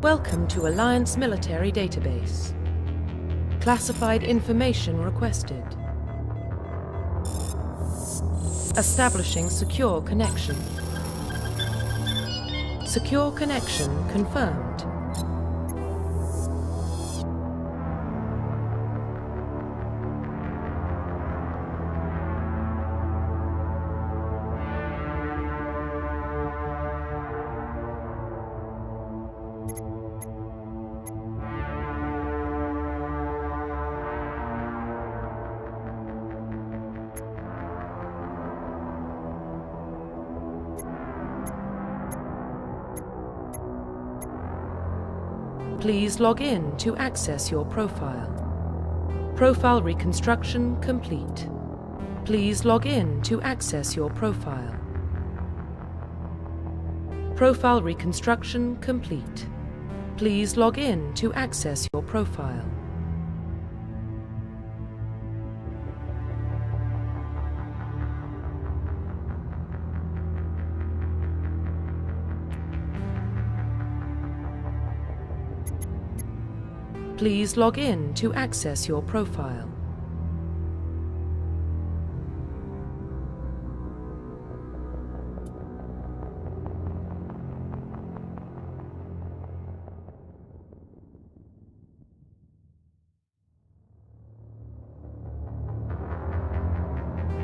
Welcome to Alliance Military Database. Classified information requested. Establishing secure connection. Secure connection confirmed. Please log in to access your profile. Profile reconstruction complete. Please log in to access your profile. Profile reconstruction complete. Please log in to access your profile. Please log in to access your profile.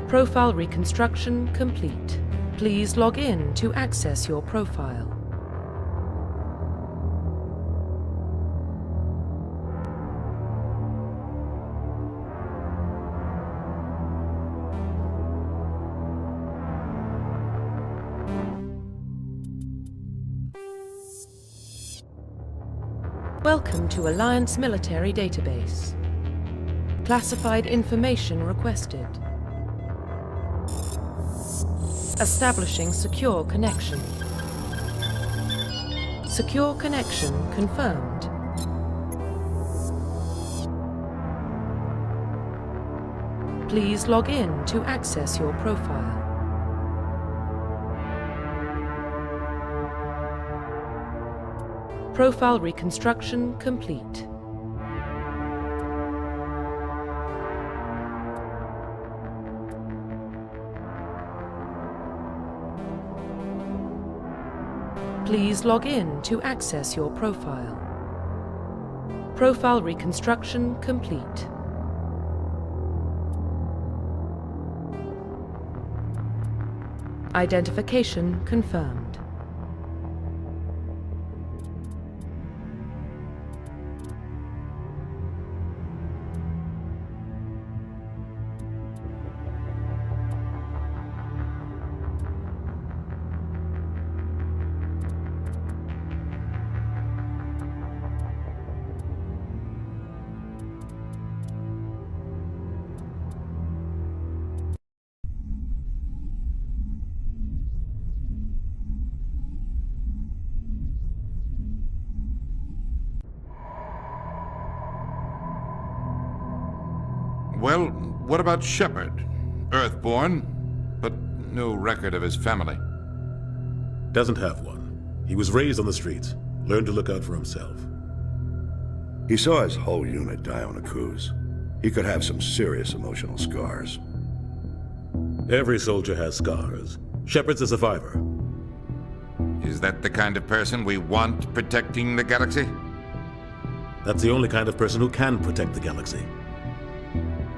Profile reconstruction complete. Please log in to access your profile. Welcome to Alliance Military Database. Classified information requested. Establishing secure connection. Secure connection confirmed. Please log in to access your profile. Profile reconstruction complete. Please log in to access your profile. Profile reconstruction complete. Identification confirmed. Well, what about Shepard? Earthborn, but no record of his family. Doesn't have one. He was raised on the streets, learned to look out for himself. He saw his whole unit die on a cruise. He could have some serious emotional scars. Every soldier has scars. Shepard's a survivor. Is that the kind of person we want protecting the galaxy? That's the only kind of person who can protect the galaxy.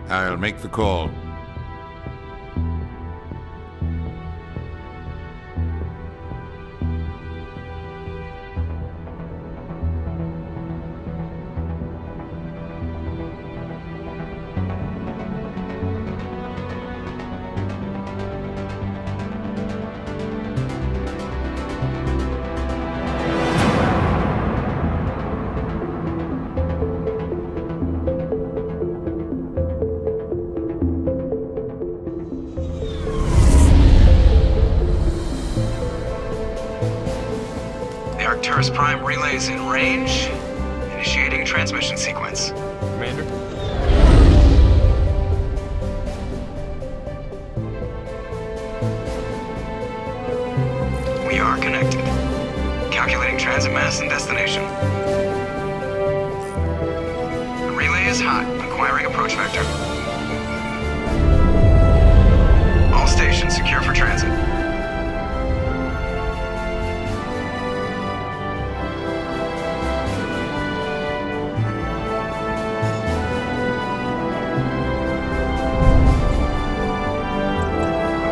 I'll make the call. Arcturus Prime relays in range. Initiating transmission sequence. Commander? We are connected. Calculating transit mass and destination. The relay is hot. Acquiring approach vector. All stations secure for transit.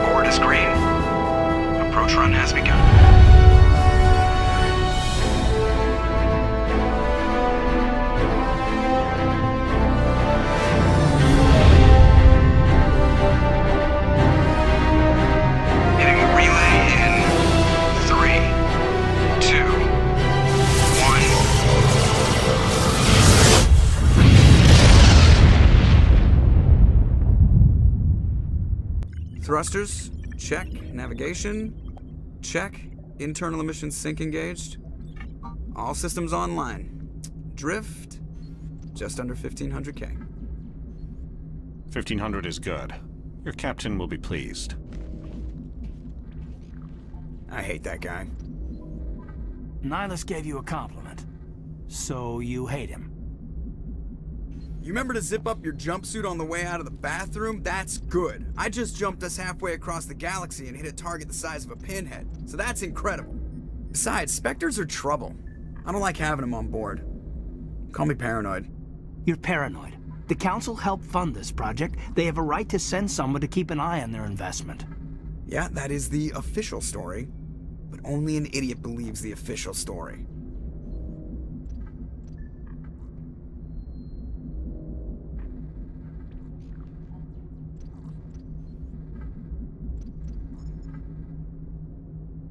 Board is green. Approach run has begun. Thrusters, check. Navigation, check. Internal emissions sync engaged. All systems online. Drift, just under 1500K. 1500 is good. Your captain will be pleased. I hate that guy. Nihilus gave you a compliment. So you hate him. You remember to zip up your jumpsuit on the way out of the bathroom? That's good. I just jumped us halfway across the galaxy and hit a target the size of a pinhead, so that's incredible. Besides, Spectres are trouble. I don't like having them on board. Call me paranoid. You're paranoid. The Council helped fund this project. They have a right to send someone to keep an eye on their investment. Yeah, that is the official story. But only an idiot believes the official story.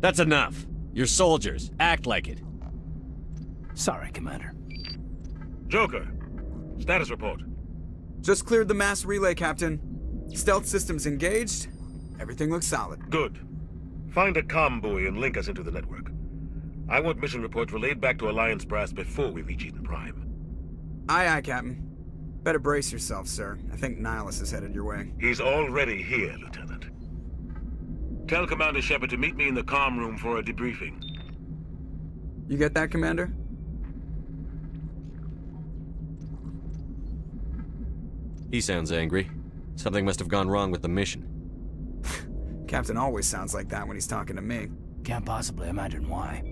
That's enough. You're soldiers. Act like it. Sorry, Commander. Joker, status report. Just cleared the mass relay, Captain. Stealth systems engaged. Everything looks solid. Good. Find a comm buoy and link us into the network. I want mission reports relayed back to Alliance Brass before we reach Eden Prime. Aye, aye, Captain. Better brace yourself, sir. I think Nihilus is headed your way. He's already here, Lieutenant. Tell Commander Shepard to meet me in the comm room for a debriefing. You get that, Commander? He sounds angry. Something must have gone wrong with the mission. Captain always sounds like that when he's talking to me. Can't possibly imagine why.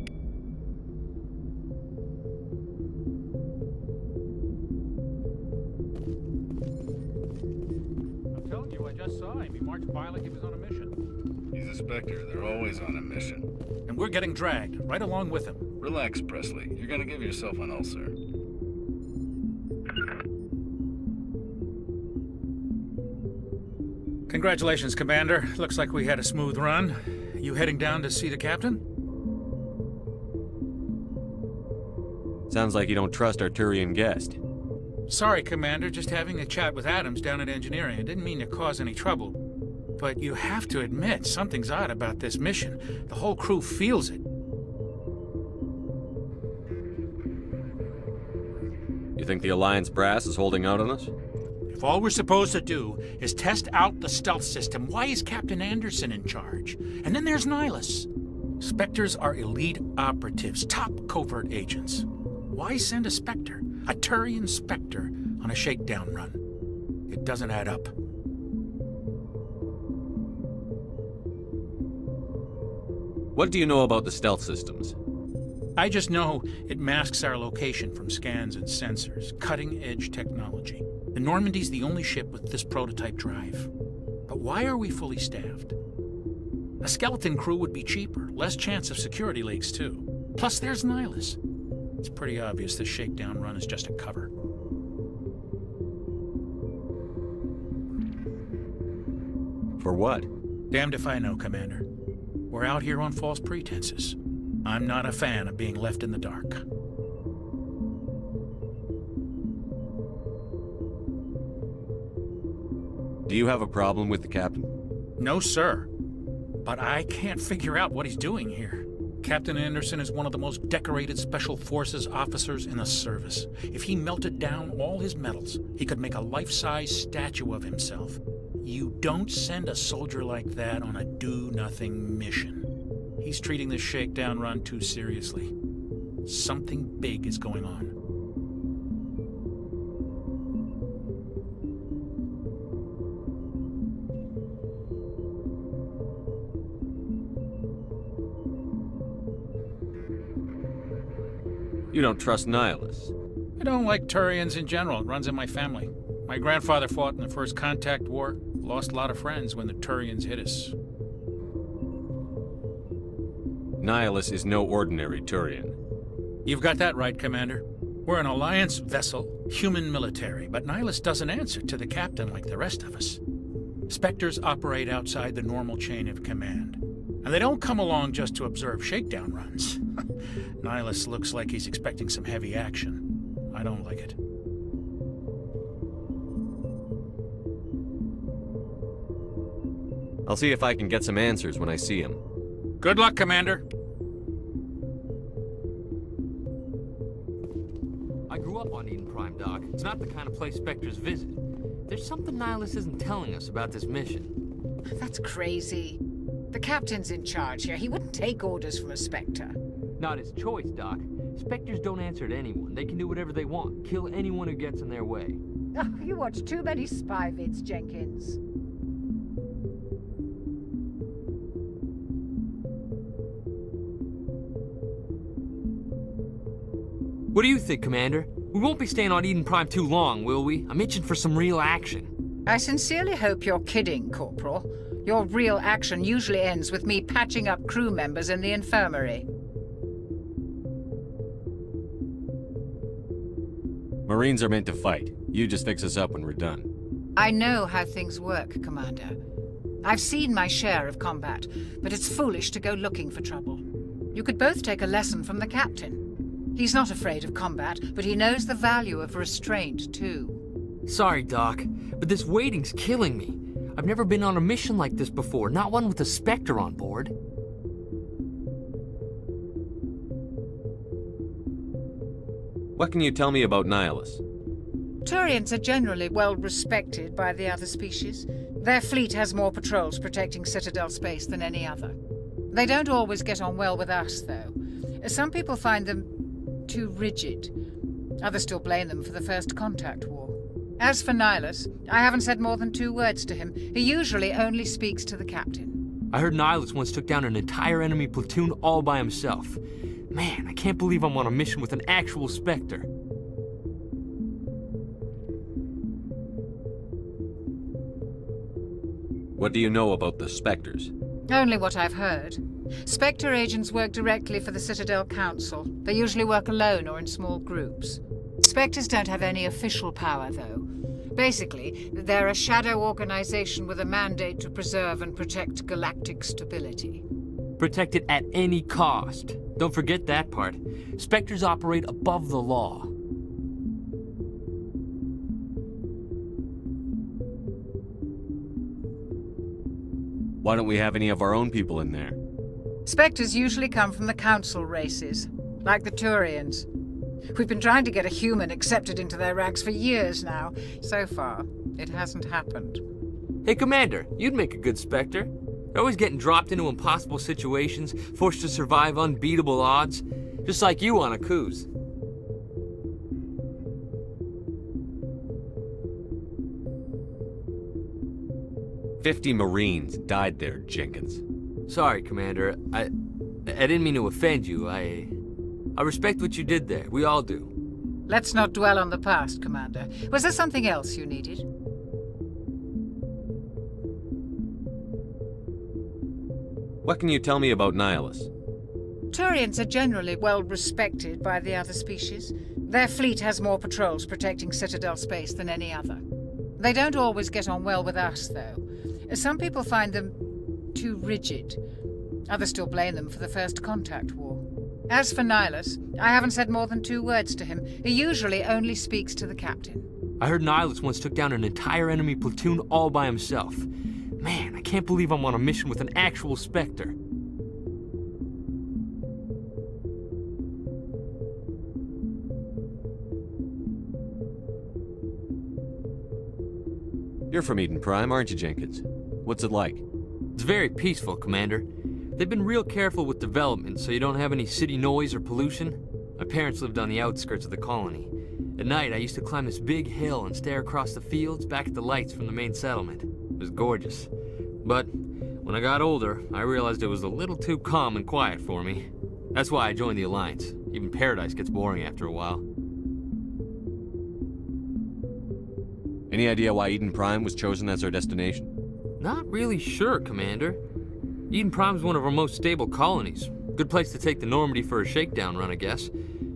I'm telling you, I just saw him. He marched by like he was on a mission. He's a Spectre. They're always on a mission. And we're getting dragged, right along with him. Relax, Presley. You're gonna give yourself an ulcer. Congratulations, Commander. Looks like we had a smooth run. You heading down to see the captain? Sounds like you don't trust our Turian guest. Sorry, Commander. Just having a chat with Adams down at engineering. I didn't mean to cause any trouble. But you have to admit, something's odd about this mission. The whole crew feels it. You think the Alliance brass is holding out on us? If all we're supposed to do is test out the stealth system, why is Captain Anderson in charge? And then there's Nihilus. Spectres are elite operatives, top covert agents. Why send a Spectre, a Turian Spectre, on a shakedown run? It doesn't add up. What do you know about the stealth systems? I just know it masks our location from scans and sensors. Cutting-edge technology. The Normandy's the only ship with this prototype drive. But why are we fully staffed? A skeleton crew would be cheaper, less chance of security leaks too. Plus there's Nihilus. It's pretty obvious this shakedown run is just a cover. For what? Damned if I know, Commander. We're out here on false pretenses. I'm not a fan of being left in the dark. Do you have a problem with the captain? No, sir. But I can't figure out what he's doing here. Captain Anderson is one of the most decorated Special Forces officers in the service. If he melted down all his medals, he could make a life-size statue of himself. You don't send a soldier like that on a do-nothing mission. He's treating this shakedown run too seriously. Something big is going on. You don't trust Nihilus? I don't like Turians in general. It runs in my family. My grandfather fought in the First Contact War. Lost a lot of friends when the Turians hit us. Nihilus is no ordinary Turian. You've got that right, Commander. We're an Alliance vessel, human military, but Nihilus doesn't answer to the captain like the rest of us. Spectres operate outside the normal chain of command. And they don't come along just to observe shakedown runs. Nihilus looks like he's expecting some heavy action. I don't like it. I'll see if I can get some answers when I see him. Good luck, Commander. I grew up on Eden Prime, Doc. It's not the kind of place Spectres visit. There's something Nihilus isn't telling us about this mission. That's crazy. The captain's in charge here. He wouldn't take orders from a Spectre. Not his choice, Doc. Spectres don't answer to anyone. They can do whatever they want. Kill anyone who gets in their way. Oh, you watch too many spy vids, Jenkins. What do you think, Commander? We won't be staying on Eden Prime too long, will we? I'm itching for some real action. I sincerely hope you're kidding, Corporal. Your real action usually ends with me patching up crew members in the infirmary. Marines are meant to fight. You just fix us up when we're done. I know how things work, Commander. I've seen my share of combat, but it's foolish to go looking for trouble. You could both take a lesson from the captain. He's not afraid of combat, but he knows the value of restraint, too. Sorry, Doc, but this waiting's killing me. I've never been on a mission like this before, not one with a Spectre on board. What can you tell me about Nihilus? Turians are generally well respected by the other species. Their fleet has more patrols protecting Citadel space than any other. They don't always get on well with us, though. Some people find them too rigid. Others still blame them for the First Contact War. As for Nihilus, I haven't said more than 2 words to him. He usually only speaks to the captain. I heard Nihilus once took down an entire enemy platoon all by himself. Man, I can't believe I'm on a mission with an actual Spectre. What do you know about the Spectres? Only what I've heard. Spectre agents work directly for the Citadel Council. They usually work alone or in small groups. Spectres don't have any official power, though. Basically, they're a shadow organization with a mandate to preserve and protect galactic stability. Protect it at any cost. Don't forget that part. Spectres operate above the law. Why don't we have any of our own people in there? Spectres usually come from the Council races, like the Turians. We've been trying to get a human accepted into their ranks for years now. So far, it hasn't happened. Hey, Commander, you'd make a good Spectre. You're always getting dropped into impossible situations, forced to survive unbeatable odds, just like you on Akuz. "50 Marines died there, Jenkins." Sorry, Commander. I didn't mean to offend you. I respect what you did there. We all do. Let's not dwell on the past, Commander. Was there something else you needed? What can you tell me about Nihilus? Turians are generally well respected by the other species. Their fleet has more patrols protecting Citadel space than any other. They don't always get on well with us, though. Some people find them too rigid. Others still blame them for the First Contact War. As for Nihilus, I haven't said more than 2 words to him. He usually only speaks to the captain. I heard Nihilus once took down an entire enemy platoon all by himself. Man, I can't believe I'm on a mission with an actual Spectre. You're from Eden Prime, aren't you, Jenkins? What's it like? It's very peaceful, Commander. They've been real careful with development so you don't have any city noise or pollution. My parents lived on the outskirts of the colony. At night, I used to climb this big hill and stare across the fields back at the lights from the main settlement. It was gorgeous. But when I got older, I realized it was a little too calm and quiet for me. That's why I joined the Alliance. Even Paradise gets boring after a while. Any idea why Eden Prime was chosen as our destination? Not really sure, Commander. Eden Prime's one of our most stable colonies. Good place to take the Normandy for a shakedown run, I guess.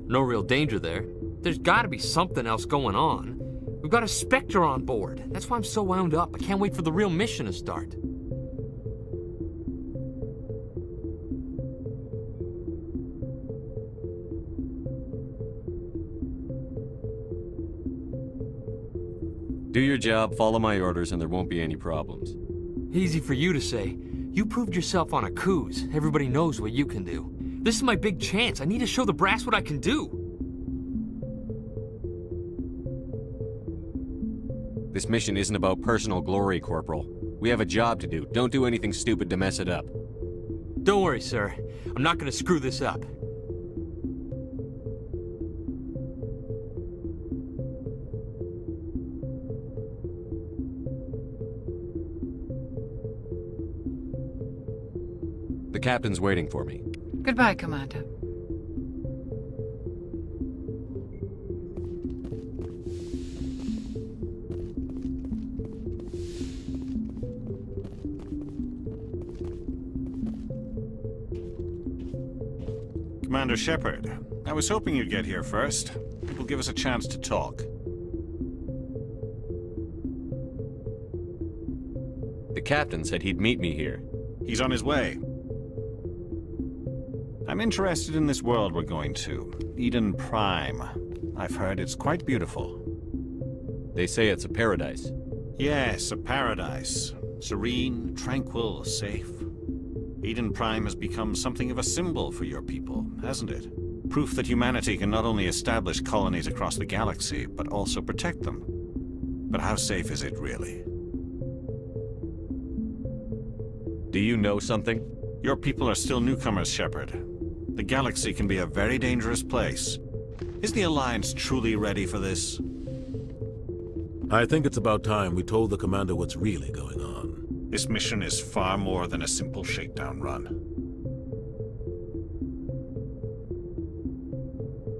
No real danger there. There's gotta be something else going on. We've got a Spectre on board. That's why I'm so wound up. I can't wait for the real mission to start. Do your job, follow my orders, and there won't be any problems. Easy for you to say. You proved yourself on Akuz. Everybody knows what you can do. This is my big chance. I need to show the brass what I can do. This mission isn't about personal glory, Corporal. We have a job to do. Don't do anything stupid to mess it up. Don't worry, sir. I'm not gonna screw this up. The captain's waiting for me. Goodbye, Commander. Commander Shepard, I was hoping you'd get here first. It will give us a chance to talk. The captain said he'd meet me here. He's on his way. I'm interested in this world we're going to, Eden Prime. I've heard it's quite beautiful. They say it's a paradise. Yes, a paradise. Serene, tranquil, safe. Eden Prime has become something of a symbol for your people, hasn't it? Proof that humanity can not only establish colonies across the galaxy, but also protect them. But how safe is it, really? Do you know something? Your people are still newcomers, Shepard. The galaxy can be a very dangerous place. Is the Alliance truly ready for this? I think it's about time we told the Commander what's really going on. This mission is far more than a simple shakedown run.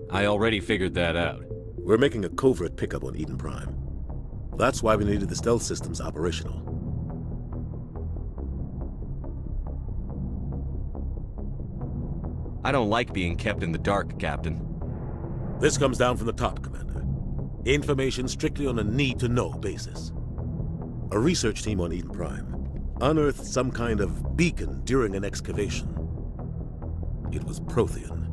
I already figured that out. We're making a covert pickup on Eden Prime. That's why we needed the stealth systems operational. I don't like being kept in the dark, Captain. This comes down from the top, Commander. Information strictly on a need-to-know basis. A research team on Eden Prime unearthed some kind of beacon during an excavation. It was Prothean.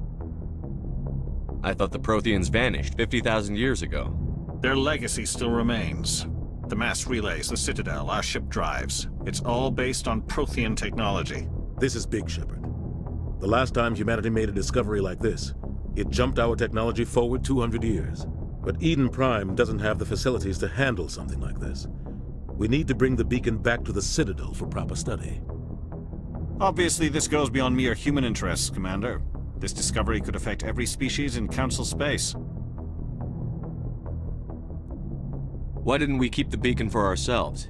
I thought the Protheans vanished 50,000 years ago. Their legacy still remains. The mass relays, the Citadel, our ship drives. It's all based on Prothean technology. This is big, Shepard. The last time humanity made a discovery like this, it jumped our technology forward 200 years. But Eden Prime doesn't have the facilities to handle something like this. We need to bring the beacon back to the Citadel for proper study. Obviously, this goes beyond mere human interests, Commander. This discovery could affect every species in Council space. Why didn't we keep the beacon for ourselves?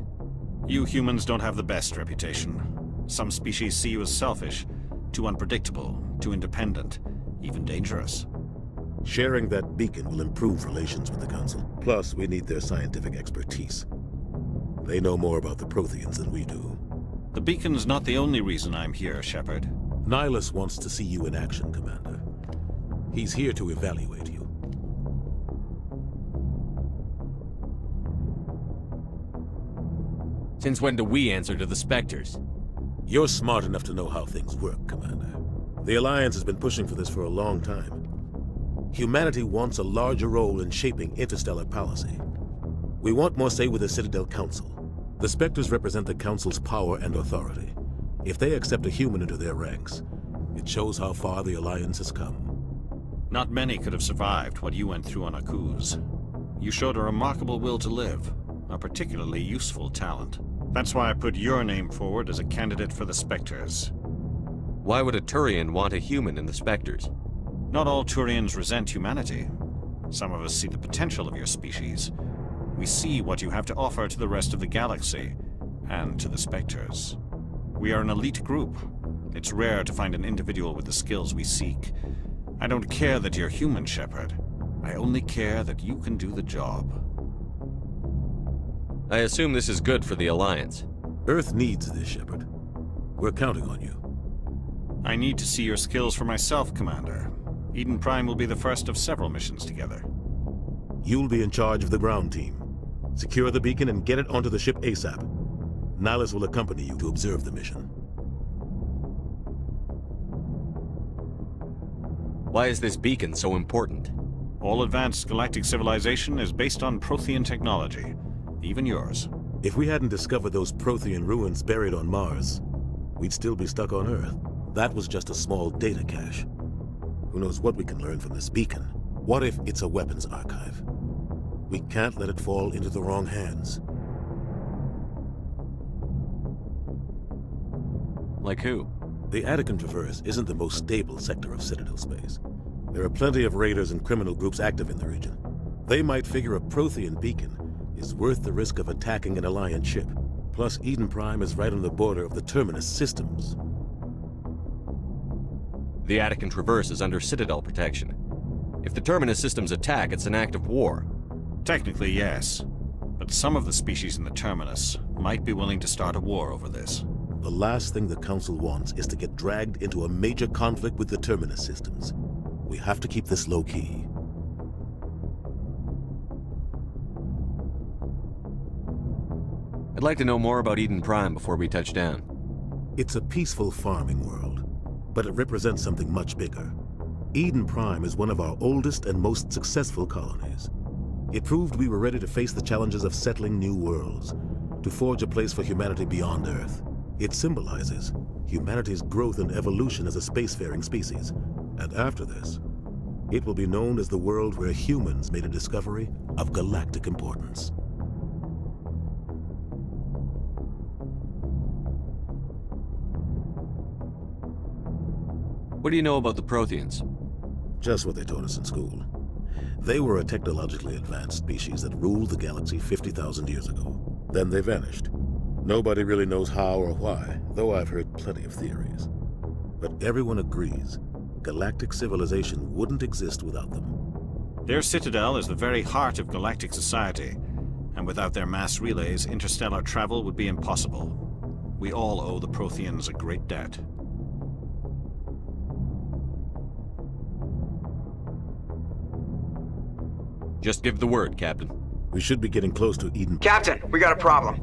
You humans don't have the best reputation. Some species see you as selfish, too unpredictable, too independent, even dangerous. Sharing that beacon will improve relations with the Council. Plus, we need their scientific expertise. They know more about the Protheans than we do. The beacon's not the only reason I'm here, Shepard. Nihilus wants to see you in action, Commander. He's here to evaluate you. Since when do we answer to the Spectres? You're smart enough to know how things work, Commander. The Alliance has been pushing for this for a long time. Humanity wants a larger role in shaping interstellar policy. We want more say with the Citadel Council. The Spectres represent the Council's power and authority. If they accept a human into their ranks, it shows how far the Alliance has come. Not many could have survived what you went through on Akuz. You showed a remarkable will to live, a particularly useful talent. That's why I put your name forward as a candidate for the Spectres. Why would a Turian want a human in the Spectres? Not all Turians resent humanity. Some of us see the potential of your species. We see what you have to offer to the rest of the galaxy, and to the Spectres. We are an elite group. It's rare to find an individual with the skills we seek. I don't care that you're human, Shepard. I only care that you can do the job. I assume this is good for the Alliance. Earth needs this, Shepard. We're counting on you. I need to see your skills for myself, Commander. Eden Prime will be the first of several missions together. You'll be in charge of the ground team. Secure the beacon and get it onto the ship ASAP. Nihilus will accompany you to observe the mission. Why is this beacon so important? All advanced galactic civilization is based on Prothean technology, even yours. If we hadn't discovered those Prothean ruins buried on Mars, we'd still be stuck on Earth. That was just a small data cache. Who knows what we can learn from this beacon? What if it's a weapons archive? We can't let it fall into the wrong hands. Like who? The Attican Traverse isn't the most stable sector of Citadel space. There are plenty of raiders and criminal groups active in the region. They might figure a Prothean beacon is worth the risk of attacking an Alliance ship. Plus, Eden Prime is right on the border of the Terminus systems. The Attican Traverse is under Citadel protection. If the Terminus systems attack, it's an act of war. Technically, yes. But some of the species in the Terminus might be willing to start a war over this. The last thing the Council wants is to get dragged into a major conflict with the Terminus systems. We have to keep this low-key. I'd like to know more about Eden Prime before we touch down. It's a peaceful farming world, but it represents something much bigger. Eden Prime is one of our oldest and most successful colonies. It proved we were ready to face the challenges of settling new worlds, to forge a place for humanity beyond Earth. It symbolizes humanity's growth and evolution as a spacefaring species. And after this, it will be known as the world where humans made a discovery of galactic importance. What do you know about the Protheans? Just what they taught us in school. They were a technologically advanced species that ruled the galaxy 50,000 years ago. Then they vanished. Nobody really knows how or why, though I've heard plenty of theories. But everyone agrees, galactic civilization wouldn't exist without them. Their citadel is the very heart of galactic society, and without their mass relays, interstellar travel would be impossible. We all owe the Protheans a great debt. Just give the word, Captain. We should be getting close to Eden. Captain, we got a problem.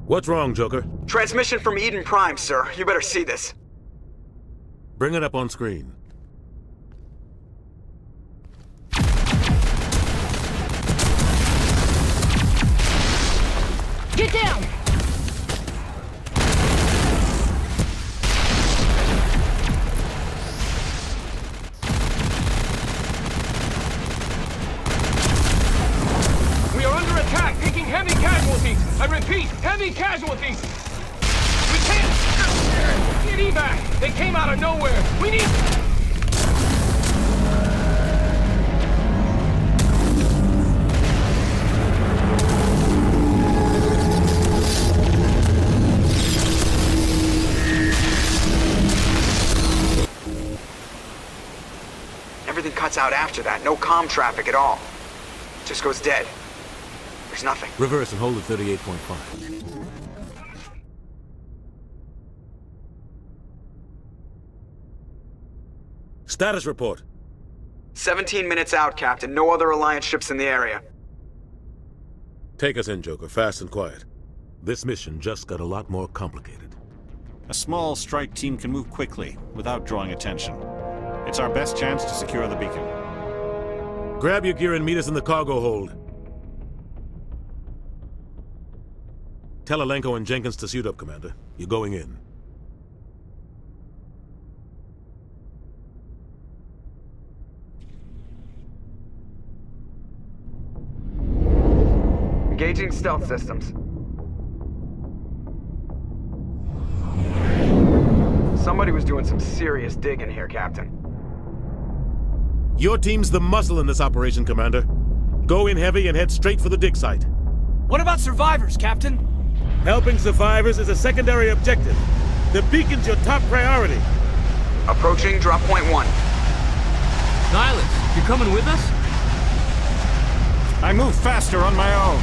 What's wrong, Joker? Transmission from Eden Prime, sir. You better see this. Bring it up on screen. Get down! We are under attack, taking heavy casualties. I repeat, heavy casualties. We can't get evac. They came out of nowhere. We need... Everything cuts out after that. No comm traffic at all. Just goes dead. There's nothing. Reverse and hold at 38.5. Status report. 17 minutes out, Captain. No other Alliance ships in the area. Take us in, Joker, fast and quiet. This mission just got a lot more complicated. A small strike team can move quickly, without drawing attention. It's our best chance to secure the beacon. Grab your gear and meet us in the cargo hold. Tell Alenko and Jenkins to suit up, Commander. You're going in. Engaging stealth systems. Some Somebody was doing some serious digging here, Captain. Your team's the muscle in this operation, Commander. Go in heavy and head straight for the dig site. What about survivors, Captain? Helping survivors is a secondary objective. The beacon's your top priority. Approaching drop point 1. Nihilus, you coming with us? I move faster on my own.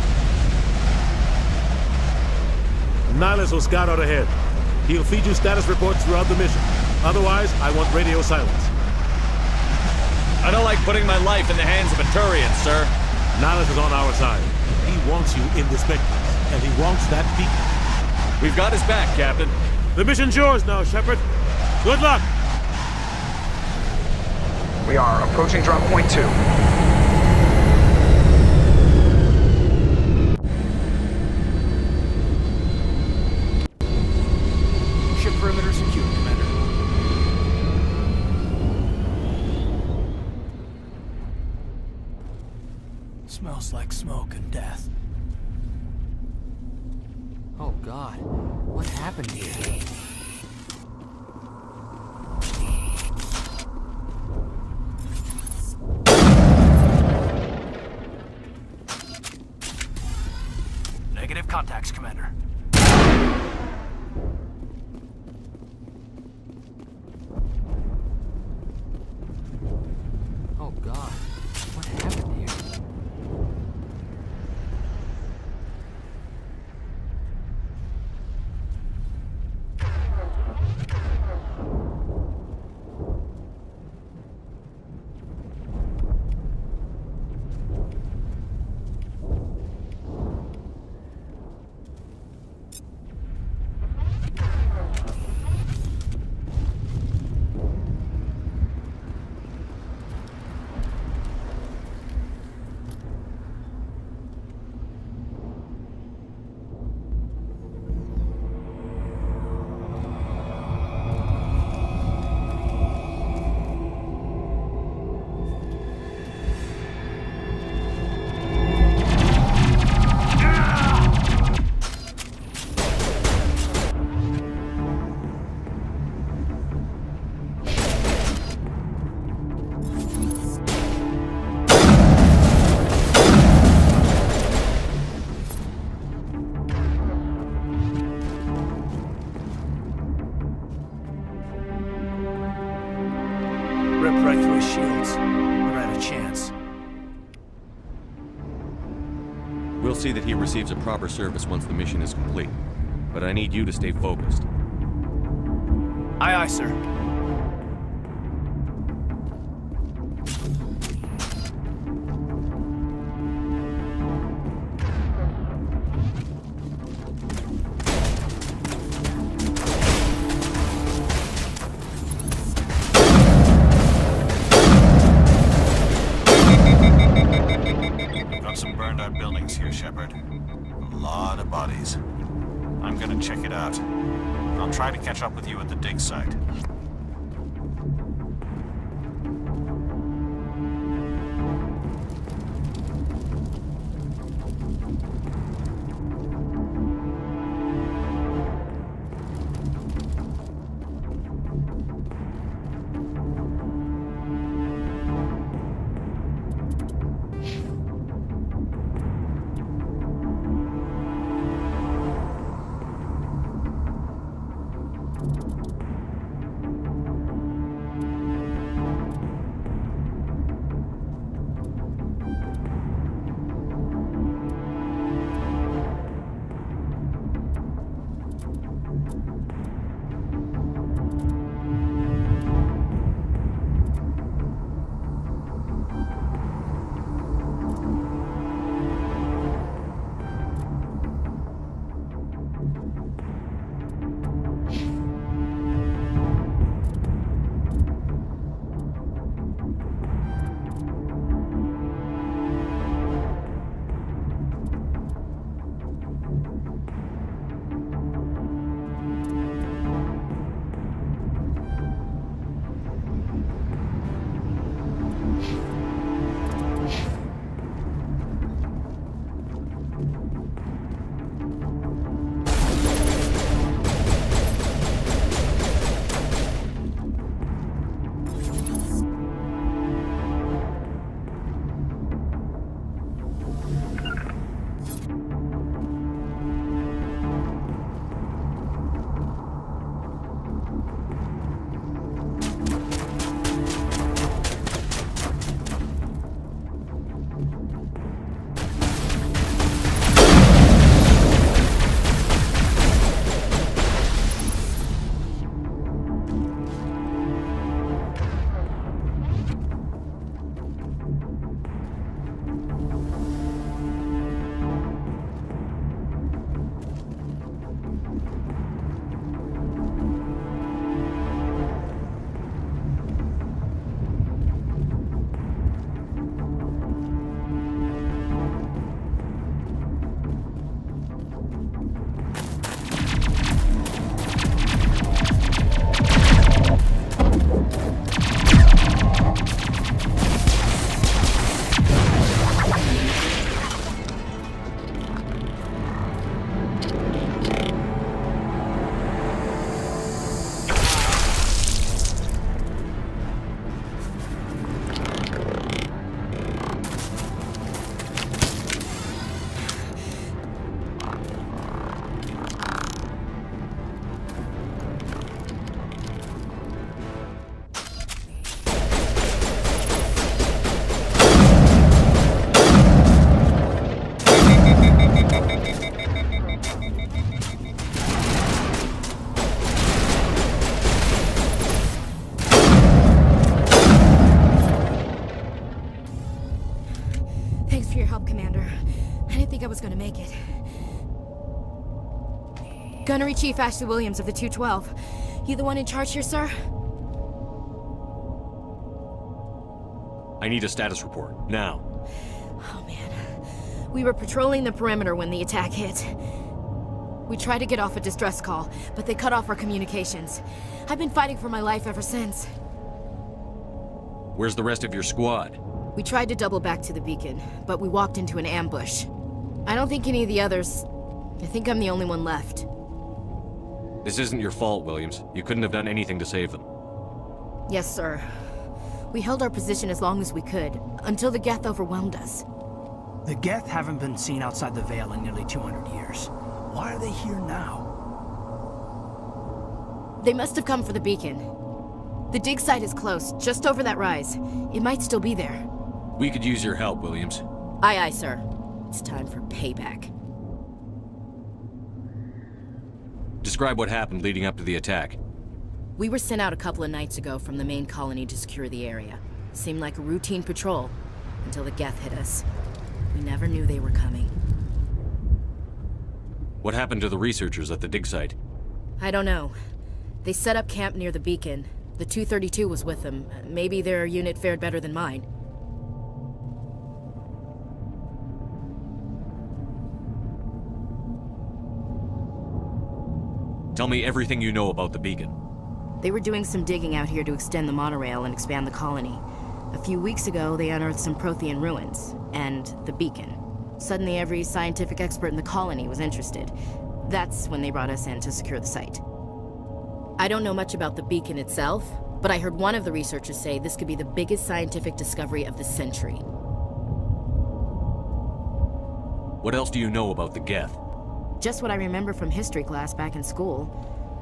Nihilus will scout out ahead. He'll feed you status reports throughout the mission. Otherwise, I want radio silence. I don't like putting my life in the hands of a Turian, sir. Nihilus is on our side. He wants you in the Spectres, and he wants that beacon. We've got his back, Captain. The mission's yours now, Shepard. Good luck! We are approaching drop point 2. Ship perimeter secure, Commander. Smells like smoke and death. Oh God, what happened here? Negative contacts, Commander. Oh God, what happened here? Ripped right through his shields. We're out of chance. We'll see that he receives a proper service once the mission is complete. But I need you to stay focused. Aye, aye, sir. Got some burned out buildings here, Shepard. A lot of bodies. I'm gonna check it out. I'll try to catch up with you at the dig site. was gonna make it. Gunnery Chief Ashley Williams of the 212. You the one in charge here, sir? I need a status report, now. Oh man. We were patrolling the perimeter when the attack hit. We tried to get off a distress call, but they cut off our communications. I've been fighting for my life ever since. Where's the rest of your squad? We tried to double back to the beacon, but we walked into an ambush. I don't think any of the others... I think I'm the only one left. This isn't your fault, Williams. You couldn't have done anything to save them. Yes, sir. We held our position as long as we could, until the Geth overwhelmed us. The Geth haven't been seen outside the Veil in nearly 200 years. Why are they here now? They must have come for the beacon. The dig site is close, just over that rise. It might still be there. We could use your help, Williams. Aye, aye, sir. It's time for payback. Describe what happened leading up to the attack. We were sent out a couple of nights ago from the main colony to secure the area. Seemed like a routine patrol, until the Geth hit us. We never knew they were coming. What happened to the researchers at the dig site? I don't know. They set up camp near the beacon. The 232 was with them. Maybe their unit fared better than mine. Tell me everything you know about the beacon. They were doing some digging out here to extend the monorail and expand the colony. A few weeks ago, they unearthed some Prothean ruins, and the beacon. Suddenly, every scientific expert in the colony was interested. That's when they brought us in to secure the site. I don't know much about the beacon itself, but I heard one of the researchers say this could be the biggest scientific discovery of the century. What else do you know about the Geth? Just what I remember from history class back in school.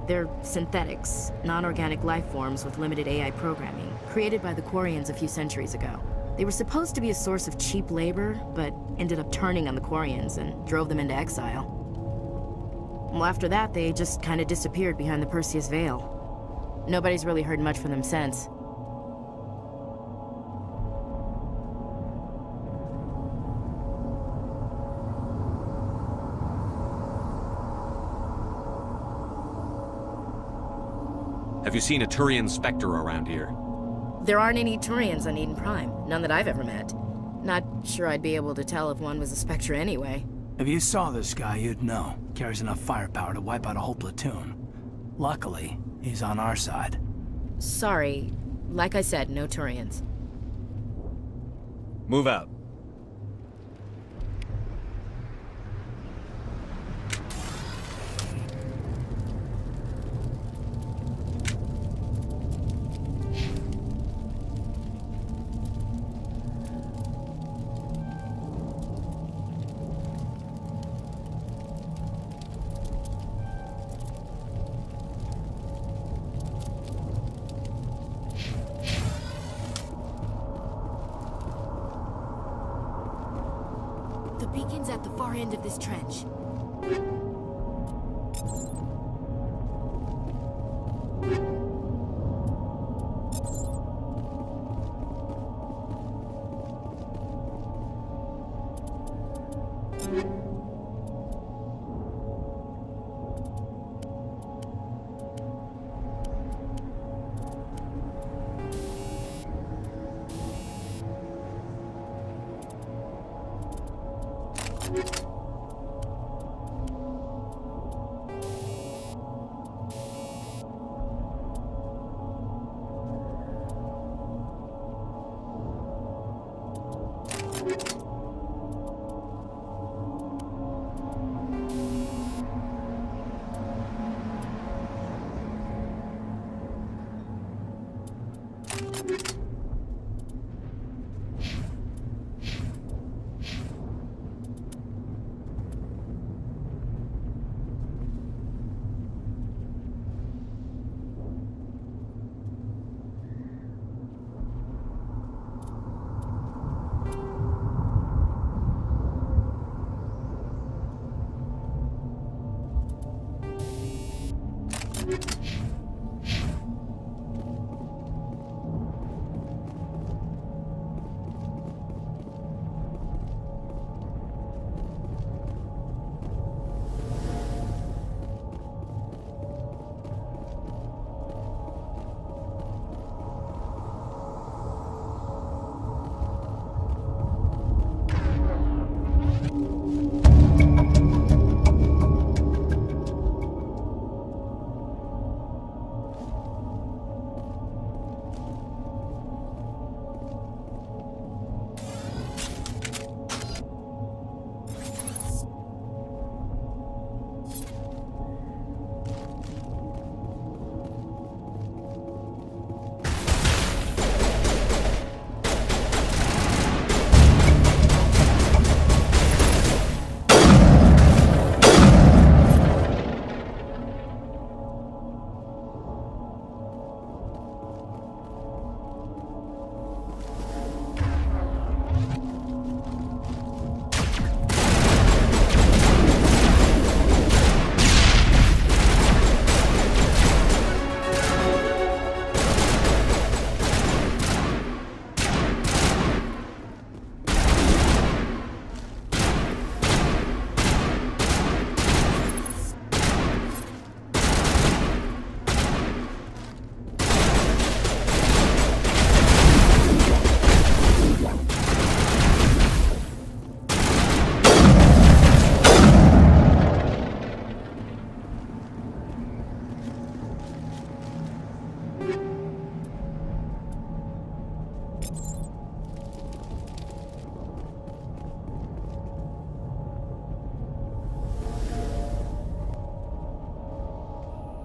They're synthetics, non-organic life forms with limited AI programming, created by the Quarians a few centuries ago. They were supposed to be a source of cheap labor, but ended up turning on the Quarians and drove them into exile. Well, after that, they just kind of disappeared behind the Perseus Veil. Nobody's really heard much from them since. Have you seen a Turian Spectre around here? There aren't any Turians on Eden Prime, none that I've ever met. Not sure I'd be able to tell if one was a Spectre anyway. If you saw this guy, you'd know. Carries enough firepower to wipe out a whole platoon. Luckily, he's on our side. Sorry. Like I said, no Turians. Move out. The beacon's at the far end of this trench.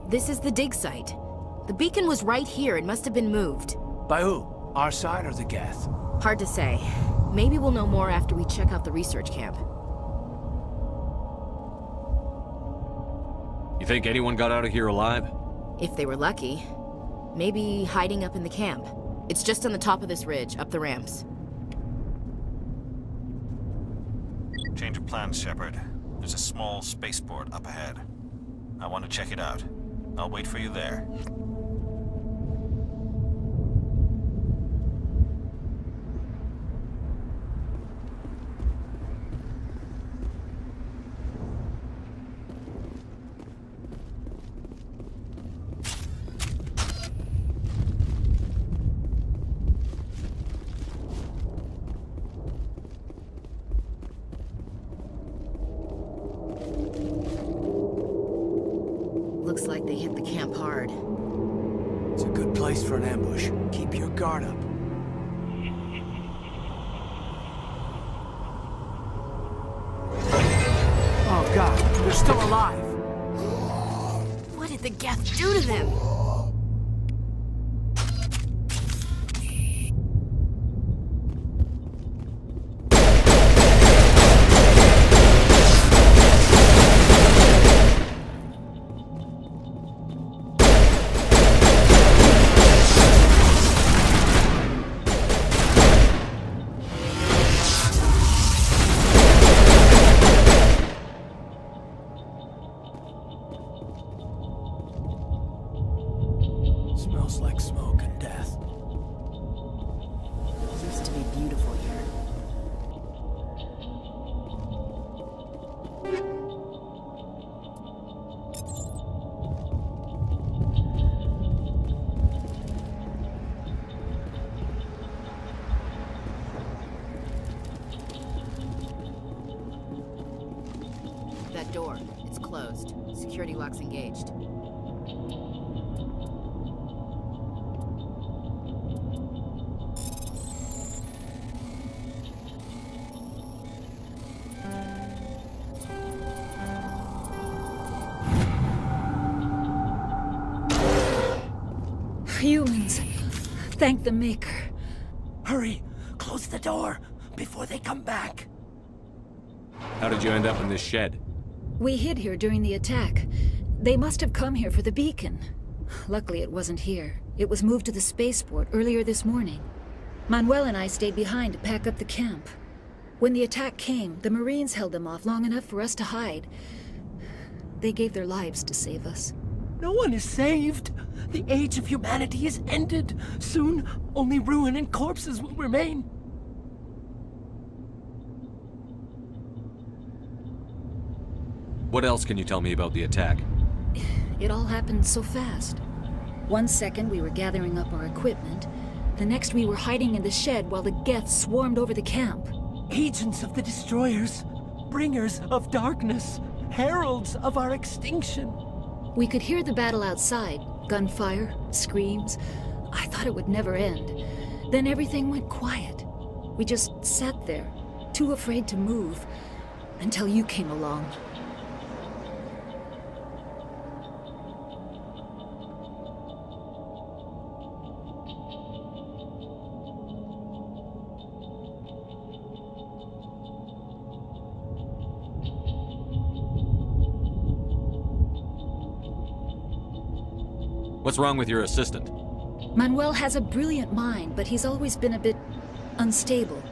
This is the dig site. The beacon was right here. It must have been moved. By who? Our side or the Geth? Hard to say. Maybe we'll know more after we check out the research camp. You think anyone got out of here alive? If they were lucky. Maybe hiding up in the camp. It's just on the top of this ridge, up the ramps. Change of plans, Shepard. There's a small spaceport up ahead. I want to check it out. I'll wait for you there. Looks like they hit the camp hard. It's a good place for an ambush. Keep your guard up. Oh god, they're still alive! What did the Geth do to them? Smells like smoke and death. Used to be beautiful here. That door, it's closed. Security lock's engaged. Humans. Thank the Maker. Hurry! Close the door before they come back. How did you end up in this shed? We hid here during the attack. They must have come here for the beacon. Luckily, it wasn't here. It was moved to the spaceport earlier this morning. Manuel and I stayed behind to pack up the camp. When the attack came, the Marines held them off long enough for us to hide. They gave their lives to save us. No one is saved. The age of humanity is ended. Soon, only ruin and corpses will remain. What else can you tell me about the attack? It all happened so fast. 1 second we were gathering up our equipment. The next we were hiding in the shed while the Geth swarmed over the camp. Agents of the Destroyers, bringers of darkness, heralds of our extinction. We could hear the battle outside. Gunfire, screams. I thought it would never end. Then everything went quiet. We just sat there, too afraid to move, until you came along. What's wrong with your assistant? Manuel has a brilliant mind, but he's always been a bit unstable.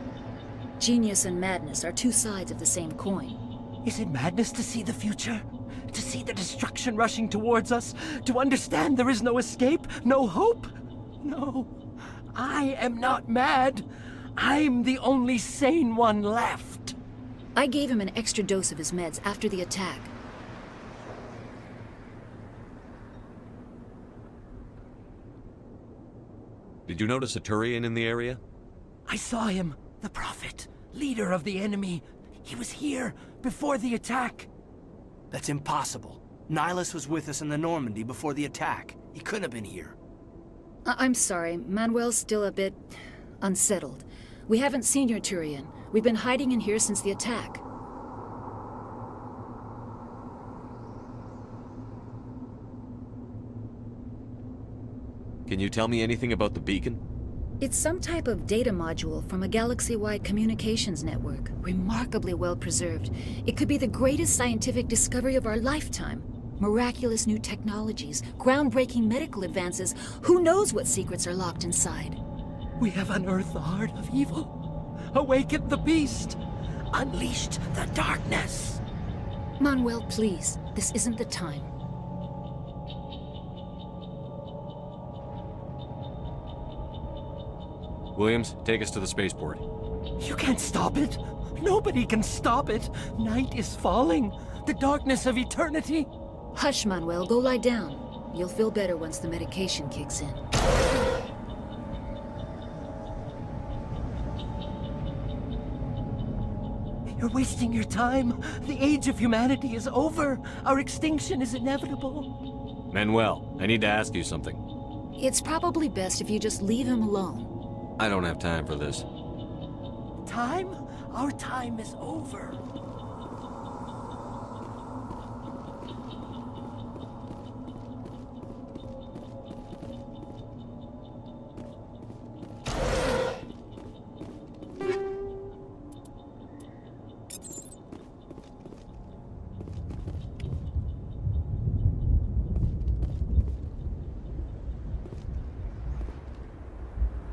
Genius and madness are two sides of the same coin. Is it madness to see the future? To see the destruction rushing towards us? To understand there is no escape? No hope? No. I am not mad. I'm the only sane one left. I gave him an extra dose of his meds after the attack. Did you notice a Turian in the area? I saw him. The Prophet. Leader of the enemy. He was here before the attack. That's impossible. Nihilus was with us in the Normandy before the attack. He couldn't have been here. I'm sorry. Manuel's still a bit Unsettled. We haven't seen your Turian. We've been hiding in here since the attack. Can you tell me anything about the beacon? It's some type of data module from a galaxy-wide communications network. Remarkably well preserved. It could be the greatest scientific discovery of our lifetime. Miraculous new technologies, groundbreaking medical advances. Who knows what secrets are locked inside? We have unearthed the heart of evil, awakened the beast, unleashed the darkness. Manuel, please. This isn't the time. Williams, take us to the spaceport. You can't stop it. Nobody can stop it. Night is falling. The darkness of eternity. Hush, Manuel. Go lie down. You'll feel better once the medication kicks in. You're wasting your time. The age of humanity is over. Our extinction is inevitable. Manuel, I need to ask you something. It's probably best if you just leave him alone. I don't have time for this. Time? Our time is over.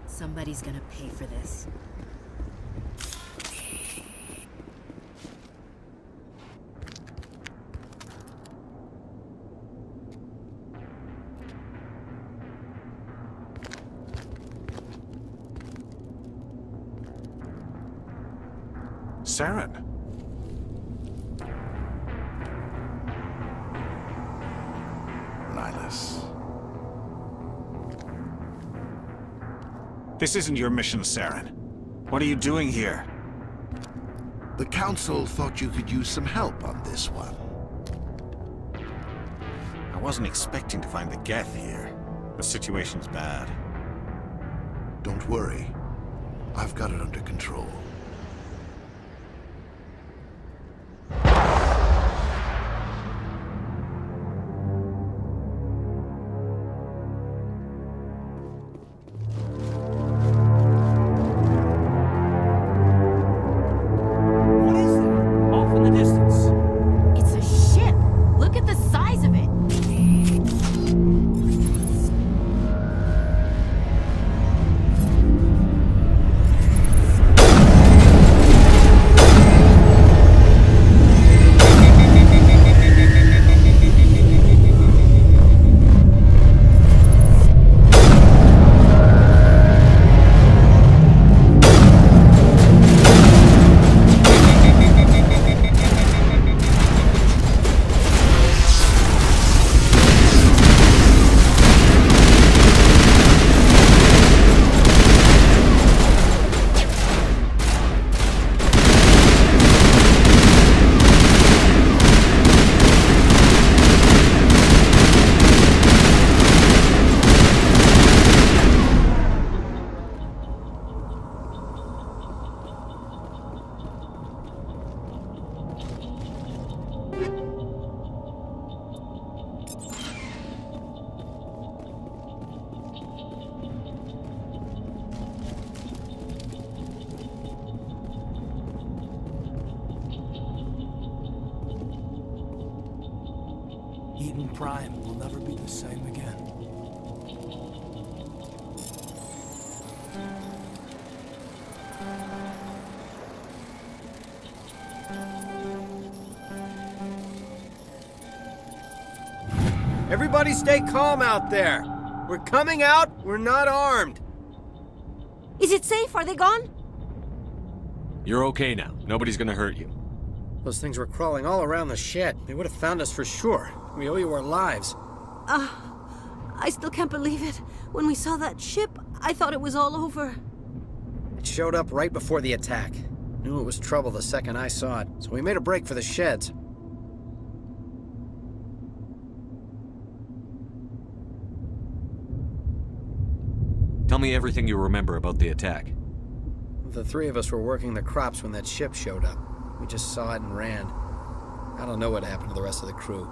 Somebody's gonna pay for this. Saren. Nihilus. This isn't your mission, Saren. What are you doing here? The Council thought you could use some help on this one. I wasn't expecting to find the Geth here. The situation's bad. Don't worry. I've got it under control. Eden Prime will never be the same again. Everybody stay calm out there. We're coming out, we're not armed. Is it safe? Are they gone? You're okay now. Nobody's gonna hurt you. Those things were crawling all around the shed. They would have found us for sure. We owe you our lives. I still can't believe it. When we saw that ship, I thought it was all over. It showed up right before the attack. Knew it was trouble the second I saw it, so we made a break for the sheds. Tell me me everything you remember about the attack. The three of us were working the crops when that ship showed up. We just saw it and ran. I don't know what happened to the rest of the crew.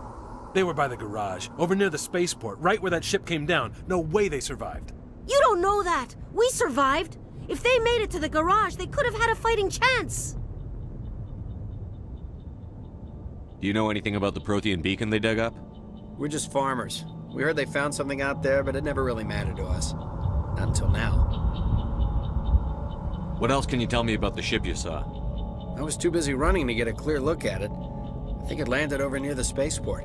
They were by the garage, over near the spaceport, right where that ship came down. No way they survived. You don't know that! We survived! If they made it to the garage, they could have had a fighting chance! Do you know anything about the Prothean beacon they dug up? We're just farmers. We heard they found something out there, but it never really mattered to us. Not until now. What else can you tell me about the ship you saw? I was too busy running to get a clear look at it. I think it landed over near the spaceport.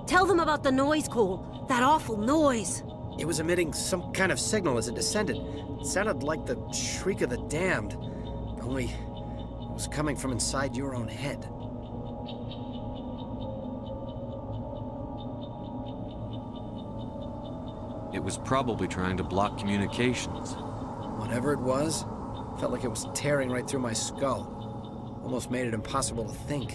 Tell them about the noise, Cole. That awful noise. It was emitting some kind of signal as it descended. It sounded like the shriek of the damned. Only it was coming from inside your own head. It was probably trying to block communications. Whatever it was, felt like it was tearing right through my skull. Almost made it impossible to think.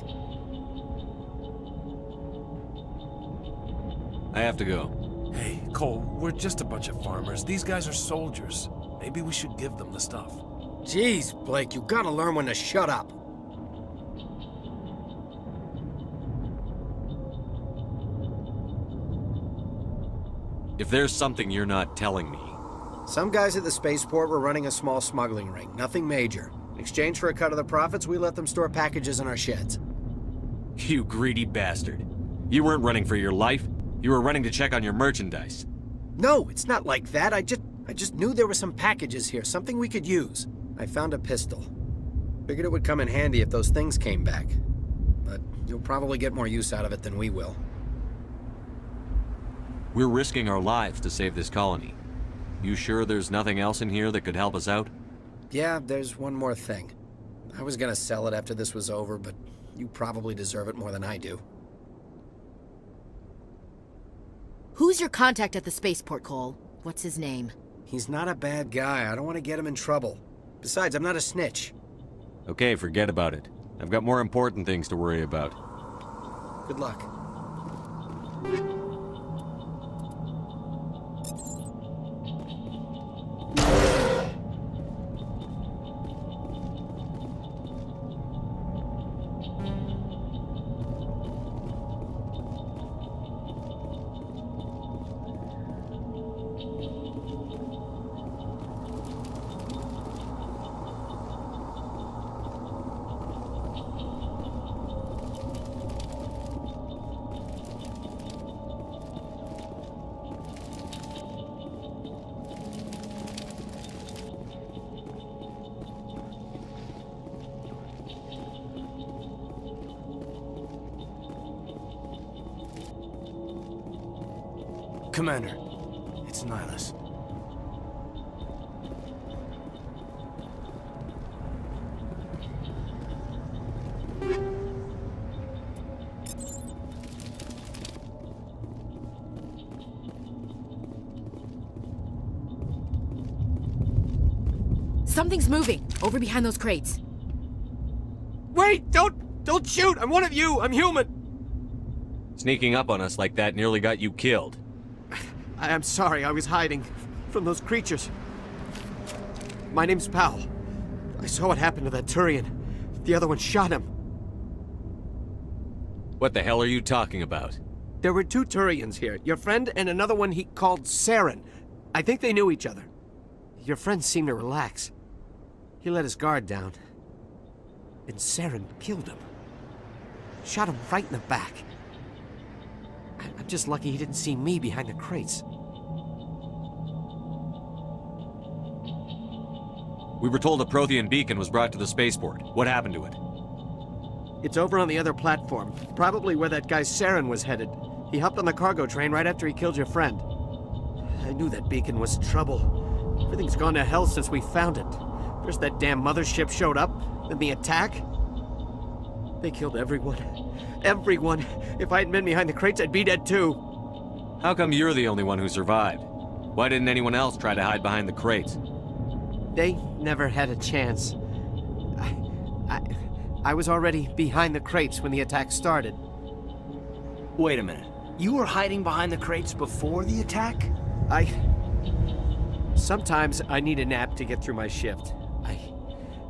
I have to go. Hey, Cole, we're just a bunch of farmers. These guys are soldiers. Maybe we should give them the stuff. Jeez, Blake, you gotta learn when to shut up. If there's something you're not telling me... Some guys at the spaceport were running a small smuggling ring, nothing major. In exchange for a cut of the profits, we let them store packages in our sheds. You greedy bastard. You weren't running for your life. You were running to check on your merchandise. No, it's not like that. I just knew there were some packages here, something we could use. I found a pistol. Figured it would come in handy if those things came back. But you'll probably get more use out of it than we will. We're risking our lives to save this colony. You sure there's nothing else in here that could help us out? Yeah, there's one more thing. I was gonna sell it after this was over, but you probably deserve it more than I do. Who's your contact at the spaceport, Cole? What's his name? He's not a bad guy. I don't want to get him in trouble. Besides, I'm not a snitch. Okay, forget about it. I've got more important things to worry about. Good luck. Commander, it's Nihilus. Something's moving, over behind those crates. Wait! Don't shoot! I'm one of you! I'm human! Sneaking up on us like that nearly got you killed. I'm sorry, I was hiding from those creatures. My name's Powell. I saw what happened to that Turian. The other one shot him. What the hell are you talking about? There were two Turians here, your friend and another one he called Saren. I think they knew each other. Your friend seemed to relax. He let his guard down. And Saren killed him. Shot him right in the back. I'm just lucky he didn't see me behind the crates. We were told a Prothean beacon was brought to the spaceport. What happened to it? It's over on the other platform, probably where that guy Saren was headed. He hopped on the cargo train right after he killed your friend. I knew that beacon was trouble. Everything's gone to hell since we found it. First that damn mothership showed up, then the attack. They killed everyone. Everyone. If I hadn't been behind the crates, I'd be dead too. How come you're the only one who survived? Why didn't anyone else try to hide behind the crates? They never had a chance. I was already behind the crates when the attack started. Wait a minute. You were hiding behind the crates before the attack? Sometimes I need a nap to get through my shift.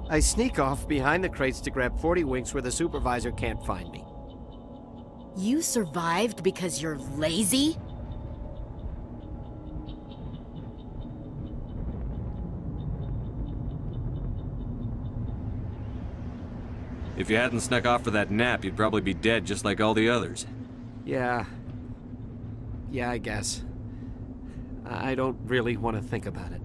I sneak off behind the crates to grab 40 winks where the supervisor can't find me. You survived because you're lazy? If you hadn't snuck off for that nap, you'd probably be dead just like all the others. Yeah, I guess. I don't really want to think about it.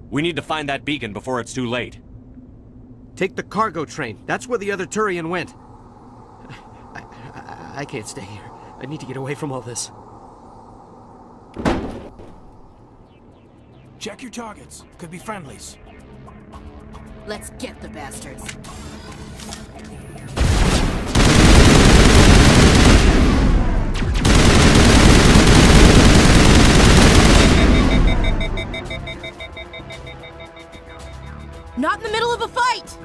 We need to find that beacon before it's too late. Take the cargo train. That's where the other Turian went. I can't stay here. I need to get away from all this. Check your targets. Could be friendlies. Let's get the bastards. Not in the middle of a fight!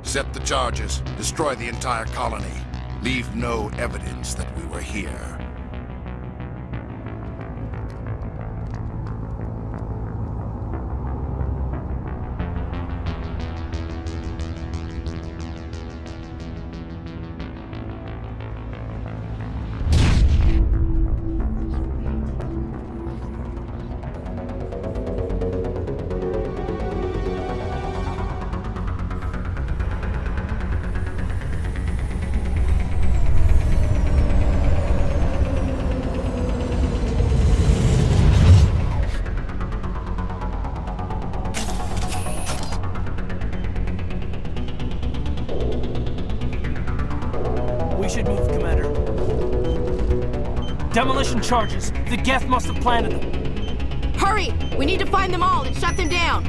Set the charges. Destroy the entire colony. Leave no evidence that we were here. Demolition charges. The Geth must have planted them. Hurry! We need to find them all and shut them down.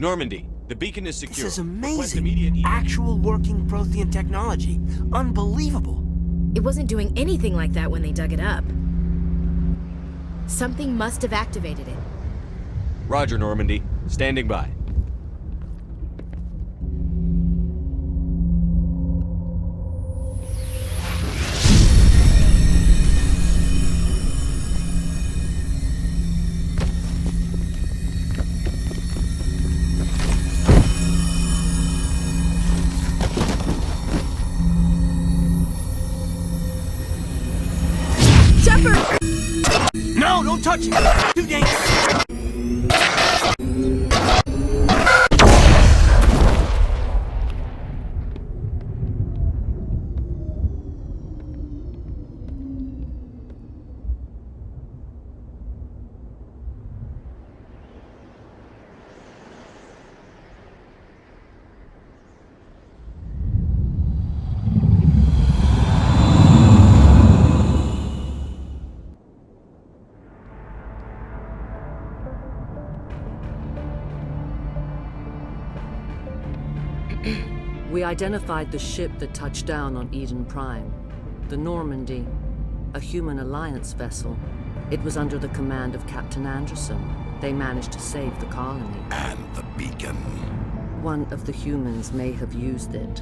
Normandy, the beacon is secure. This is Request amazing. immediate- Actual working Prothean technology. Unbelievable. It wasn't doing anything like that when they dug it up. Something must have activated it. Roger, Normandy. Standing by. No, don't touch it! Too dangerous! We identified the ship that touched down on Eden Prime. The Normandy, a human alliance vessel. It was under the command of Captain Anderson. They managed to save the colony. And the beacon. One of the humans may have used it.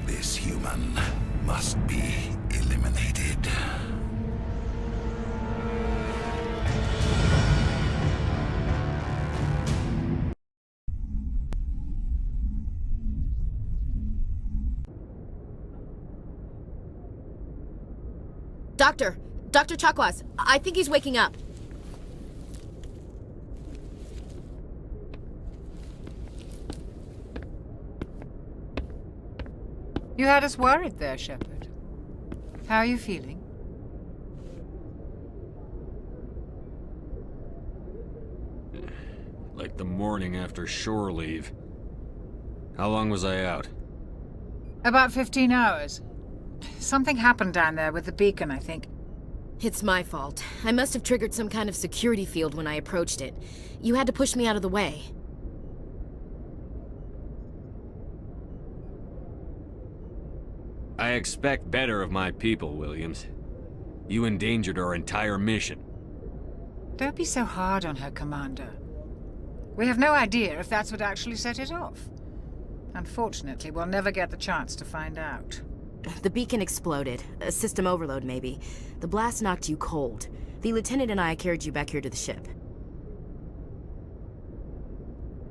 This human must be eliminated. Dr. Chakwas, I think he's waking up. You had us worried there, Shepard. How are you feeling? Like the morning after shore leave. How long was I out? About 15 hours. Something happened down there with the beacon, I think. It's my fault. I must have triggered some kind of security field when I approached it. You had to push me out of the way. I expect better of my people, Williams. You endangered our entire mission. Don't be so hard on her, Commander. We have no idea if that's what actually set it off. Unfortunately, we'll never get the chance to find out. The beacon exploded. A system overload, maybe. The blast knocked you cold. The lieutenant and I carried you back here to the ship.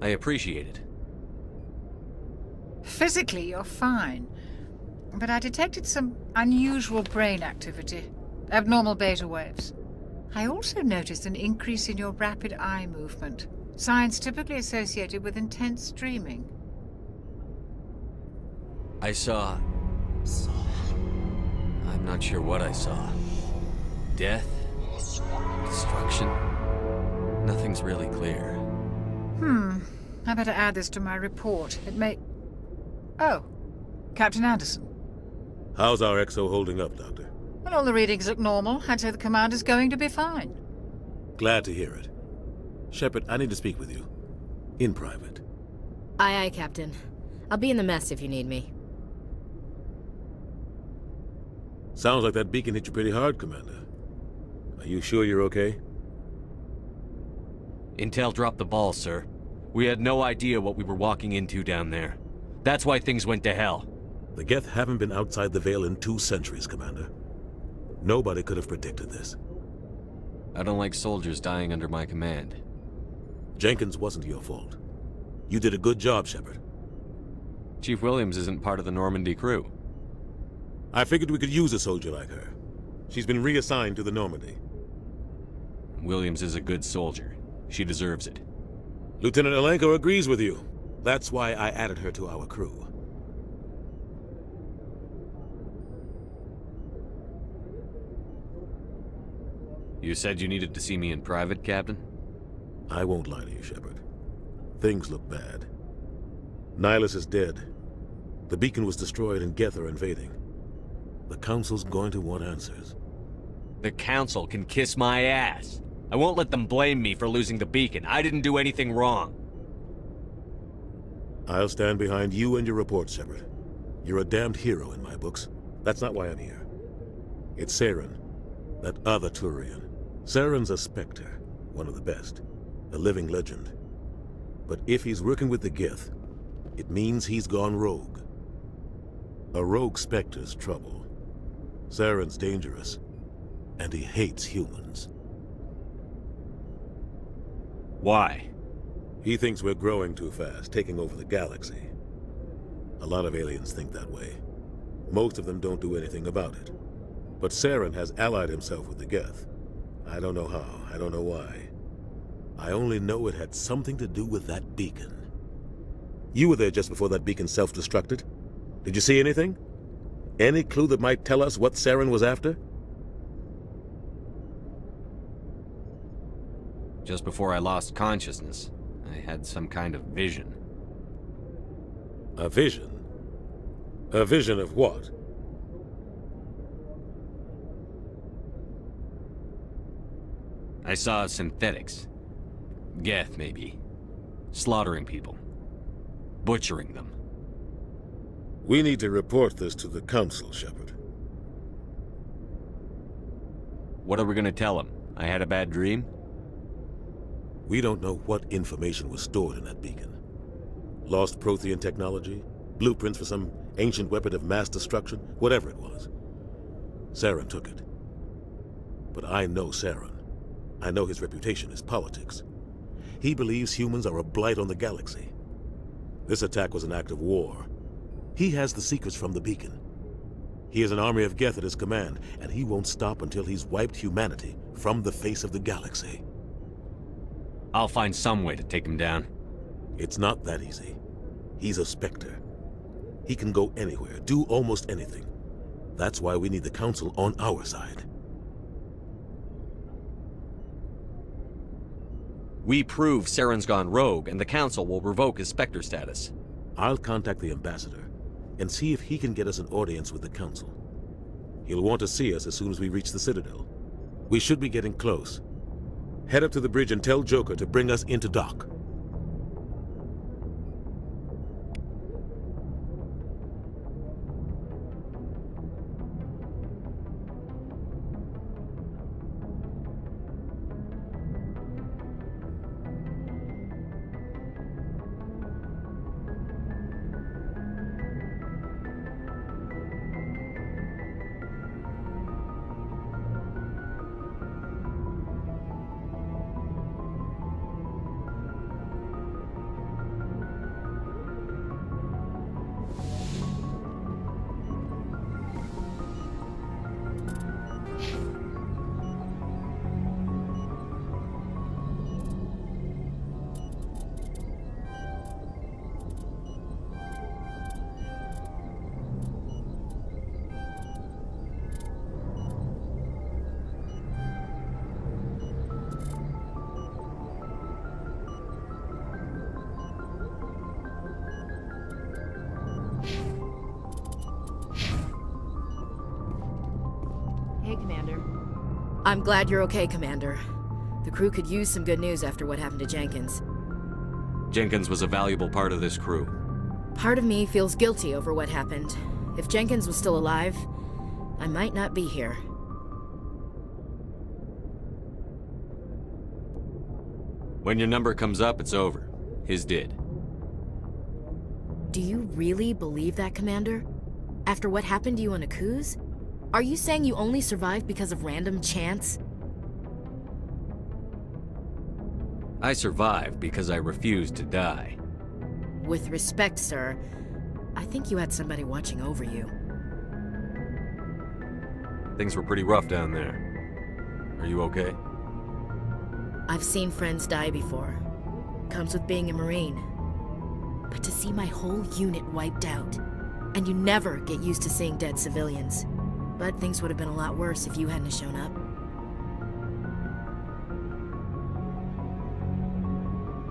I appreciate it. Physically, you're fine. But I detected some unusual brain activity. Abnormal beta waves. I also noticed an increase in your rapid eye movement. Signs typically associated with intense dreaming. I saw... I'm not sure what I saw. Death? Destruction? Nothing's really clear. I better add this to my report. It may... Oh, Captain Anderson. How's our XO holding up, Doctor? Well, all the readings look normal. I'd say the commander's going to be fine. Glad to hear it. Shepard, I need to speak with you. In private. Aye, aye, Captain. I'll be in the mess if you need me. Sounds like that beacon hit you pretty hard, Commander. Are you sure you're okay? Intel dropped the ball, sir. We had no idea what we were walking into down there. That's why things went to hell. The Geth haven't been outside the Veil in 2 centuries, Commander. Nobody could have predicted this. I don't like soldiers dying under my command. Jenkins wasn't your fault. You did a good job, Shepard. Chief Williams isn't part of the Normandy crew. I figured we could use a soldier like her. She's been reassigned to the Normandy. Williams is a good soldier. She deserves it. Lieutenant Alenko agrees with you. That's why I added her to our crew. You said you needed to see me in private, Captain? I won't lie to you, Shepard. Things look bad. Nihilus is dead. The beacon was destroyed and Geth are invading. The Council's going to want answers. The Council can kiss my ass. I won't let them blame me for losing the beacon. I didn't do anything wrong. I'll stand behind you and your report, Shepard. You're a damned hero in my books. That's not why I'm here. It's Saren, that other Turian. Saren's a Spectre, one of the best, a living legend. But if he's working with the Geth, it means he's gone rogue. A rogue Spectre's trouble. Saren's dangerous, and he hates humans. Why? He thinks we're growing too fast, taking over the galaxy. A lot of aliens think that way. Most of them don't do anything about it. But Saren has allied himself with the Geth. I don't know how, I don't know why. I only know it had something to do with that beacon. You were there just before that beacon self-destructed. Did you see anything? Any clue that might tell us what Saren was after? Just before I lost consciousness, I had some kind of vision. A vision? A vision of what? I saw synthetics. Geth, maybe. Slaughtering people. Butchering them. We need to report this to the Council, Shepard. What are we gonna tell them? I had a bad dream? We don't know what information was stored in that beacon. Lost Prothean technology? Blueprints for some ancient weapon of mass destruction? Whatever it was. Saren took it. But I know Saren. I know his reputation is politics. He believes humans are a blight on the galaxy. This attack was an act of war. He has the secrets from the beacon. He has an army of Geth at his command, and he won't stop until he's wiped humanity from the face of the galaxy. I'll find some way to take him down. It's not that easy. He's a Spectre. He can go anywhere, do almost anything. That's why we need the Council on our side. We prove Saren's gone rogue, and the Council will revoke his Spectre status. I'll contact the Ambassador and see if he can get us an audience with the Council. He'll want to see us as soon as we reach the Citadel. We should be getting close. Head up to the bridge and tell Joker to bring us into dock. Hey, Commander. I'm glad you're okay, Commander. The crew could use some good news after what happened to Jenkins. Jenkins was a valuable part of this crew. Part of me feels guilty over what happened. If Jenkins was still alive, I might not be here. When your number comes up, it's over. His did. Do you really believe that, Commander? After what happened to you on Akuz? Are you saying you only survived because of random chance? I survived because I refused to die. With respect, sir, I think you had somebody watching over you. Things were pretty rough down there. Are you okay? I've seen friends die before. Comes with being a Marine. But to see my whole unit wiped out, and you never get used to seeing dead civilians. But things would have been a lot worse if you hadn't shown up.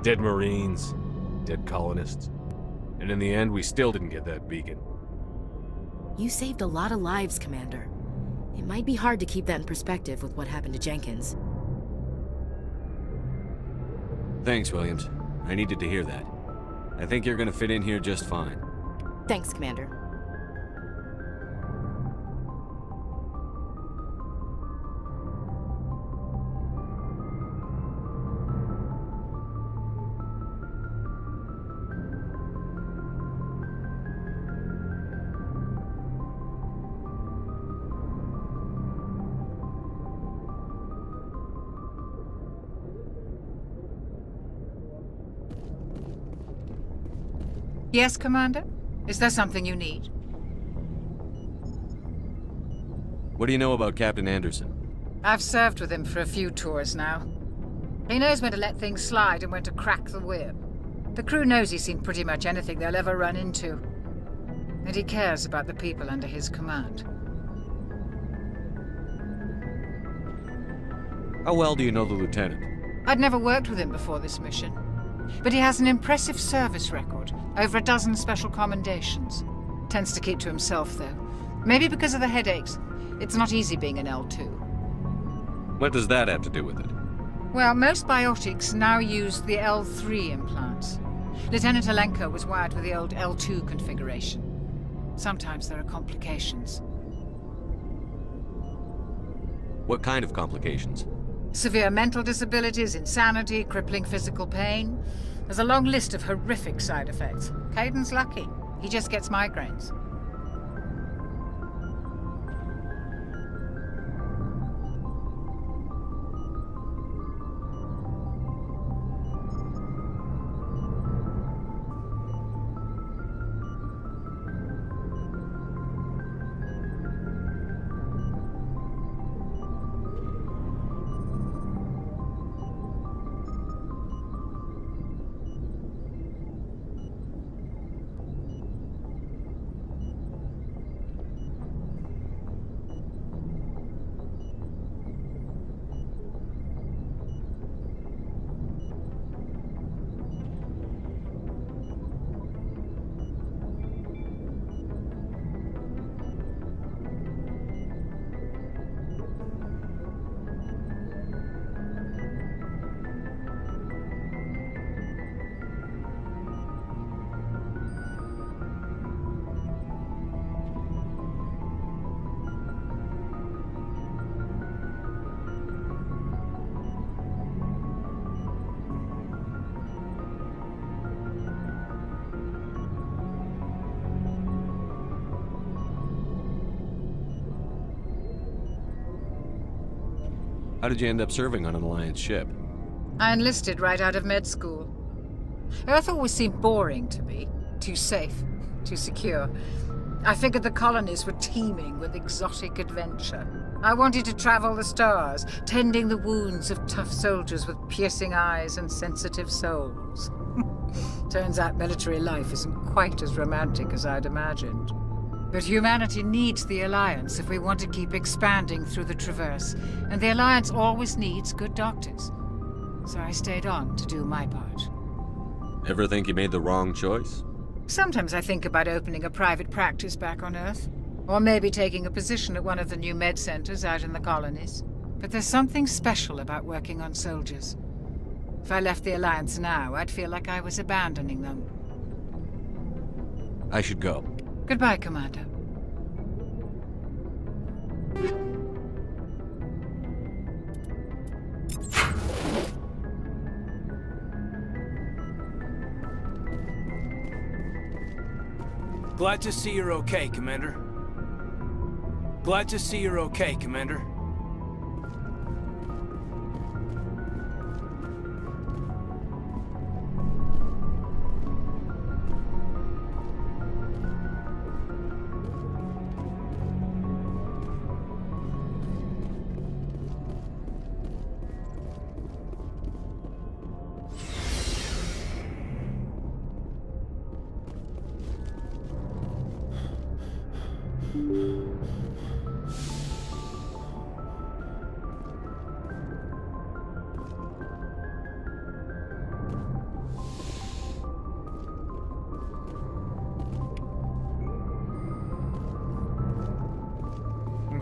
Dead Marines. dead colonists. And in the end, we still didn't get that beacon. You saved a lot of lives, Commander. It might be hard to keep that in perspective with what happened to Jenkins. Thanks, Williams. I needed to hear that. I think you're gonna fit in here just fine. Thanks, Commander. Yes, Commander? Is there something you need? What do you know about Captain Anderson? I've served with him for a few tours now. He knows when to let things slide and when to crack the whip. The crew knows he's seen pretty much anything they'll ever run into. And he cares about the people under his command. How well do you know the lieutenant? I'd never worked with him before this mission. But he has an impressive service record, over a dozen special commendations. Tends to keep to himself, though. Maybe because of the headaches. It's not easy being an L2. What does that have to do with it? Well, most biotics now use the L3 implants. Lieutenant Alenko was wired with the old L2 configuration. Sometimes there are complications. What kind of complications? Severe mental disabilities, insanity, crippling physical pain. There's a long list of horrific side effects. Kaiden's lucky. He just gets migraines. How did you end up serving on an Alliance ship? I enlisted right out of med school. Earth always seemed boring to me. Too safe, too secure. I figured the colonies were teeming with exotic adventure. I wanted to travel the stars, tending the wounds of tough soldiers with piercing eyes and sensitive souls. Turns out military life isn't quite as romantic as I'd imagined. But humanity needs the Alliance if we want to keep expanding through the Traverse, and the Alliance always needs good doctors. So I stayed on to do my part. Ever think you made the wrong choice? Sometimes I think about opening a private practice back on Earth, or maybe taking a position at one of the new med centers out in the colonies. But there's something special about working on soldiers. If I left the Alliance now, I'd feel like I was abandoning them. I should go. Goodbye, Commander. Glad to see you're okay, Commander. Glad to see you're okay, Commander.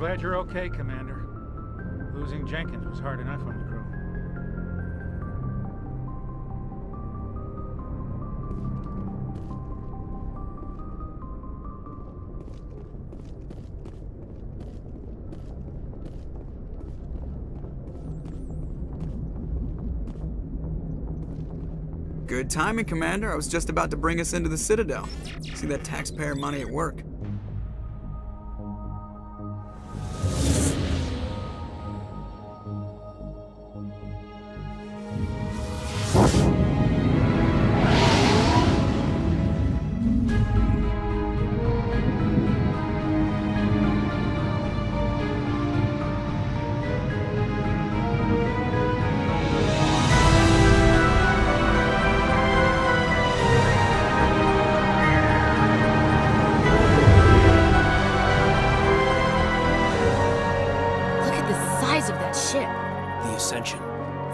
glad you're okay, Commander. Losing Jenkins was hard enough on the crew. Good timing, Commander. I was just about to bring us into the Citadel. See that taxpayer money at work.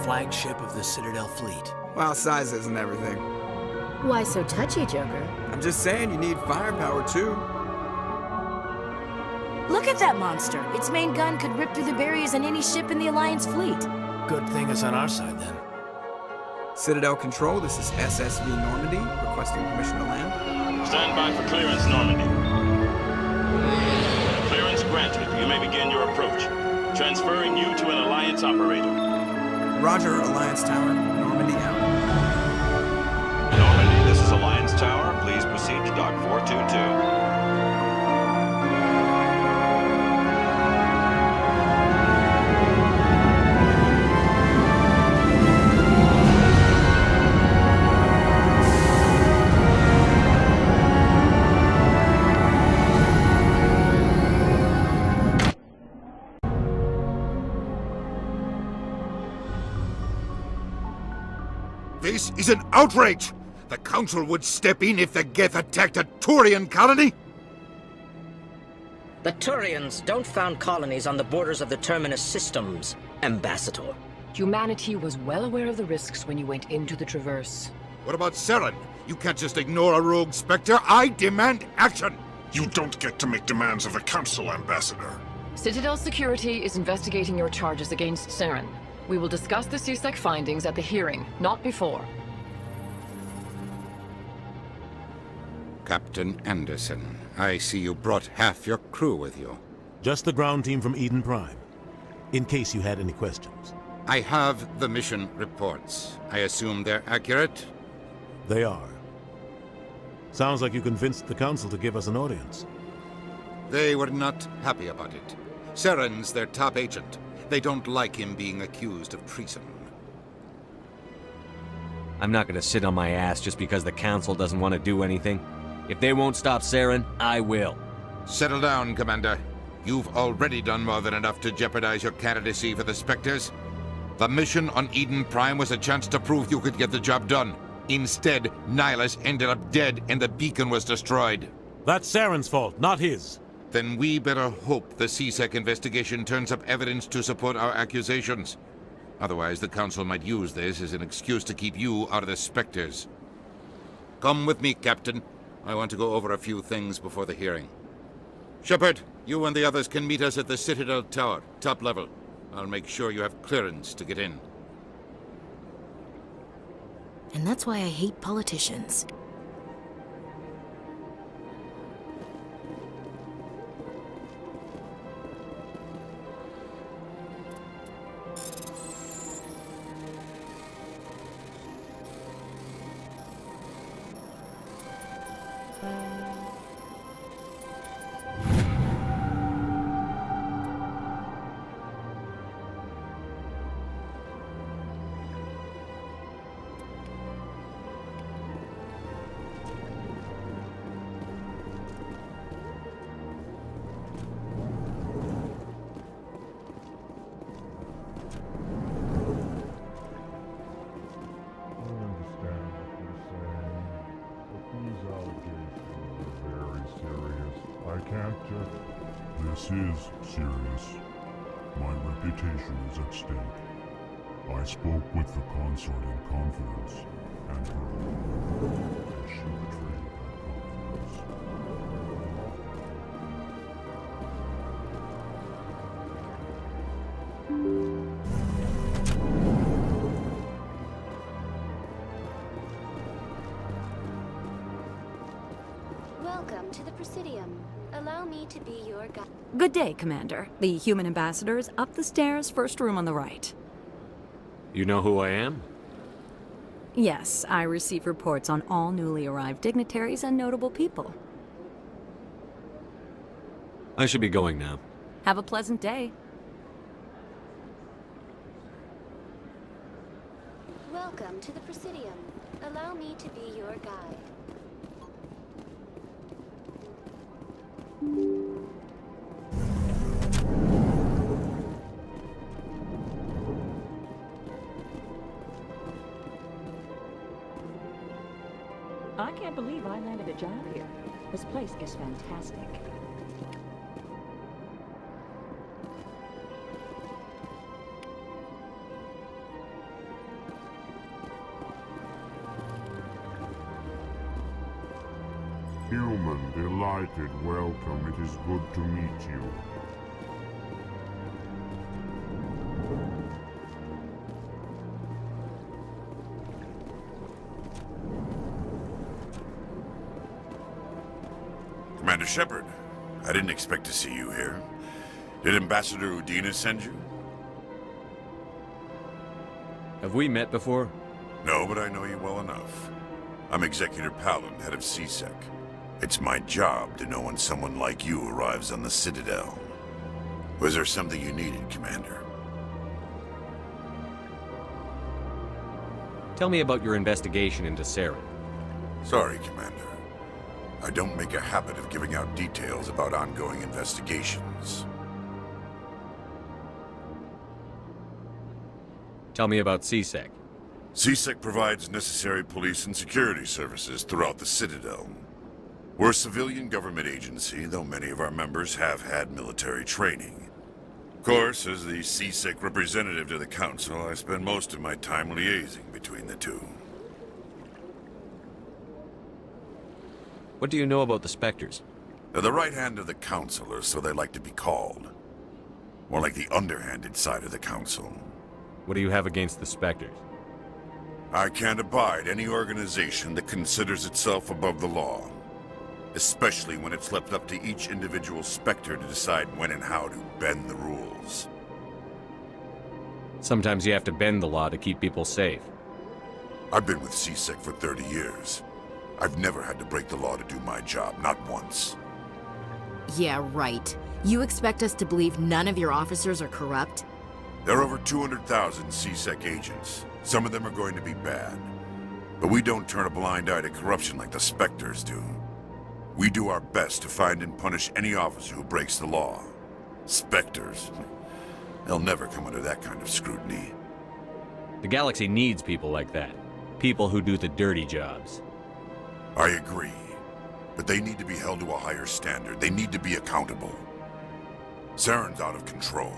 Flagship of the Citadel fleet. Well, size isn't everything. Why so touchy, Joker? I'm just saying you need firepower too. Look at that monster. Its main gun could rip through the barriers in any ship in the Alliance fleet. Good thing it's on our side, then. Citadel Control, this is SSV Normandy, requesting permission to land. Stand by for clearance, Normandy. Clearance granted. You may begin your approach. Transferring you to an Alliance operator. Roger, Alliance Tower. Normandy out. Normandy, this is Alliance Tower. Please proceed to Dock 422. This is an outrage! The Council would step in if the Geth attacked a Turian colony? The Turians don't found colonies on the borders of the Terminus systems, Ambassador. Humanity was well aware of the risks when you went into the Traverse. What about Saren? You can't just ignore a rogue Spectre. I demand action! You don't get to make demands of the Council, Ambassador. Citadel Security is investigating your charges against Saren. We will discuss the CSEC findings at the hearing, not before. Captain Anderson, I see you brought half your crew with you. Just the ground team from Eden Prime, in case you had any questions. I have the mission reports. I assume they're accurate? They are. Sounds like you convinced the Council to give us an audience. They were not happy about it. Saren's their top agent. They don't like him being accused of treason. I'm not gonna sit on my ass just because the Council doesn't want to do anything. If they won't stop Saren, I will. Settle down, Commander. You've already done more than enough to jeopardize your candidacy for the Spectres. The mission on Eden Prime was a chance to prove you could get the job done. Instead, Nihilus ended up dead and the beacon was destroyed. That's Saren's fault, not his. Then we better hope the CSEC investigation turns up evidence to support our accusations. Otherwise, the Council might use this as an excuse to keep you out of the Spectres. Come with me, Captain. I want to go over a few things before the hearing. Shepard, you and the others can meet us at the Citadel Tower, top level. I'll make sure you have clearance to get in. And that's why I hate politicians. This is serious. My reputation is at stake. I spoke with the consort in confidence, and she betrayed that confidence. to the Presidium. Allow me to be your guide. Good day, Commander. The human ambassador is up the stairs, first room on the right. You know who I am? Yes, I receive reports on all newly arrived dignitaries and notable people. I should be going now. Have a pleasant day. Welcome to the Presidium. Allow me to be your guide. I can't believe I landed a job here. This place is fantastic. Human, delighted, welcome. It is good to meet you. Commander Shepard, I didn't expect to see you here. Did Ambassador Udina send you? Have we met before? No, but I know you well enough. I'm Executor Palin, head of CSEC. It's my job to know when someone like you arrives on the Citadel. Was there something you needed, Commander? Tell me about your investigation into Saren. Sorry, Commander. I don't make a habit of giving out details about ongoing investigations. Tell me about CSEC. CSEC provides necessary police and security services throughout the Citadel. We're a civilian government agency, though many of our members have had military training. Of course, as the CSEC representative to the Council, I spend most of my time liaising between the two. What do you know about the Spectres? They're the right hand of the Council, or so they like to be called. More like the underhanded side of the Council. What do you have against the Spectres? I can't abide any organization that considers itself above the law. Especially when it's left up to each individual Spectre to decide when and how to bend the rules. Sometimes you have to bend the law to keep people safe. I've been with CSEC for 30 years. I've never had to break the law to do my job, not once. Yeah, right. You expect us to believe none of your officers are corrupt? There are over 200,000 CSEC agents. Some of them are going to be bad. But we don't turn a blind eye to corruption like the Spectres do. We do our best to find and punish any officer who breaks the law. Spectres, they'll never come under that kind of scrutiny. The galaxy needs people like that. People who do the dirty jobs. I agree. But they need to be held to a higher standard. They need to be accountable. Saren's out of control.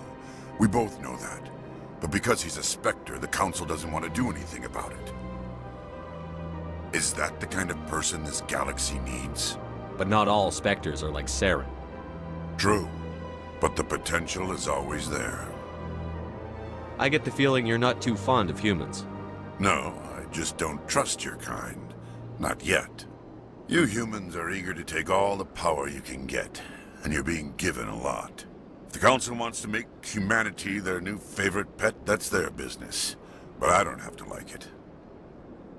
We both know that. But because he's a Spectre, the Council doesn't want to do anything about it. Is that the kind of person this galaxy needs? But not all Spectres are like Saren. True. But the potential is always there. I get the feeling you're not too fond of humans. No, I just don't trust your kind. Not yet. You humans are eager to take all the power you can get, and you're being given a lot. If the Council wants to make humanity their new favorite pet, that's their business. But I don't have to like it.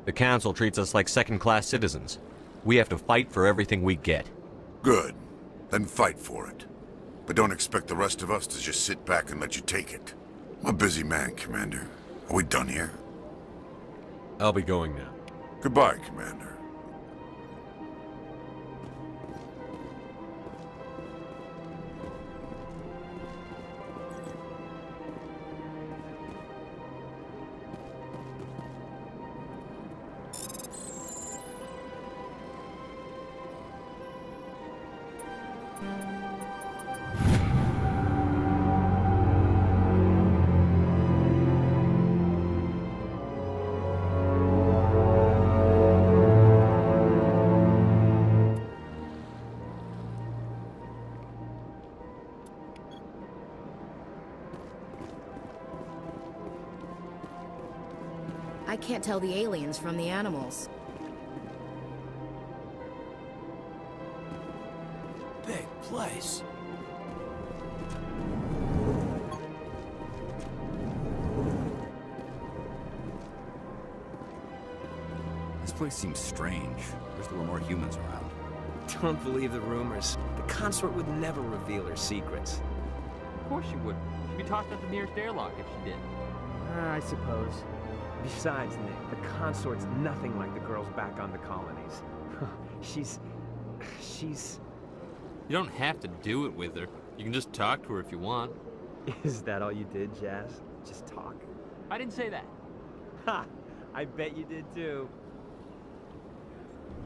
The Council treats us like second-class citizens. We have to fight for everything we get. Good. Then fight for it. But don't expect the rest of us to just sit back and let you take it. I'm a busy man, Commander. Are we done here? I'll be going now. Goodbye, Commander. I can't tell the aliens from the animals. Nice. This place seems strange. Wish there were more humans around. Don't believe the rumors. The consort would never reveal her secrets. Of course she would. She'd be tossed out the nearest airlock if she did. I suppose. Besides, Nick, the consort's nothing like the girls back on the colonies. She's... You don't have to do it with her. You can just talk to her if you want. Is that all you did, Jazz? Just talk? I didn't say that. Ha! I bet you did too.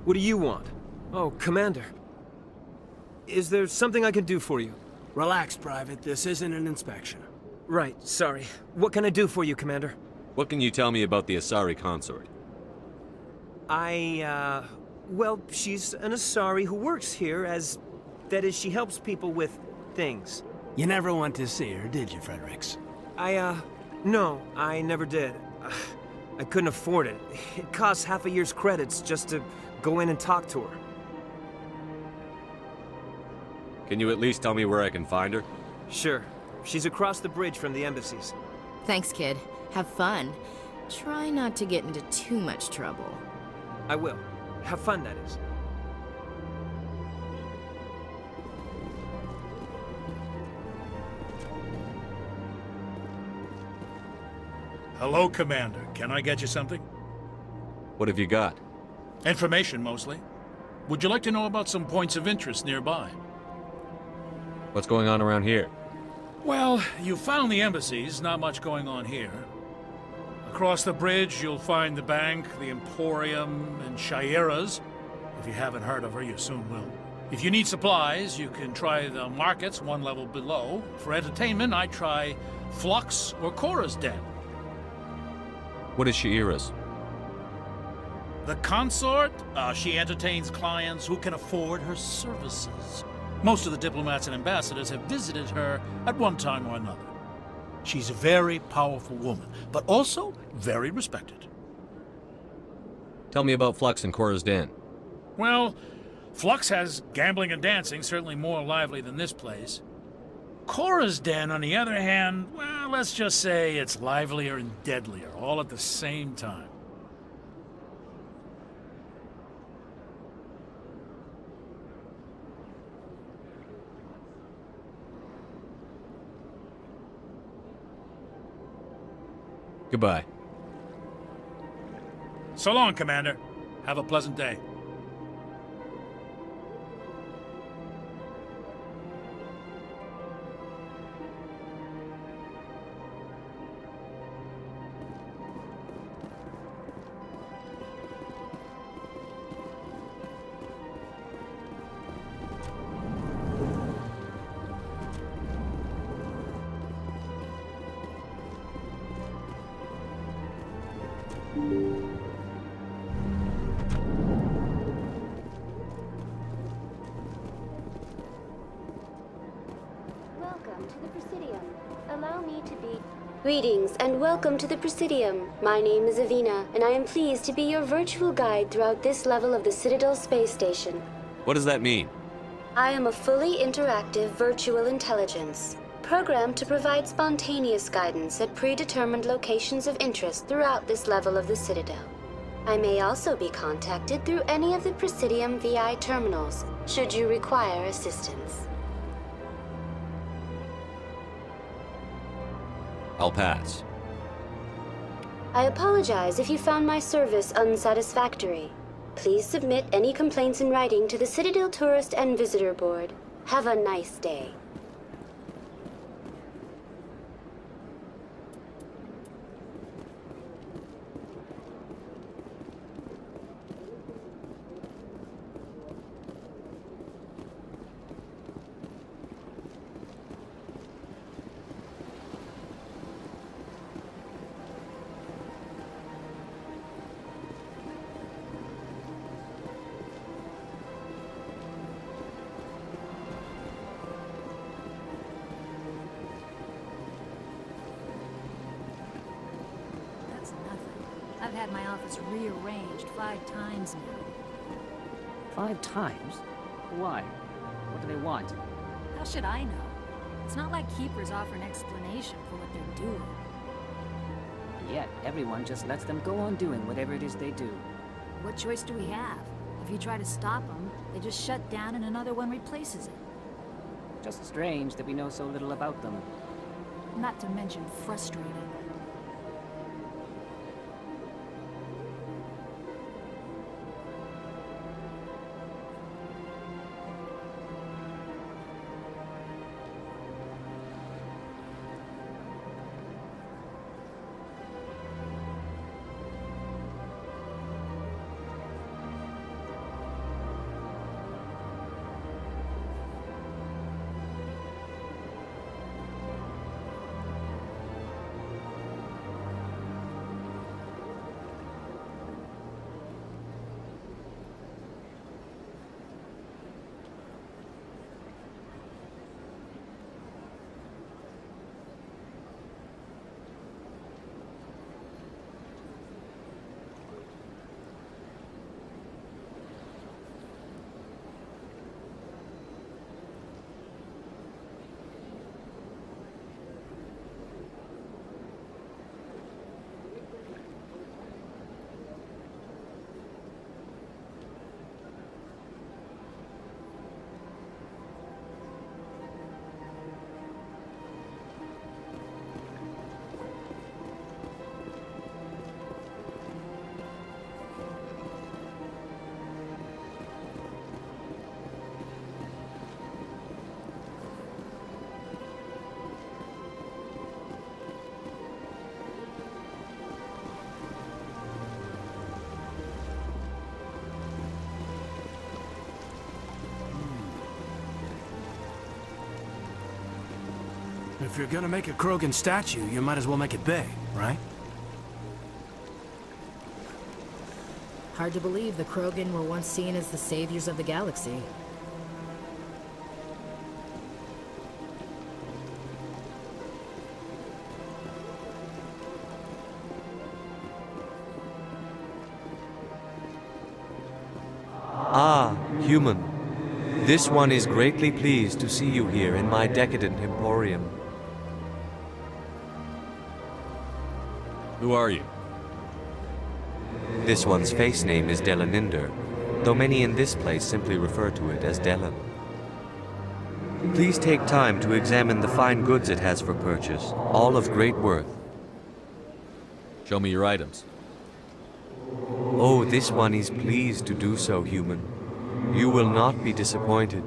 What do you want? Oh, Commander. Is there something I can do for you? Relax, Private. This isn't an inspection. Right, sorry. What can I do for you, Commander? What can you tell me about the Asari consort? Well, she's an Asari who works here as... That is, she helps people with things. You never went to see her, did you, Fredericks? No, I never did. I couldn't afford it. It costs half a year's credits just to go in and talk to her. Can you at least tell me where I can find her? Sure. She's across the bridge from the embassies. Thanks, kid. Have fun. Try not to get into too much trouble. I will. Have fun, that is. Hello, Commander. Can I get you something? What have you got? Information, mostly. Would you like to know about some points of interest nearby? What's going on around here? Well, you found the embassies, not much going on here. Across the bridge, you'll find the bank, the Emporium, and Shaira's. If you haven't heard of her, you soon will. If you need supplies, you can try the markets one level below. For entertainment, I try Flux or Cora's Den. What is Shaira's? The consort? She entertains clients who can afford her services. Most of the diplomats and ambassadors have visited her at one time or another. She's a very powerful woman, but also very respected. Tell me about Flux and Cora's Den. Well, Flux has gambling and dancing, certainly more lively than this place. Cora's Den, on the other hand, well, let's just say it's livelier and deadlier, all at the same time. Goodbye. So long, Commander. Have a pleasant day. Welcome to the Presidium. Allow me to be... Greetings and welcome to the Presidium. My name is Avina, and I am pleased to be your virtual guide throughout this level of the Citadel space station. What does that mean? I am a fully interactive virtual intelligence, programmed to provide spontaneous guidance at predetermined locations of interest throughout this level of the Citadel. I may also be contacted through any of the Presidium VI terminals, should you require assistance. I'll pass. I apologize if you found my service unsatisfactory. Please submit any complaints in writing to the Citadel Tourist and Visitor Board. Have a nice day. I've had my office rearranged 5 times now. 5 times? Why? What do they want? How should I know? It's not like Keepers offer an explanation for what they're doing. Yet, everyone just lets them go on doing whatever it is they do. What choice do we have? If you try to stop them, they just shut down and another one replaces it. Just strange that we know so little about them. Not to mention frustrating. If you're gonna make a Krogan statue, you might as well make it big, right? Hard to believe the Krogan were once seen as the saviors of the galaxy. Ah, human. This one is greatly pleased to see you here in my decadent emporium. Who are you? This one's face name is Delaninder, though many in this place simply refer to it as Delan. Please take time to examine the fine goods it has for purchase, all of great worth. Show me your items. Oh, this one is pleased to do so, human. You will not be disappointed.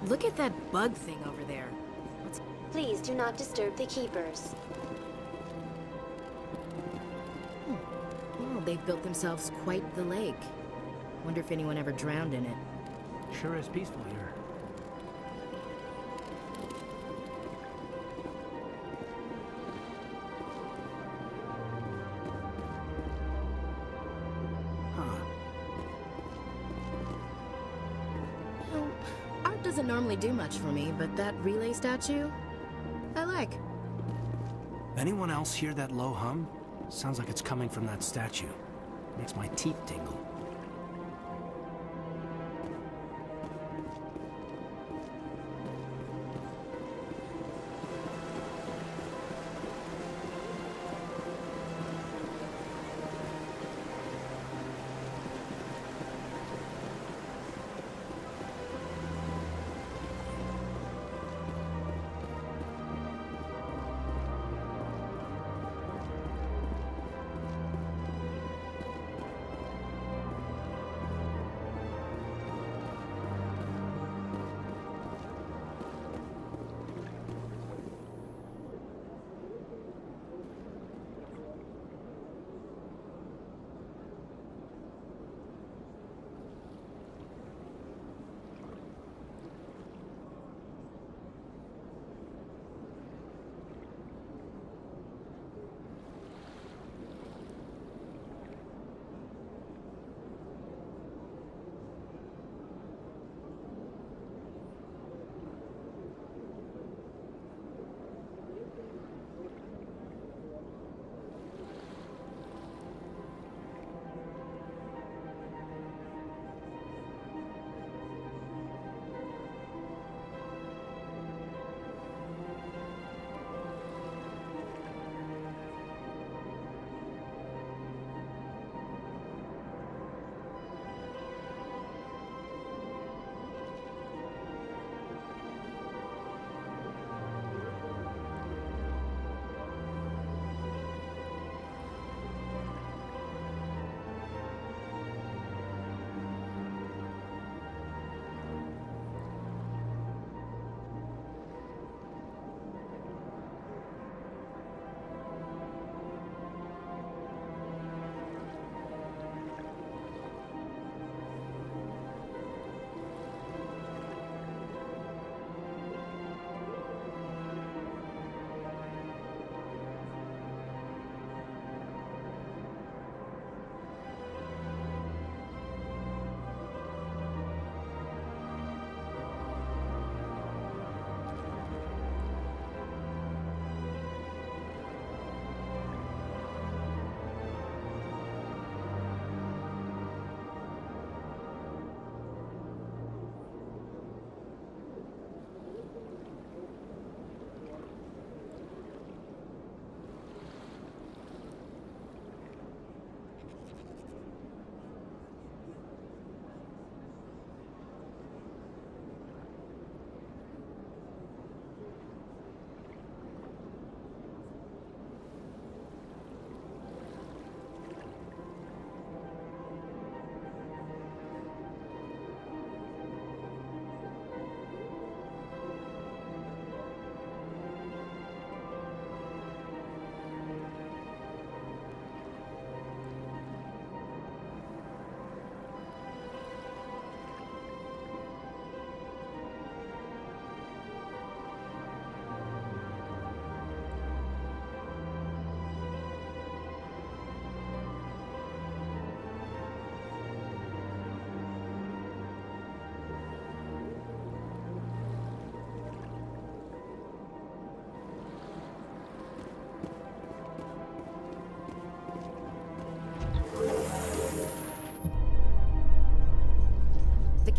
Look at that bug thing over there. Please do not disturb the keepers. Well, they've built themselves quite the lake. Wonder if anyone ever drowned in it. Sure is peaceful here. Well, art doesn't normally do much for me, but that relay statue, I like. Anyone else hear that low hum? Sounds like it's coming from that statue. Makes my teeth tingle.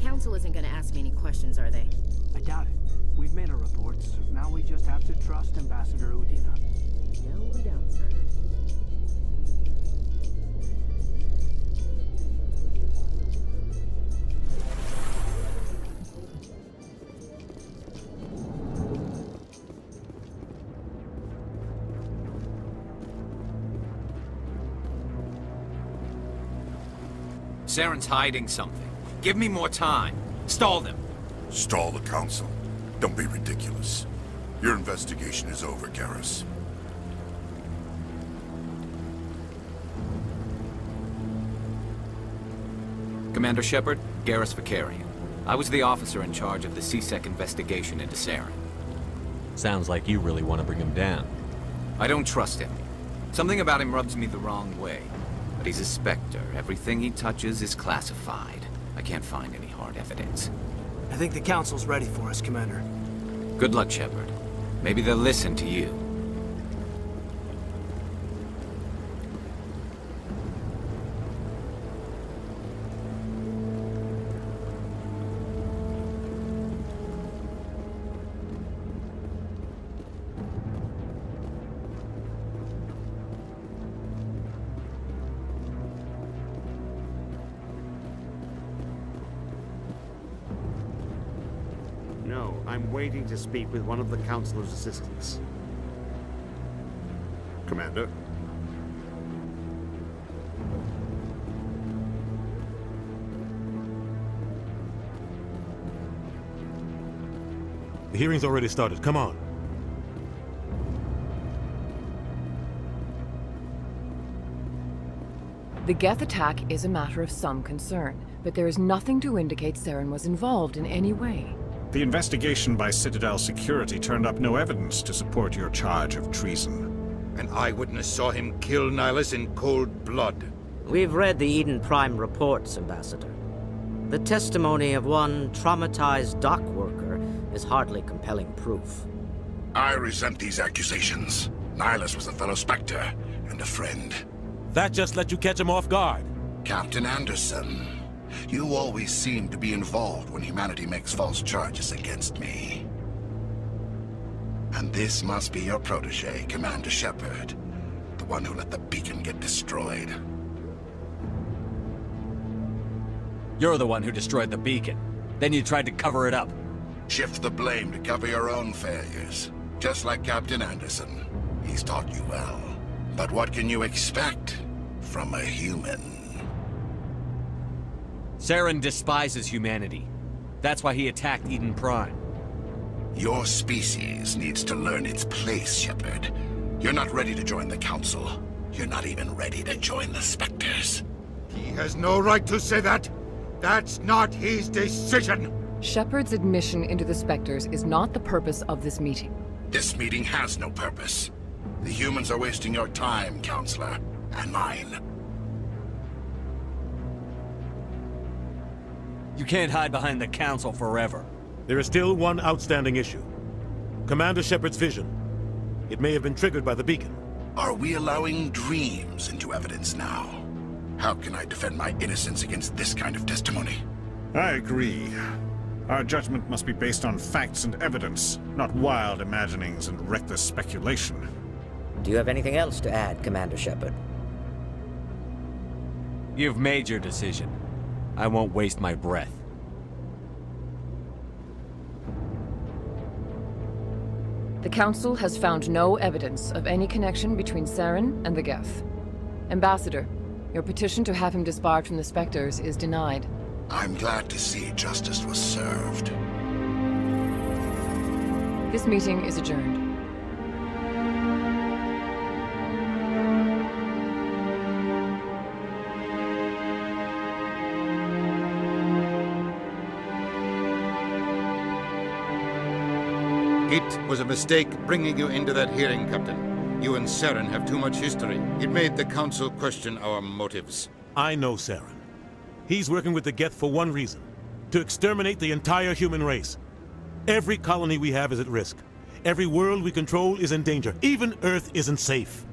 Council isn't gonna ask me any questions, are they? I doubt it. We've made our reports. Now we just have to trust Ambassador Udina. No, we don't, sir. Saren's hiding something. Give me more time. Stall them. Stall the Council? Don't be ridiculous. Your investigation is over, Garrus. Commander Shepard, Garrus Vakarian. I was the officer in charge of the C-Sec investigation into Saren. Sounds like you really want to bring him down. I don't trust him. Something about him rubs me the wrong way. But he's a Spectre. Everything he touches is classified. I can't find any hard evidence. I think the Council's ready for us, Commander. Good luck, Shepard. Maybe they'll listen to you. No, I'm waiting to speak with one of the Councilor's assistants. Commander? The hearing's already started. Come on. The Geth attack is a matter of some concern, but there is nothing to indicate Saren was involved in any way. The investigation by Citadel Security turned up no evidence to support your charge of treason. An eyewitness saw him kill Nihilus in cold blood. We've read the Eden Prime reports, Ambassador. The testimony of one traumatized dock worker is hardly compelling proof. I resent these accusations. Nihilus was a fellow Spectre and a friend. That just let you catch him off guard. Captain Anderson, you always seem to be involved when humanity makes false charges against me. And this must be your protege, Commander Shepard, the one who let the beacon get destroyed. You're the one who destroyed the beacon. Then you tried to cover it up. Shift the blame to cover your own failures. Just like Captain Anderson. He's taught you well. But what can you expect from a human? Saren despises humanity. That's why he attacked Eden Prime. Your species needs to learn its place, Shepard. You're not ready to join the Council. You're not even ready to join the Spectres. He has no right to say that. That's not his decision. Shepard's admission into the Spectres is not the purpose of this meeting. This meeting has no purpose. The humans are wasting your time, Counselor, and mine. You can't hide behind the Council forever. There is still one outstanding issue. Commander Shepard's vision. It may have been triggered by the beacon. Are we allowing dreams into evidence now? How can I defend my innocence against this kind of testimony? I agree. Our judgment must be based on facts and evidence, not wild imaginings and reckless speculation. Do you have anything else to add, Commander Shepard? You've made your decision. I won't waste my breath. The Council has found no evidence of any connection between Saren and the Geth. Ambassador, your petition to have him disbarred from the Spectres is denied. I'm glad to see justice was served. This meeting is adjourned. It was a mistake bringing you into that hearing, Captain. You and Saren have too much history. It made the Council question our motives. I know Saren. He's working with the Geth for one reason. To exterminate the entire human race. Every colony we have is at risk. Every world we control is in danger. Even Earth isn't safe.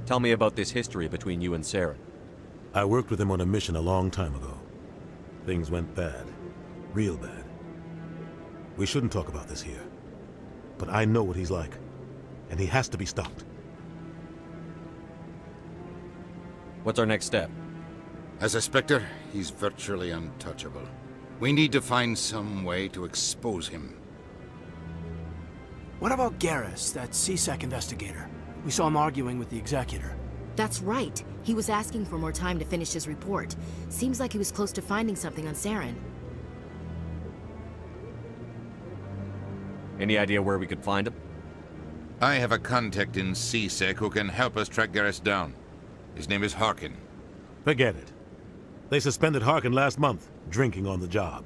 Tell me about this history between you and Saren. I worked with him on a mission a long time ago. Things went bad. Real bad. We shouldn't talk about this here. But I know what he's like. And he has to be stopped. What's our next step? As a Spectre, he's virtually untouchable. We need to find some way to expose him. What about Garrus, that C-Sec investigator? We saw him arguing with the Executor. That's right. He was asking for more time to finish his report. Seems like he was close to finding something on Saren. Any idea where we could find him? I have a contact in C-Sec who can help us track Garrus down. His name is Harkin. Forget it. They suspended Harkin last month, drinking on the job.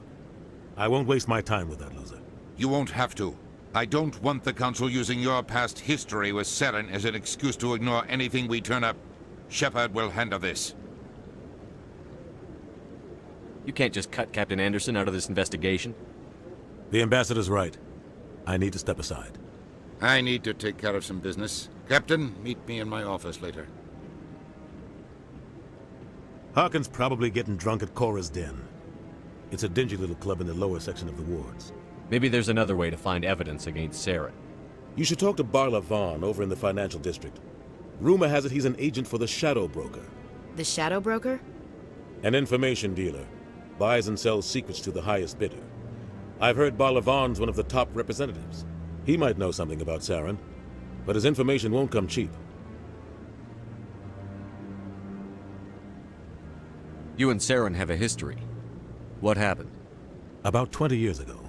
I won't waste my time with that loser. You won't have to. I don't want the Council using your past history with Saren as an excuse to ignore anything we turn up. Shepard will handle this. You can't just cut Captain Anderson out of this investigation. The Ambassador's right. I need to step aside. I need to take care of some business. Captain, meet me in my office later. Harkin's probably getting drunk at Cora's Den. It's a dingy little club in the lower section of the wards. Maybe there's another way to find evidence against Saren. You should talk to Barla Vaughn over in the financial district. Rumor has it he's an agent for the Shadow Broker. The Shadow Broker? An information dealer. Buys and sells secrets to the highest bidder. I've heard Barla Vaughn's one of the top representatives. He might know something about Saren, but his information won't come cheap. You and Saren have a history. What happened? About 20 years ago,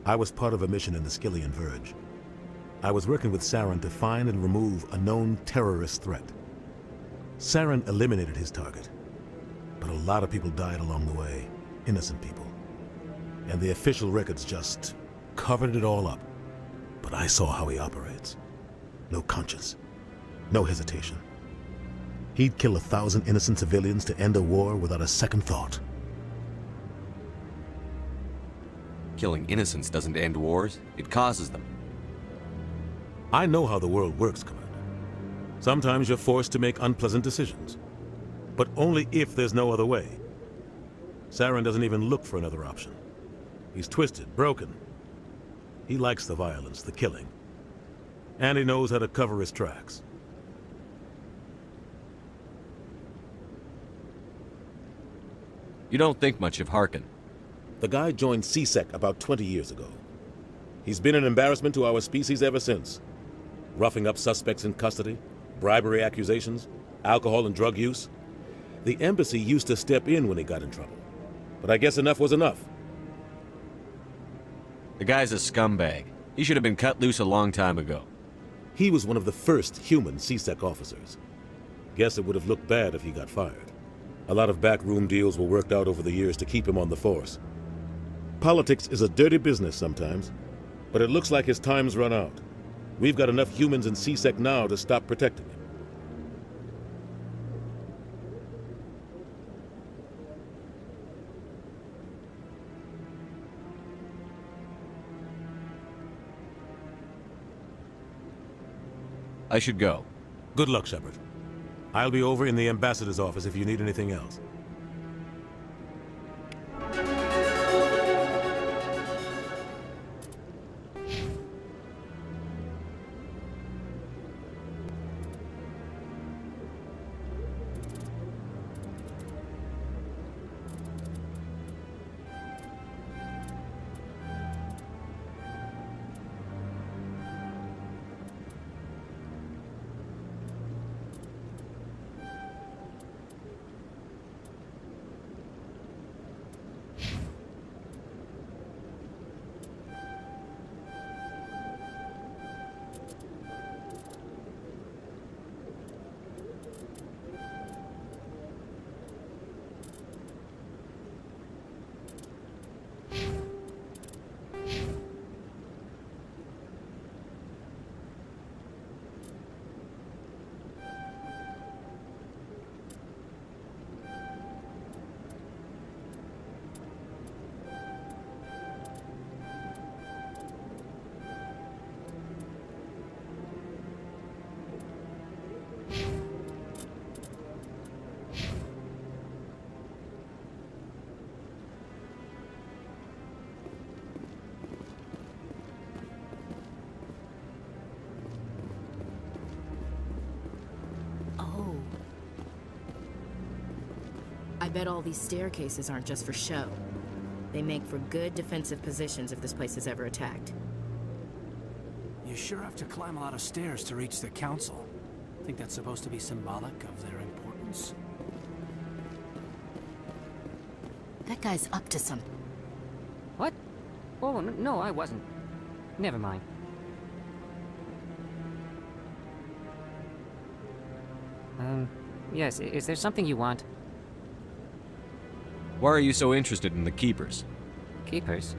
I was part of a mission in the Skillian Verge. I was working with Saren to find and remove a known terrorist threat. Saren eliminated his target, but a lot of people died along the way, innocent people. And the official records just covered it all up. But I saw how he operates. No conscience, no hesitation. He'd kill 1,000 innocent civilians to end a war without a second thought. Killing innocents doesn't end wars, it causes them. I know how the world works, Commander. Sometimes you're forced to make unpleasant decisions. But only if there's no other way. Saren doesn't even look for another option. He's twisted, broken. He likes the violence, the killing. And he knows how to cover his tracks. You don't think much of Harkin. The guy joined C-Sec about 20 years ago. He's been an embarrassment to our species ever since. Roughing up suspects in custody, bribery accusations, alcohol and drug use. The embassy used to step in when he got in trouble. But I guess enough was enough. The guy's a scumbag. He should have been cut loose a long time ago. He was one of the first human C-Sec officers. Guess it would have looked bad if he got fired. A lot of backroom deals were worked out over the years to keep him on the force. Politics is a dirty business sometimes, but it looks like his time's run out. We've got enough humans in C-Sec now to stop protecting him. I should go. Good luck, Shepard. I'll be over in the Ambassador's office if you need anything else. I bet all these staircases aren't just for show. They make for good defensive positions if this place is ever attacked. You sure have to climb a lot of stairs to reach the council. Think that's supposed to be symbolic of their importance? That guy's up to something. What? Oh, no, I wasn't. Never mind. Yes, is there something you want? Why are you so interested in the Keepers? Keepers?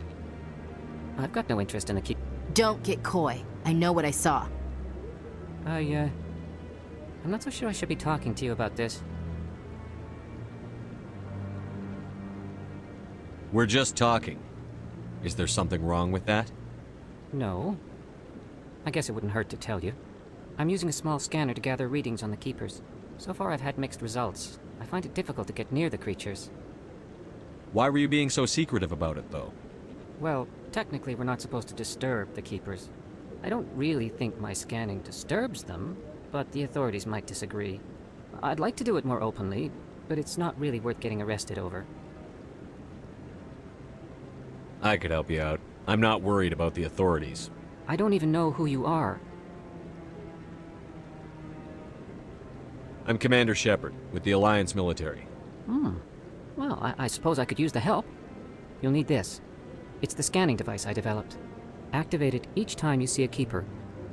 I've got no interest in the keep. Don't get coy. I know what I saw. I'm not so sure I should be talking to you about this. We're just talking. Is there something wrong with that? No. I guess it wouldn't hurt to tell you. I'm using a small scanner to gather readings on the Keepers. So far I've had mixed results. I find it difficult to get near the creatures. Why were you being so secretive about it, though? Well, technically we're not supposed to disturb the Keepers. I don't really think my scanning disturbs them, but the authorities might disagree. I'd like to do it more openly, but it's not really worth getting arrested over. I could help you out. I'm not worried about the authorities. I don't even know who you are. I'm Commander Shepard, with the Alliance military. Well, I suppose I could use the help. You'll need this. It's the scanning device I developed. Activate it each time you see a Keeper.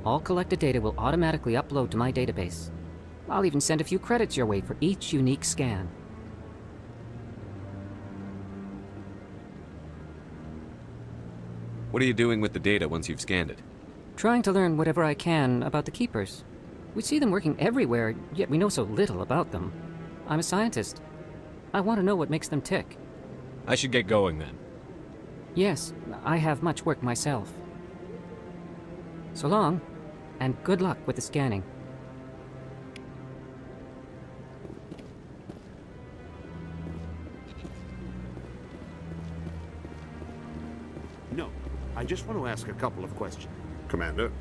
All collected data will automatically upload to my database. I'll even send a few credits your way for each unique scan. What are you doing with the data once you've scanned it? Trying to learn whatever I can about the Keepers. We see them working everywhere, yet we know so little about them. I'm a scientist. I want to know what makes them tick. I should get going then. Yes, I have much work myself. So long, and good luck with the scanning. No, I just want to ask a couple of questions. Commander?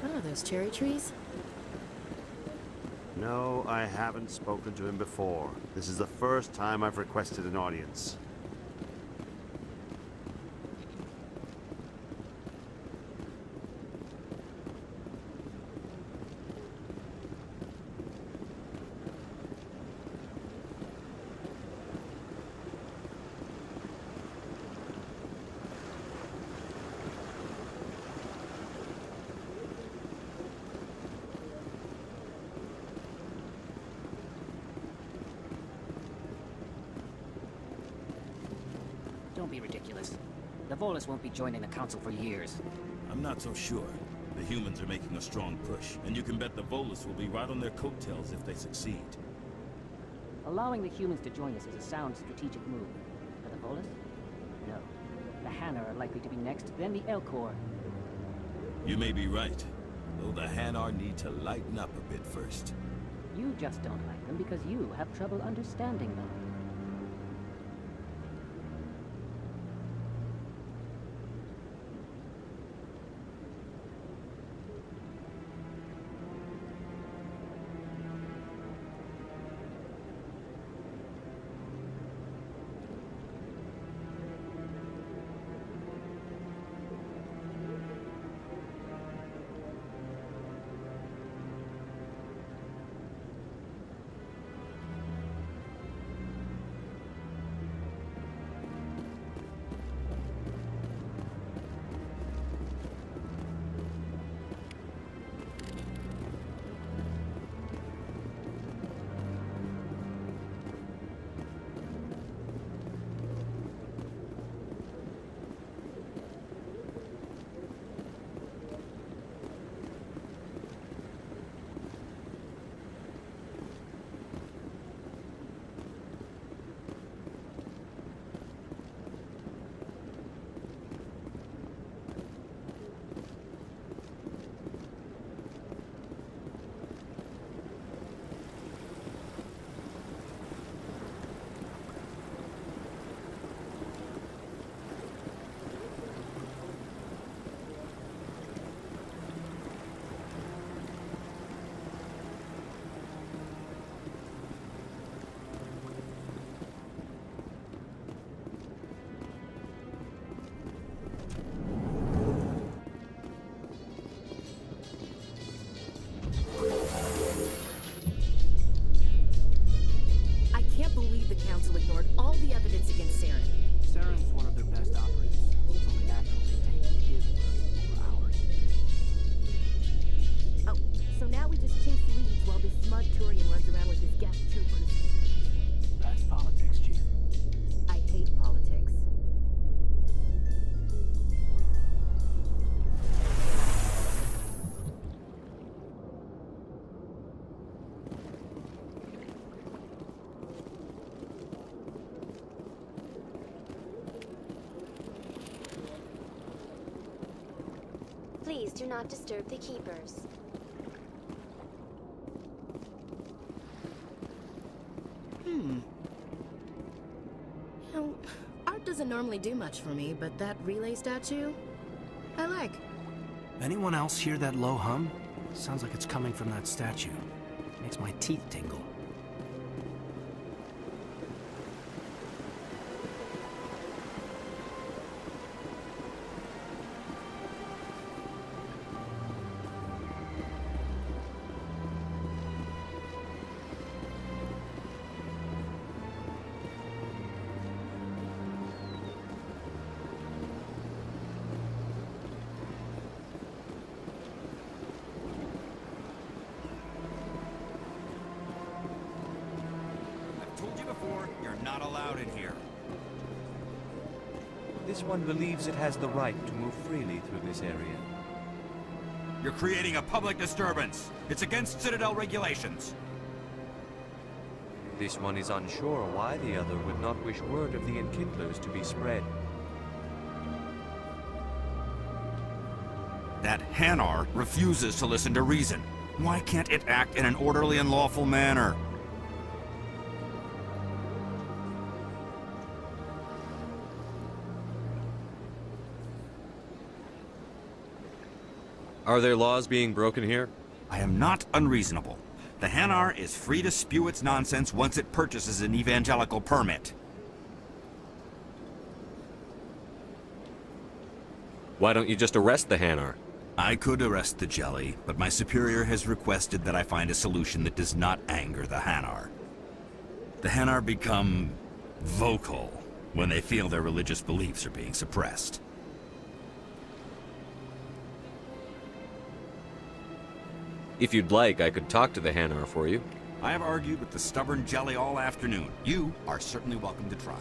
What are those, cherry trees? No, I haven't spoken to him before. This is the first time I've requested an audience. Don't be ridiculous. The Volus won't be joining the Council for years. I'm not so sure. The humans are making a strong push, and you can bet the Volus will be right on their coattails if they succeed. Allowing the humans to join us is a sound strategic move. For the Volus? No. The Hanar are likely to be next, then the Elcor. You may be right, though the Hanar need to lighten up a bit first. You just don't like them because you have trouble understanding them. Please do not disturb the keepers. You know, art doesn't normally do much for me, but that relay statue, I like. Anyone else hear that low hum? Sounds like it's coming from that statue. Makes my teeth tingle. This one believes it has the right to move freely through this area. You're creating a public disturbance. It's against Citadel regulations. This one is unsure why the other would not wish word of the Enkindlers to be spread. That Hanar refuses to listen to reason. Why can't it act in an orderly and lawful manner? Are there laws being broken here? I am not unreasonable. The Hanar is free to spew its nonsense once it purchases an evangelical permit. Why don't you just arrest the Hanar? I could arrest the Jelly, but my superior has requested that I find a solution that does not anger the Hanar. The Hanar become vocal when they feel their religious beliefs are being suppressed. If you'd like, I could talk to the Hanar for you. I have argued with the stubborn Jelly all afternoon. You are certainly welcome to try.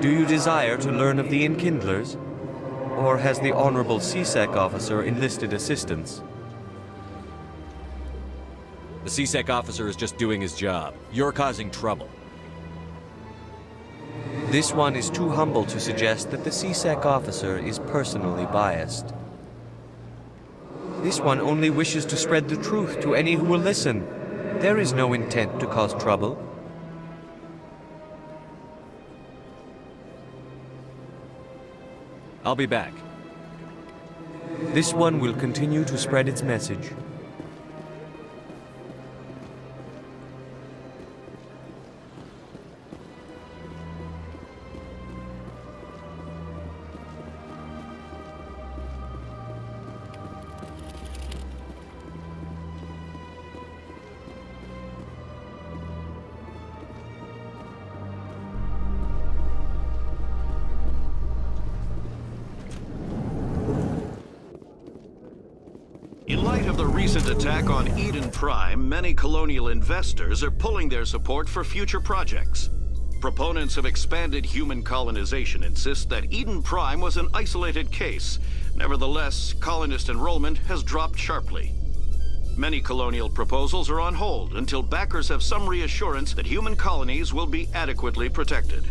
Do you desire to learn of the Enkindlers? Or has the Honorable CSEC officer enlisted assistance? The CSEC officer is just doing his job. You're causing trouble. This one is too humble to suggest that the CSEC officer is personally biased. This one only wishes to spread the truth to any who will listen. There is no intent to cause trouble. I'll be back. This one will continue to spread its message. In light of the recent attack on Eden Prime, many colonial investors are pulling their support for future projects. Proponents of expanded human colonization insist that Eden Prime was an isolated case. Nevertheless, colonist enrollment has dropped sharply. Many colonial proposals are on hold until backers have some reassurance that human colonies will be adequately protected.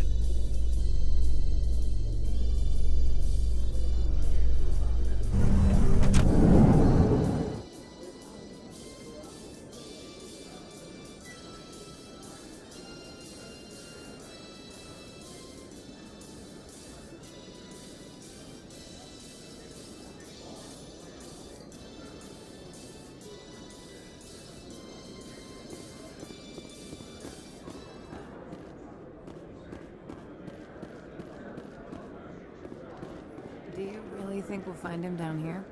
Do you really think we'll find him down here?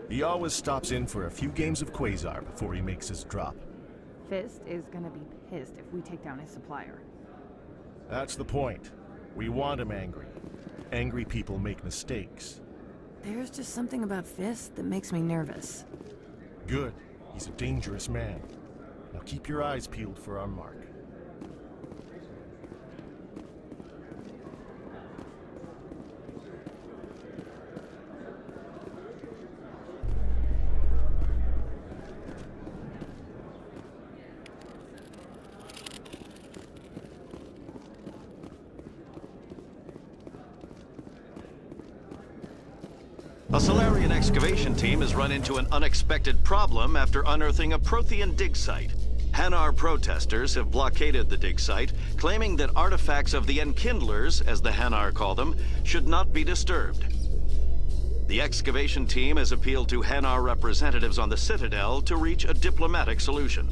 He always stops in for a few games of Quasar before he makes his drop. Fist is gonna be pissed if we take down his supplier. That's the point. We want him angry. Angry people make mistakes. There's just something about Fist that makes me nervous. Good. He's a dangerous man. Now keep your eyes peeled for our mark. A Solarian excavation team has run into an unexpected problem after unearthing a Prothean dig site. Hanar protesters have blockaded the dig site, claiming that artifacts of the Enkindlers, as the Hanar call them, should not be disturbed. The excavation team has appealed to Hanar representatives on the Citadel to reach a diplomatic solution.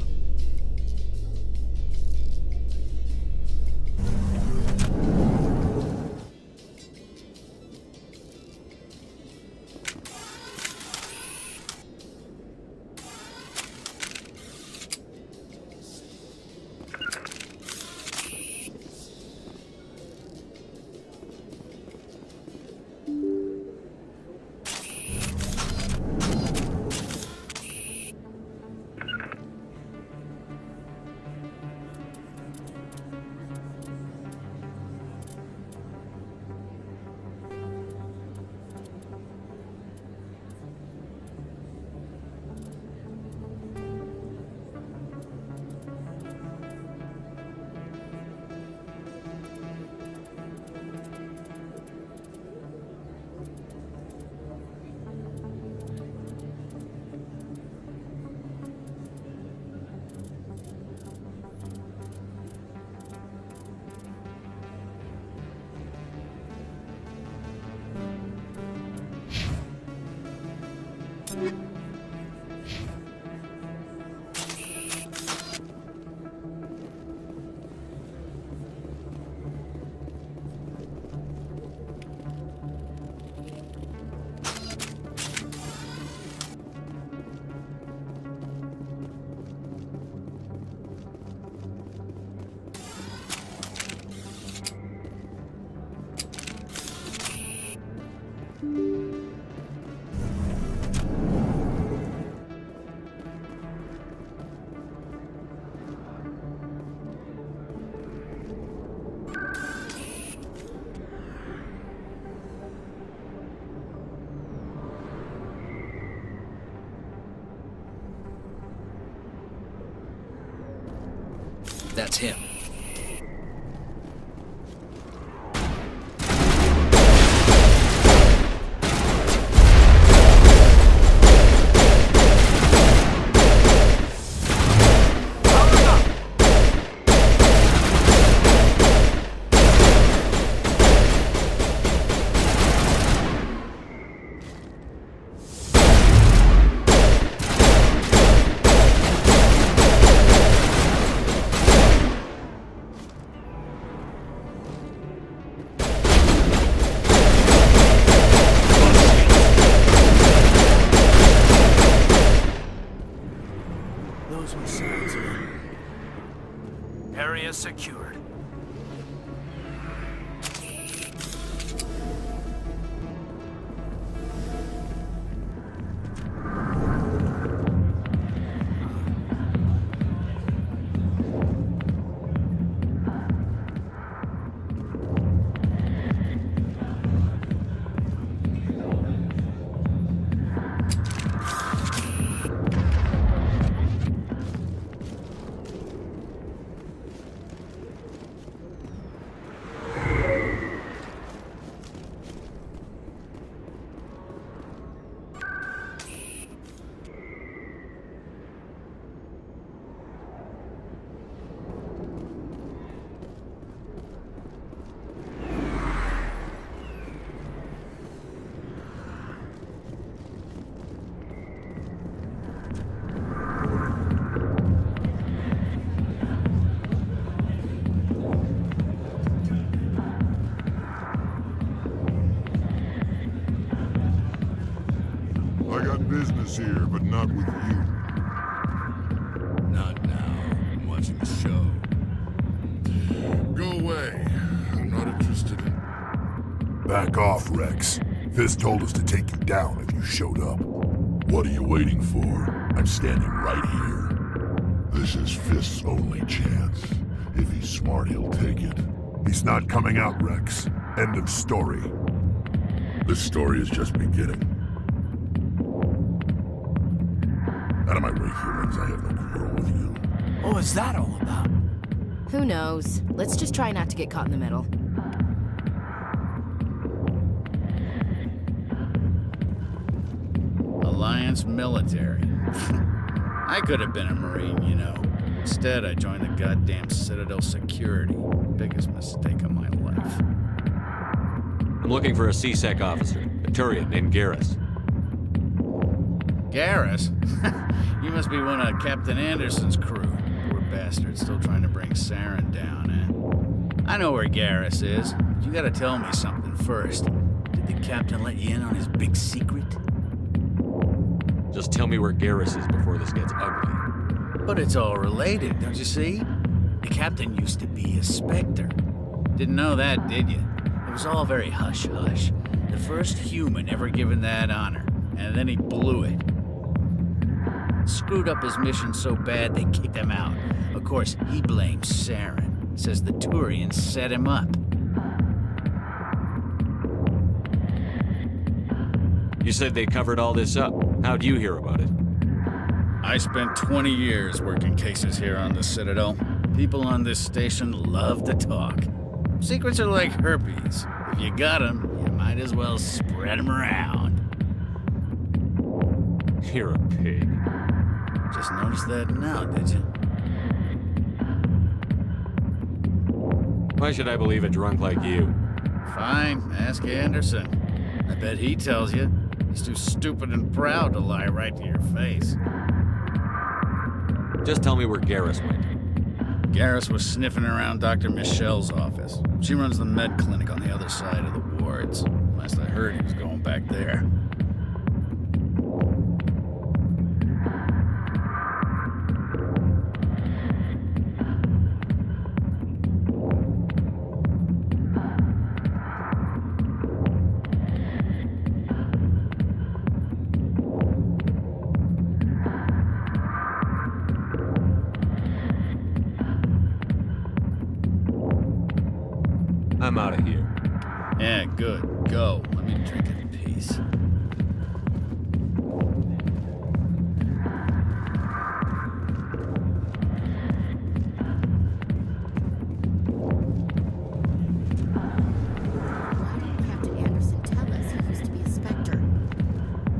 That's him. Those were sounds. Area secured. I got business here, but not with you. Not now. I'm watching the show. Go away. I'm not interested in... Back off, Rex. Fist told us to take you down if you showed up. What are you waiting for? I'm standing right here. This is Fist's only chance. If he's smart, he'll take it. He's not coming out, Rex. End of story. This story is just beginning. Out of my way, humans. I have no quarrel with you. What was that all about? Who knows? Let's just try not to get caught in the middle. Alliance military. I could have been a Marine, you know. Instead, I joined the goddamn Citadel security. Biggest mistake of my life. I'm looking for a C-Sec officer, a Turian named Garrus. Garrus? You must be one of Captain Anderson's crew. Poor bastard, still trying to bring Saren down, eh? I know where Garrus is. But you gotta tell me something first. Did the captain let you in on his big secret? Just tell me where Garrus is before this gets ugly. But it's all related, don't you see? The captain used to be a Spectre. Didn't know that, did you? It was all very hush-hush. The first human ever given that honor, and then he blew it. Screwed up his mission so bad they kicked him out. Of course, he blames Saren. Says the Turians set him up. You said they covered all this up. How'd you hear about it? I spent 20 years working cases here on the Citadel. People on this station love to talk. Secrets are like herpes. If you got them, you might as well spread them around. You're a pig. Just noticed that now, did you? Why should I believe a drunk like you? Fine, ask Anderson. I bet he tells you. He's too stupid and proud to lie right to your face. Just tell me where Garrus went. Garrus was sniffing around Dr. Michelle's office. She runs the med clinic on the other side of the wards. Last I heard, he was going back there. I'm out of here. Yeah, good. Go. Let me drink in peace.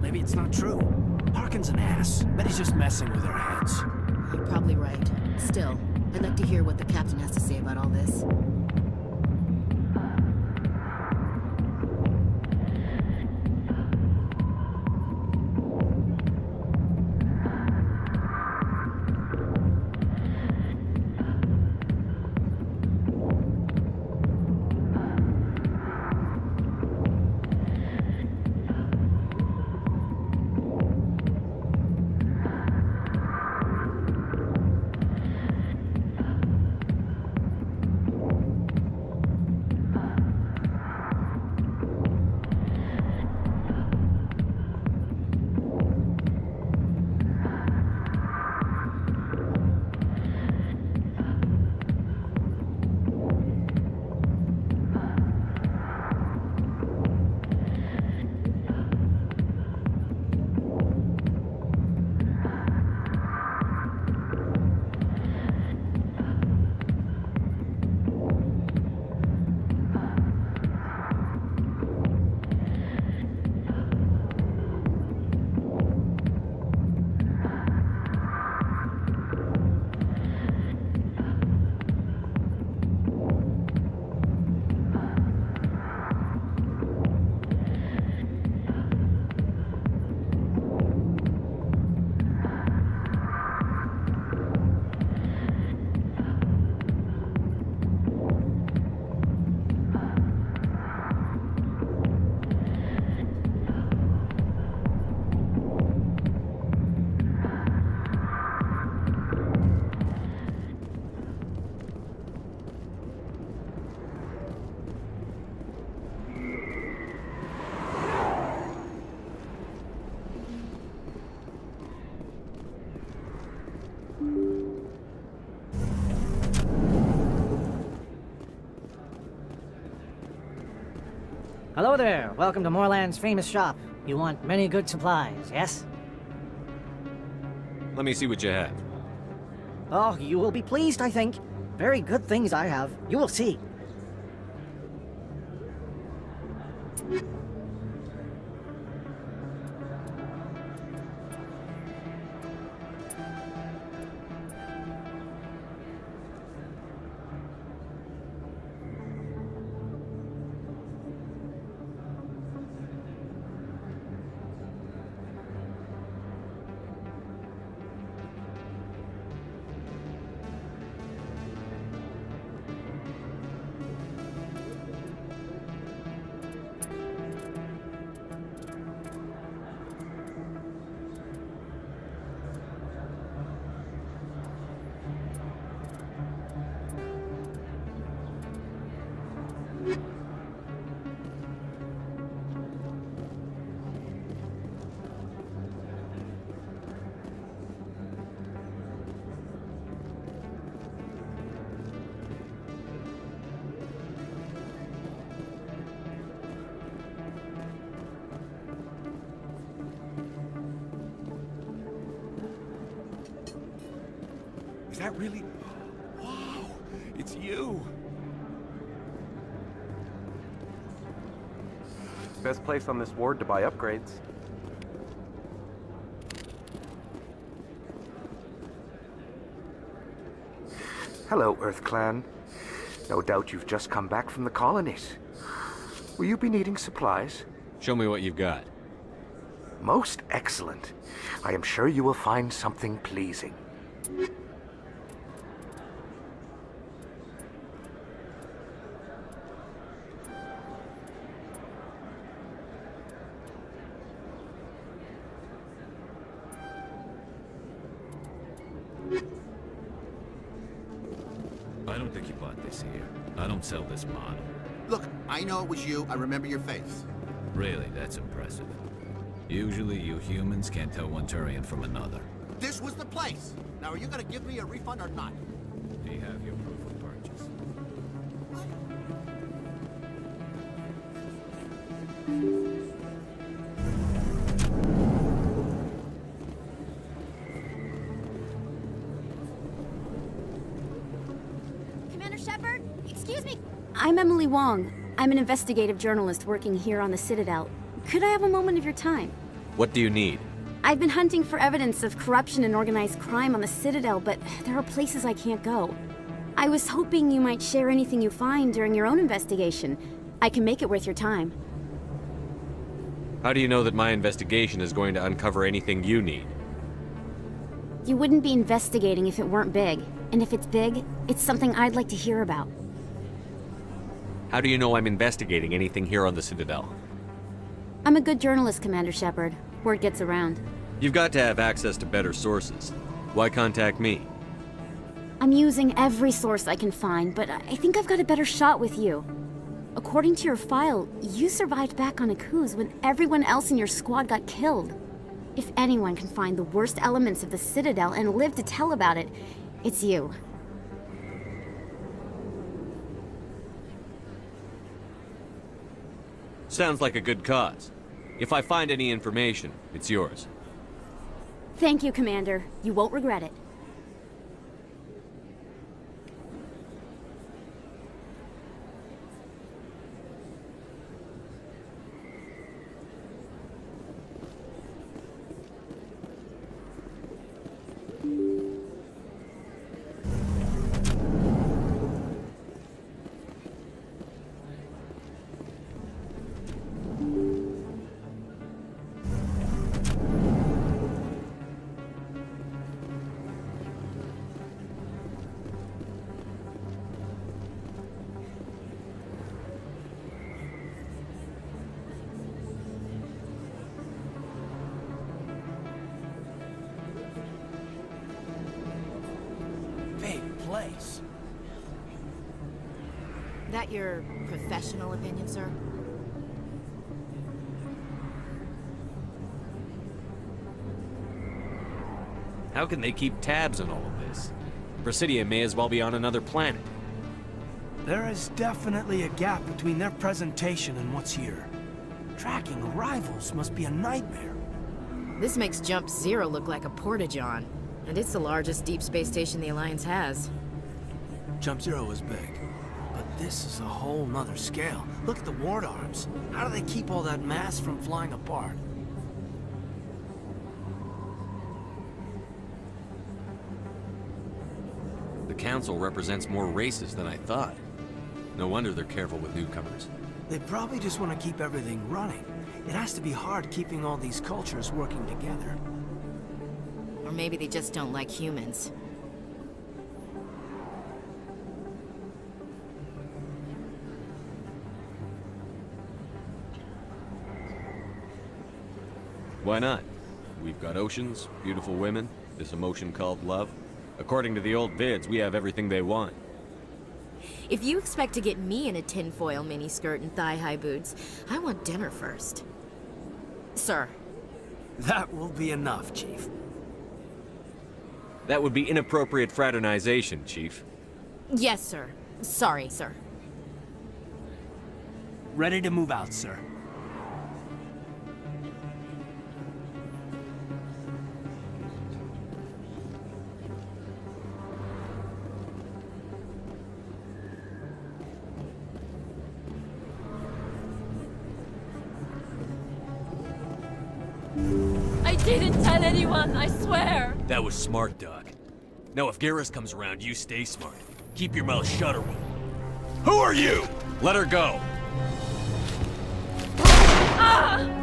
Maybe it's not true. Harkin's an ass. Bet he's just messing with our heads. You're probably right. Still, I'd like to hear what the captain has to say about all this. Hello there. Welcome to Moorland's famous shop. You want many good supplies, yes? Let me see what you have. Oh, you will be pleased, I think. Very good things I have. You will see. that really... Wow, it's you. Best place on this ward to buy upgrades. Hello, Earth Clan. No doubt you've just come back from the colonies. Will you be needing supplies? Show me what you've got. Most excellent. I am sure you will find something pleasing. I don't think you bought this here. I don't sell this model. Look, I know it was you. I remember your face. Really, that's impressive. Usually you humans can't tell one Turian from another. This was the place. Now, are you gonna give me a refund or not? Do you have your proof of purchase? Commander Shepard? Excuse me. I'm Emily Wong. I'm an investigative journalist working here on the Citadel. Could I have a moment of your time? What do you need? I've been hunting for evidence of corruption and organized crime on the Citadel, but there are places I can't go. I was hoping you might share anything you find during your own investigation. I can make it worth your time. How do you know that my investigation is going to uncover anything you need? You wouldn't be investigating if it weren't big. And if it's big, it's something I'd like to hear about. How do you know I'm investigating anything here on the Citadel? I'm a good journalist, Commander Shepard. Word gets around. You've got to have access to better sources. Why contact me? I'm using every source I can find, but I think I've got a better shot with you. According to your file, you survived back on Akuz when everyone else in your squad got killed. If anyone can find the worst elements of the Citadel and live to tell about it, it's you. Sounds like a good cause. If I find any information, it's yours. Thank you, Commander. You won't regret it. Place. That your professional opinion, sir? How can they keep tabs on all of this? Presidia may as well be on another planet. There is definitely a gap between their presentation and what's here. Tracking arrivals must be a nightmare. This makes Jump Zero look like a porta-john, and it's the largest deep space station the Alliance has. Jump Zero is big, but this is a whole nother scale. Look at the ward arms. How do they keep all that mass from flying apart? The Council represents more races than I thought. No wonder they're careful with newcomers. They probably just want to keep everything running. It has to be hard keeping all these cultures working together. Or maybe they just don't like humans. Why not? We've got oceans, beautiful women, this emotion called love. According to the old vids, we have everything they want. If you expect to get me in a tinfoil miniskirt and thigh-high boots, I want dinner first. Sir. That will be enough, Chief. That would be inappropriate fraternization, Chief. Yes, sir. Sorry, sir. Ready to move out, sir. I didn't tell anyone, I swear! That was smart, Doc. Now if Garrus comes around, you stay smart. Keep your mouth shut or we'll... Who are you? Let her go. Ah!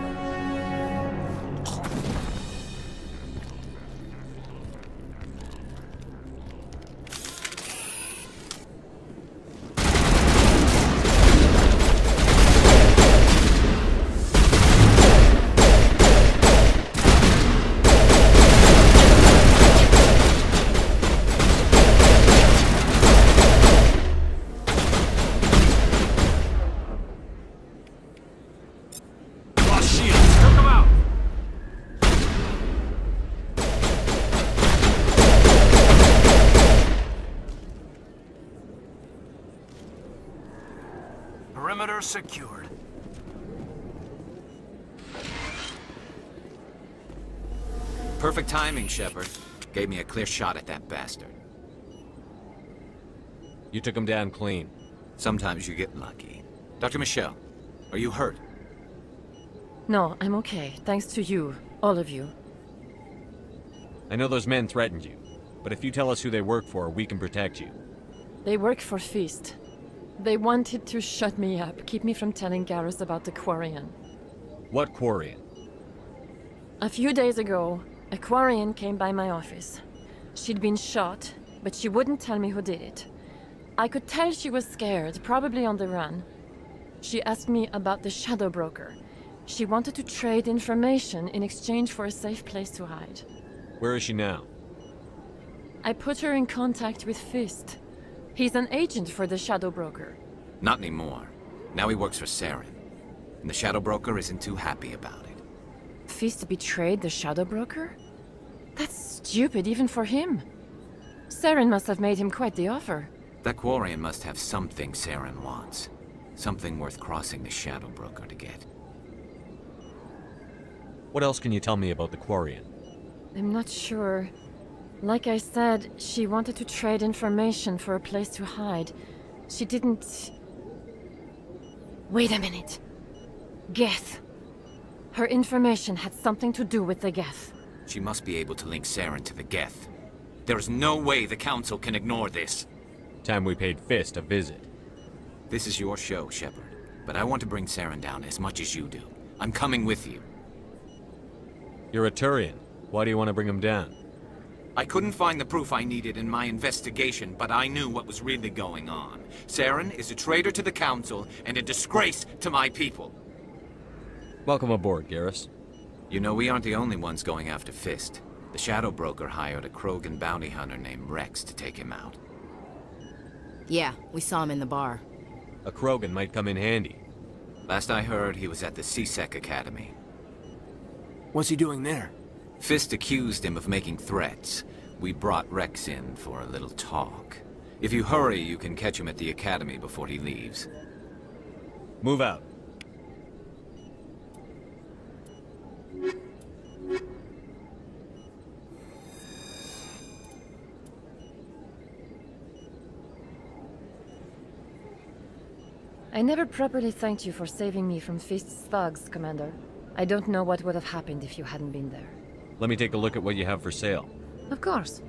Perimeter secured. Perfect timing, Shepard. Gave me a clear shot at that bastard. You took him down clean. Sometimes you get lucky. Dr. Michelle, are you hurt? No, I'm okay. Thanks to you. All of you. I know those men threatened you, but if you tell us who they work for, we can protect you. They work for Feast. They wanted to shut me up, keep me from telling Garrus about the Quarian. What Quarian? A few days ago, a Quarian came by my office. She'd been shot, but she wouldn't tell me who did it. I could tell she was scared, probably on the run. She asked me about the Shadow Broker. She wanted to trade information in exchange for a safe place to hide. Where is she now? I put her in contact with Fist. He's an agent for the Shadow Broker. Not anymore. Now he works for Saren. And the Shadow Broker isn't too happy about it. Fist betrayed the Shadow Broker? That's stupid even for him. Saren must have made him quite the offer. That Quarian must have something Saren wants. Something worth crossing the Shadow Broker to get. What else can you tell me about the Quarian? I'm not sure. Like I said, she wanted to trade information for a place to hide. She didn't... Wait a minute. Geth. Her information had something to do with the Geth. She must be able to link Saren to the Geth. There's no way the Council can ignore this. Time we paid Fist a visit. This is your show, Shepard. But I want to bring Saren down as much as you do. I'm coming with you. You're a Turian. Why do you want to bring him down? I couldn't find the proof I needed in my investigation, but I knew what was really going on. Saren is a traitor to the Council and a disgrace to my people. Welcome aboard, Garrus. You know, we aren't the only ones going after Fist. The Shadow Broker hired a Krogan bounty hunter named Rex to take him out. Yeah, we saw him in the bar. A Krogan might come in handy. Last I heard, he was at the C-Sec Academy. What's he doing there? Fist accused him of making threats. We brought Rex in for a little talk. If you hurry, you can catch him at the Academy before he leaves. Move out. I never properly thanked you for saving me from Fist's thugs, Commander. I don't know what would have happened if you hadn't been there. Let me take a look at what you have for sale. Of course.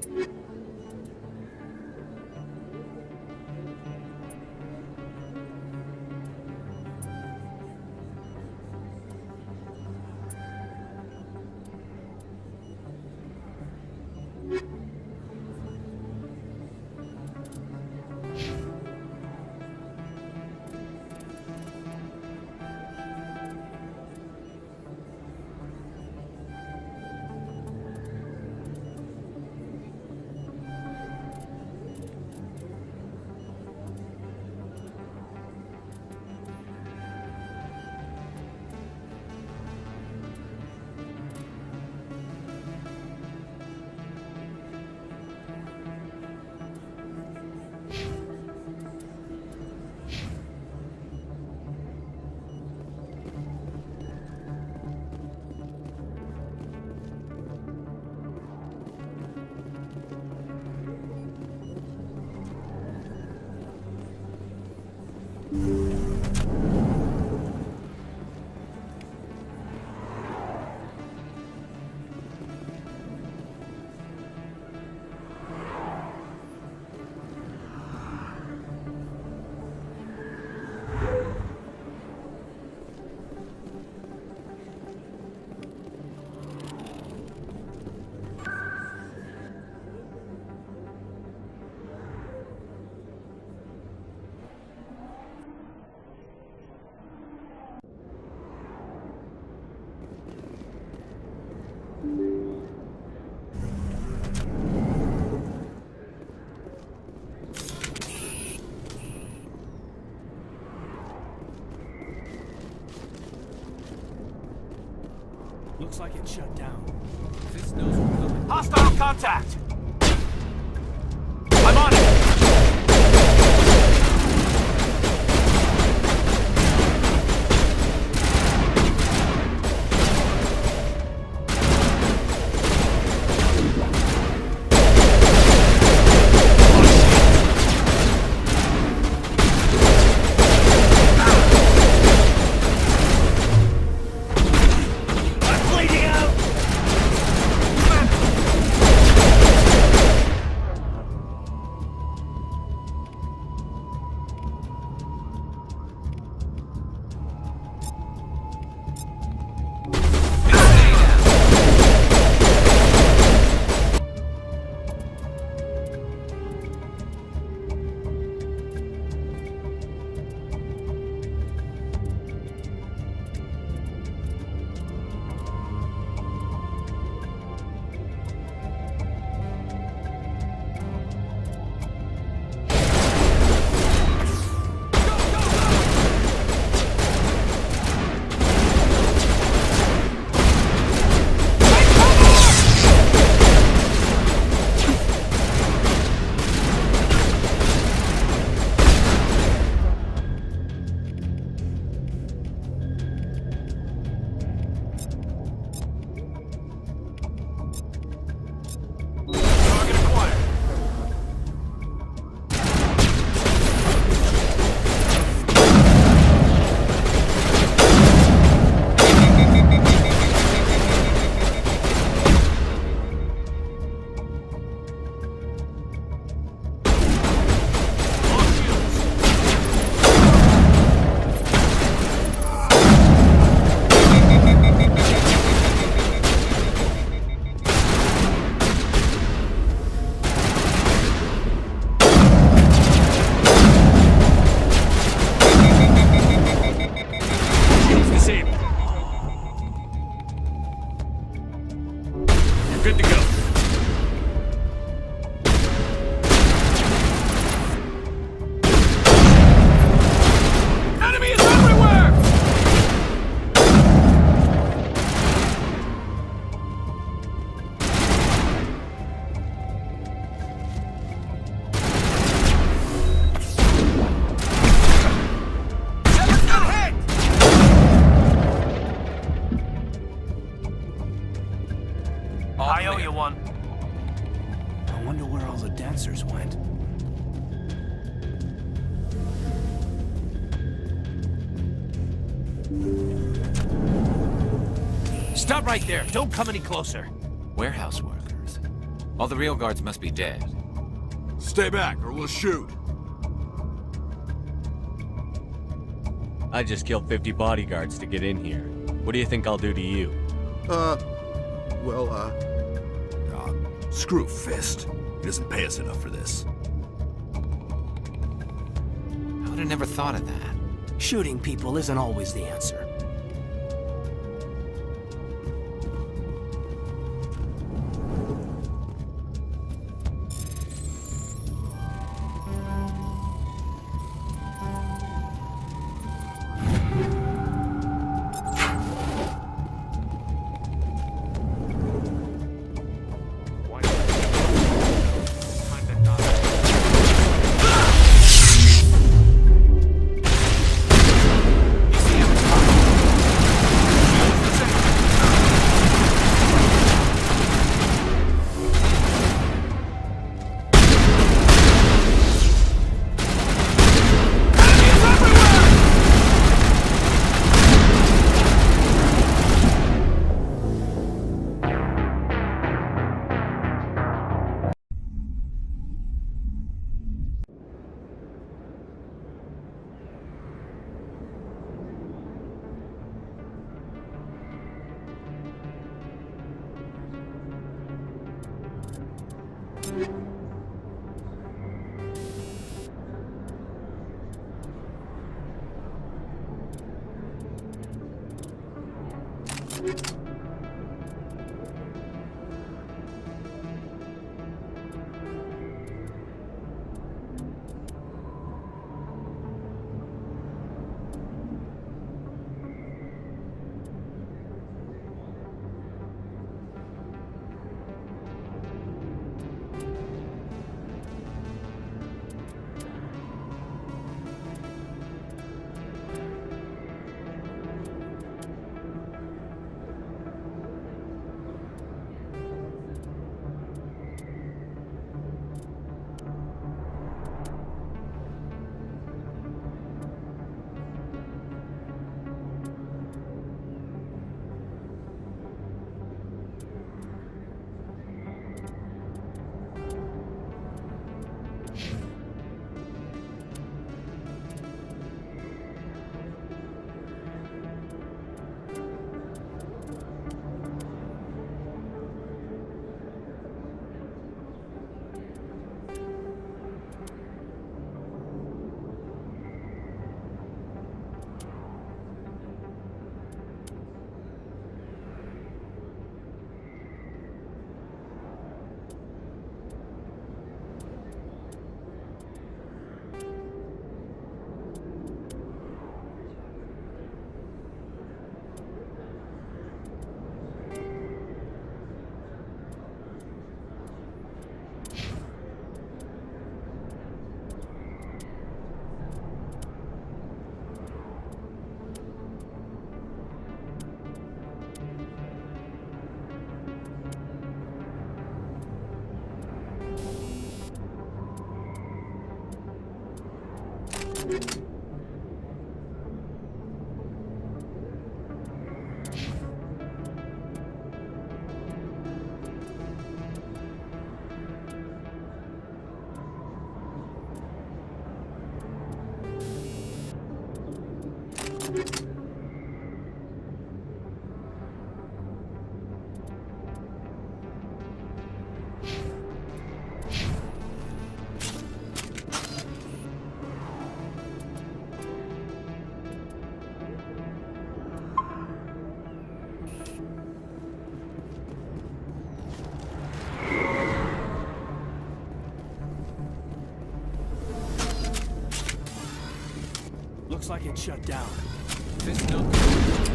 Looks like it's shut down. This knows we're coming. Hostile contact! I'm on it! I owe you one. I wonder where all the dancers went. Stop right there. Don't come any closer. Warehouse workers. All the real guards must be dead. Stay back or we'll shoot. I just killed 50 bodyguards to get in here. What do you think I'll do to you? Screw Fist. He doesn't pay us enough for this. I would have never thought of that. Shooting people isn't always the answer. Looks like it's shut down. This is no good.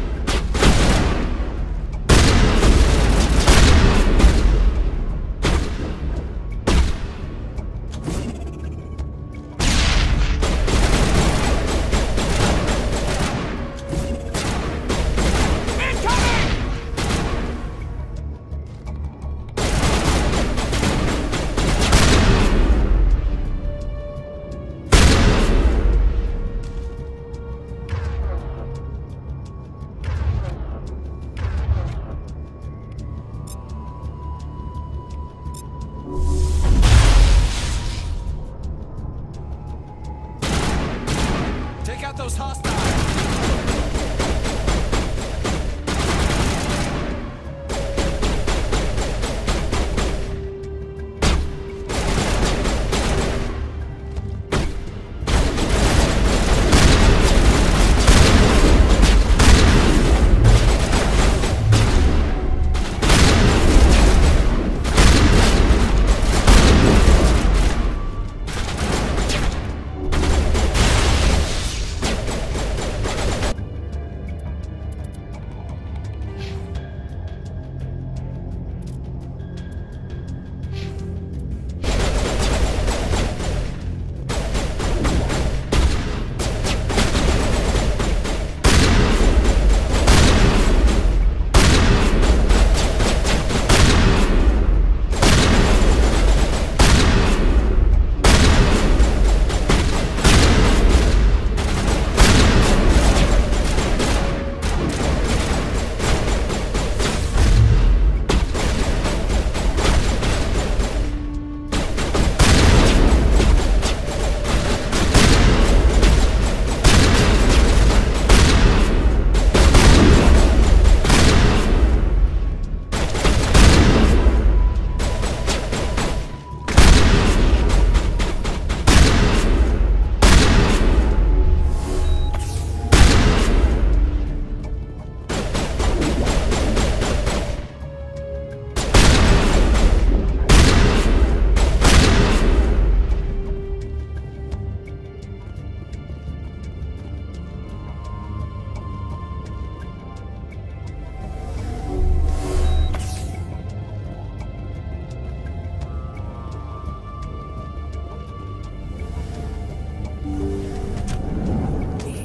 Take out those hostiles!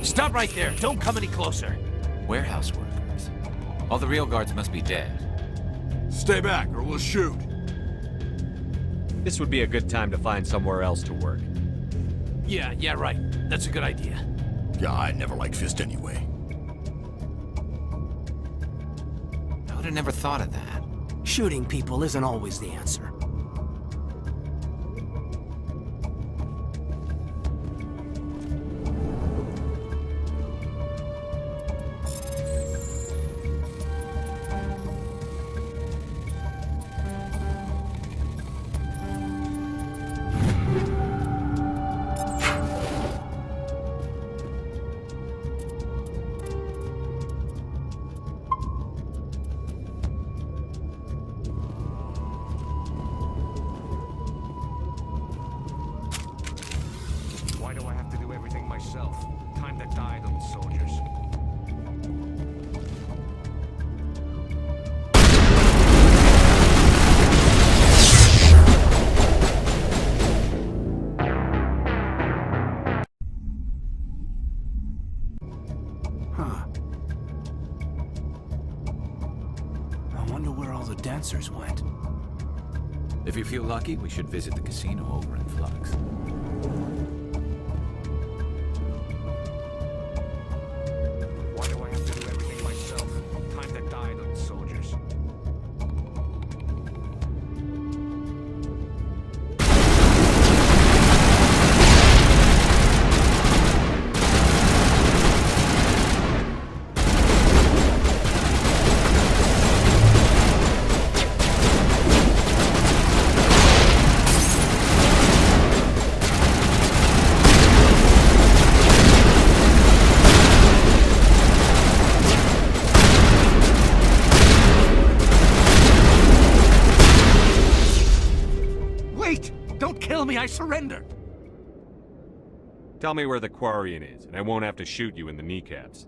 Stop right there! Don't come any closer! Warehouse workers. All the real guards must be dead. Stay back or we'll shoot. This would be a good time to find somewhere else to work. Yeah, right. That's a good idea. Yeah, I never liked Fist anyway. I would have never thought of that. Shooting people isn't always the answer. Why do I have to do everything myself? Time to die, little soldiers. Huh. I wonder where all the dancers went. If you feel lucky, we should visit the casino over in Flux. me I surrendered. Tell me where the Quarian is, and I won't have to shoot you in the kneecaps.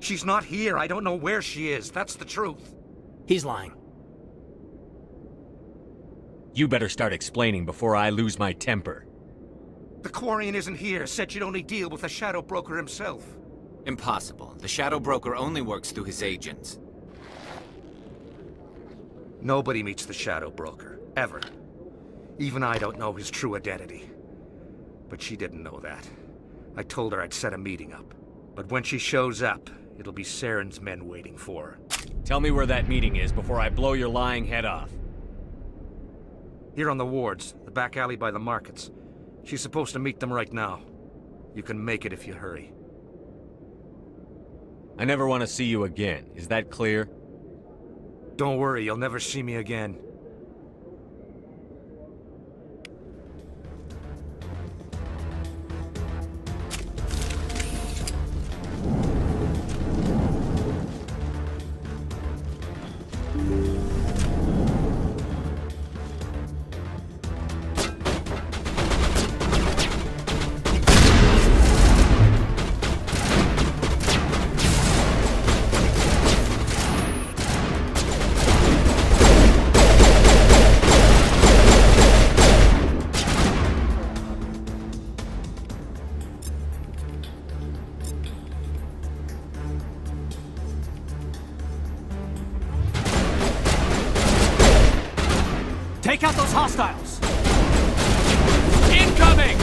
She's not here. I don't know where she is. That's the truth. He's lying. You better start explaining before I lose my temper. The Quarian isn't here. Said she'd only deal with the Shadow Broker himself. Impossible. The Shadow Broker only works through his agents. Nobody meets the Shadow Broker. Ever. Even I don't know his true identity. But she didn't know that. I told her I'd set a meeting up. But when she shows up, it'll be Saren's men waiting for her. Tell me where that meeting is before I blow your lying head off. Here on the wards, the back alley by the markets. She's supposed to meet them right now. You can make it if you hurry. I never want to see you again. Is that clear? Don't worry, you'll never see me again. Take out those hostiles! Incoming!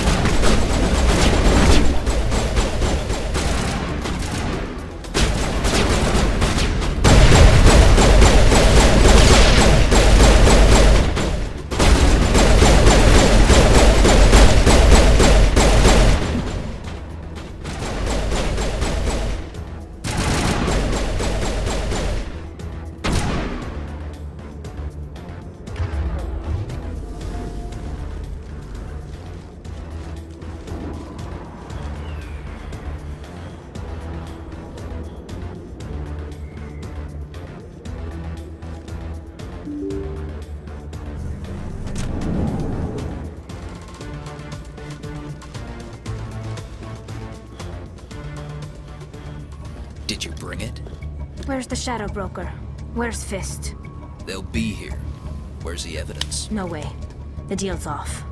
Did you bring it? Where's the Shadow Broker? Where's Fist? They'll be here. Where's the evidence? No way. The deal's off.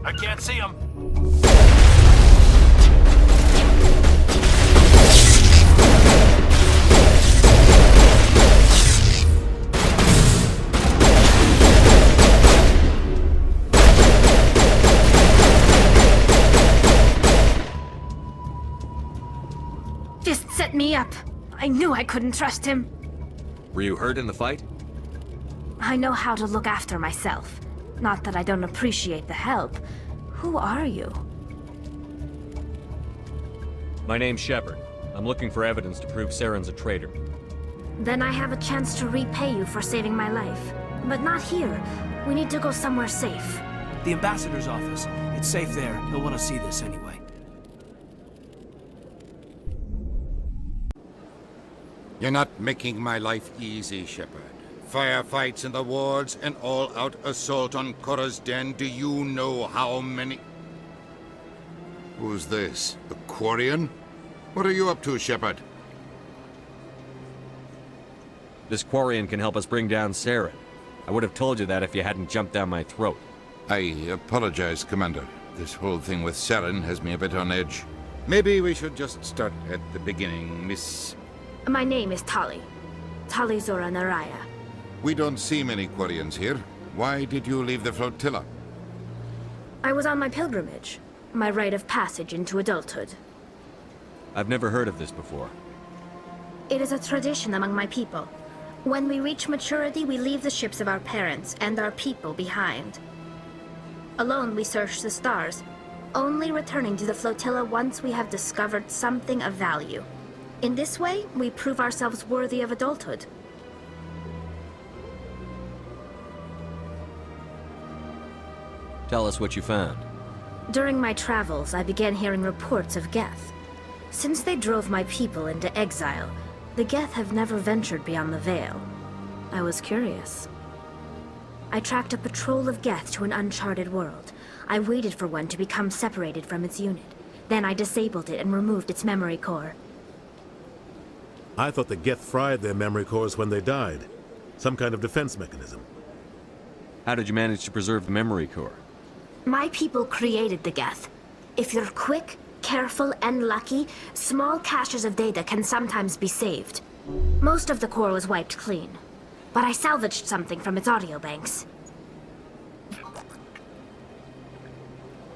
I can't see him. Fist set me up. I knew I couldn't trust him. Were you hurt in the fight? I know how to look after myself. Not that I don't appreciate the help. Who are you? My name's Shepard. I'm looking for evidence to prove Saren's a traitor. Then I have a chance to repay you for saving my life. But not here. We need to go somewhere safe. The ambassador's office. It's safe there. He'll want to see this anyway. You're not making my life easy, Shepard. Firefights in the wards, an all-out assault on Korra's den. Do you know how many... Who's this? The Quarian? What are you up to, Shepard? This Quarian can help us bring down Saren. I would have told you that if you hadn't jumped down my throat. I apologize, Commander. This whole thing with Saren has me a bit on edge. Maybe we should just start at the beginning, Miss... My name is Tali. Tali Zora Naraya. We don't see many Quarians here. Why did you leave the flotilla? I was on my pilgrimage. My rite of passage into adulthood. I've never heard of this before. It is a tradition among my people. When we reach maturity, we leave the ships of our parents and our people behind. Alone, we search the stars, only returning to the flotilla once we have discovered something of value. In this way, we prove ourselves worthy of adulthood. Tell us what you found. During my travels, I began hearing reports of Geth. Since they drove my people into exile, the Geth have never ventured beyond the Veil. I was curious. I tracked a patrol of Geth to an uncharted world. I waited for one to become separated from its unit. Then I disabled it and removed its memory core. I thought the Geth fried their memory cores when they died. Some kind of defense mechanism. How did you manage to preserve the memory core? My people created the Geth. If you're quick, careful, and lucky, small caches of data can sometimes be saved. Most of the core was wiped clean, but I salvaged something from its audio banks.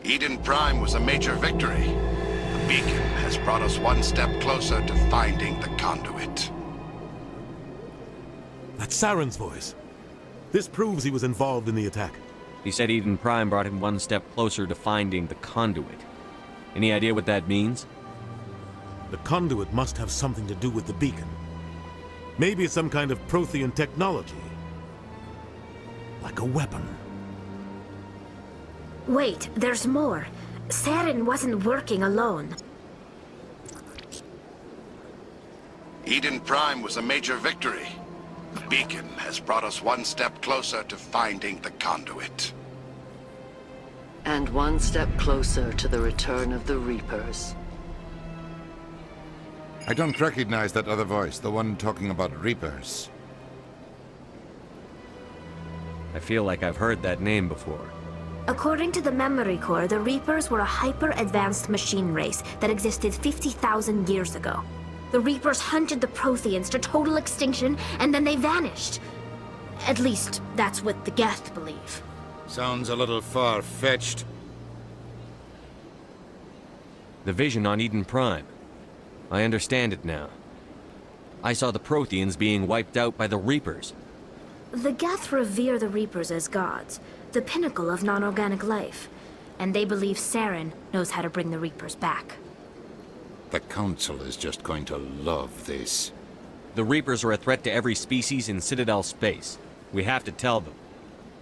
Eden Prime was a major victory. The beacon has brought us one step closer to finding the conduit. That's Saren's voice. This proves he was involved in the attack. He said Eden Prime brought him one step closer to finding the conduit. Any idea what that means? The conduit must have something to do with the beacon. Maybe it's some kind of Prothean technology. Like a weapon. Wait, there's more. Saren wasn't working alone. Eden Prime was a major victory. The beacon has brought us one step closer to finding the conduit. And one step closer to the return of the Reapers. I don't recognize that other voice, the one talking about Reapers. I feel like I've heard that name before. According to the memory core, the Reapers were a hyper-advanced machine race that existed 50,000 years ago. The Reapers hunted the Protheans to total extinction, and then they vanished. At least, that's what the Geth believe. Sounds a little far-fetched. The vision on Eden Prime. I understand it now. I saw the Protheans being wiped out by the Reapers. The Geth revere the Reapers as gods, the pinnacle of non-organic life. And they believe Saren knows how to bring the Reapers back. The Council is just going to love this. The Reapers are a threat to every species in Citadel space. We have to tell them.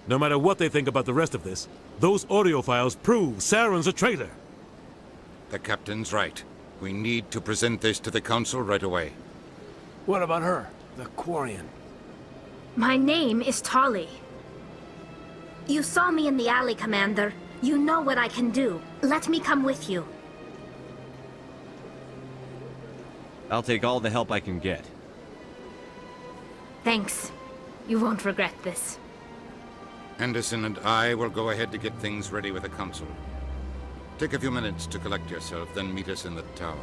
No matter what they think about the rest of this, those audio files prove Saren's a traitor. The Captain's right. We need to present this to the Council right away. What about her, the Quarian? My name is Tali. You saw me in the alley, Commander. You know what I can do. Let me come with you. I'll take all the help I can get. Thanks. You won't regret this. Anderson and I will go ahead to get things ready with the Council. Take a few minutes to collect yourself, then meet us in the tower.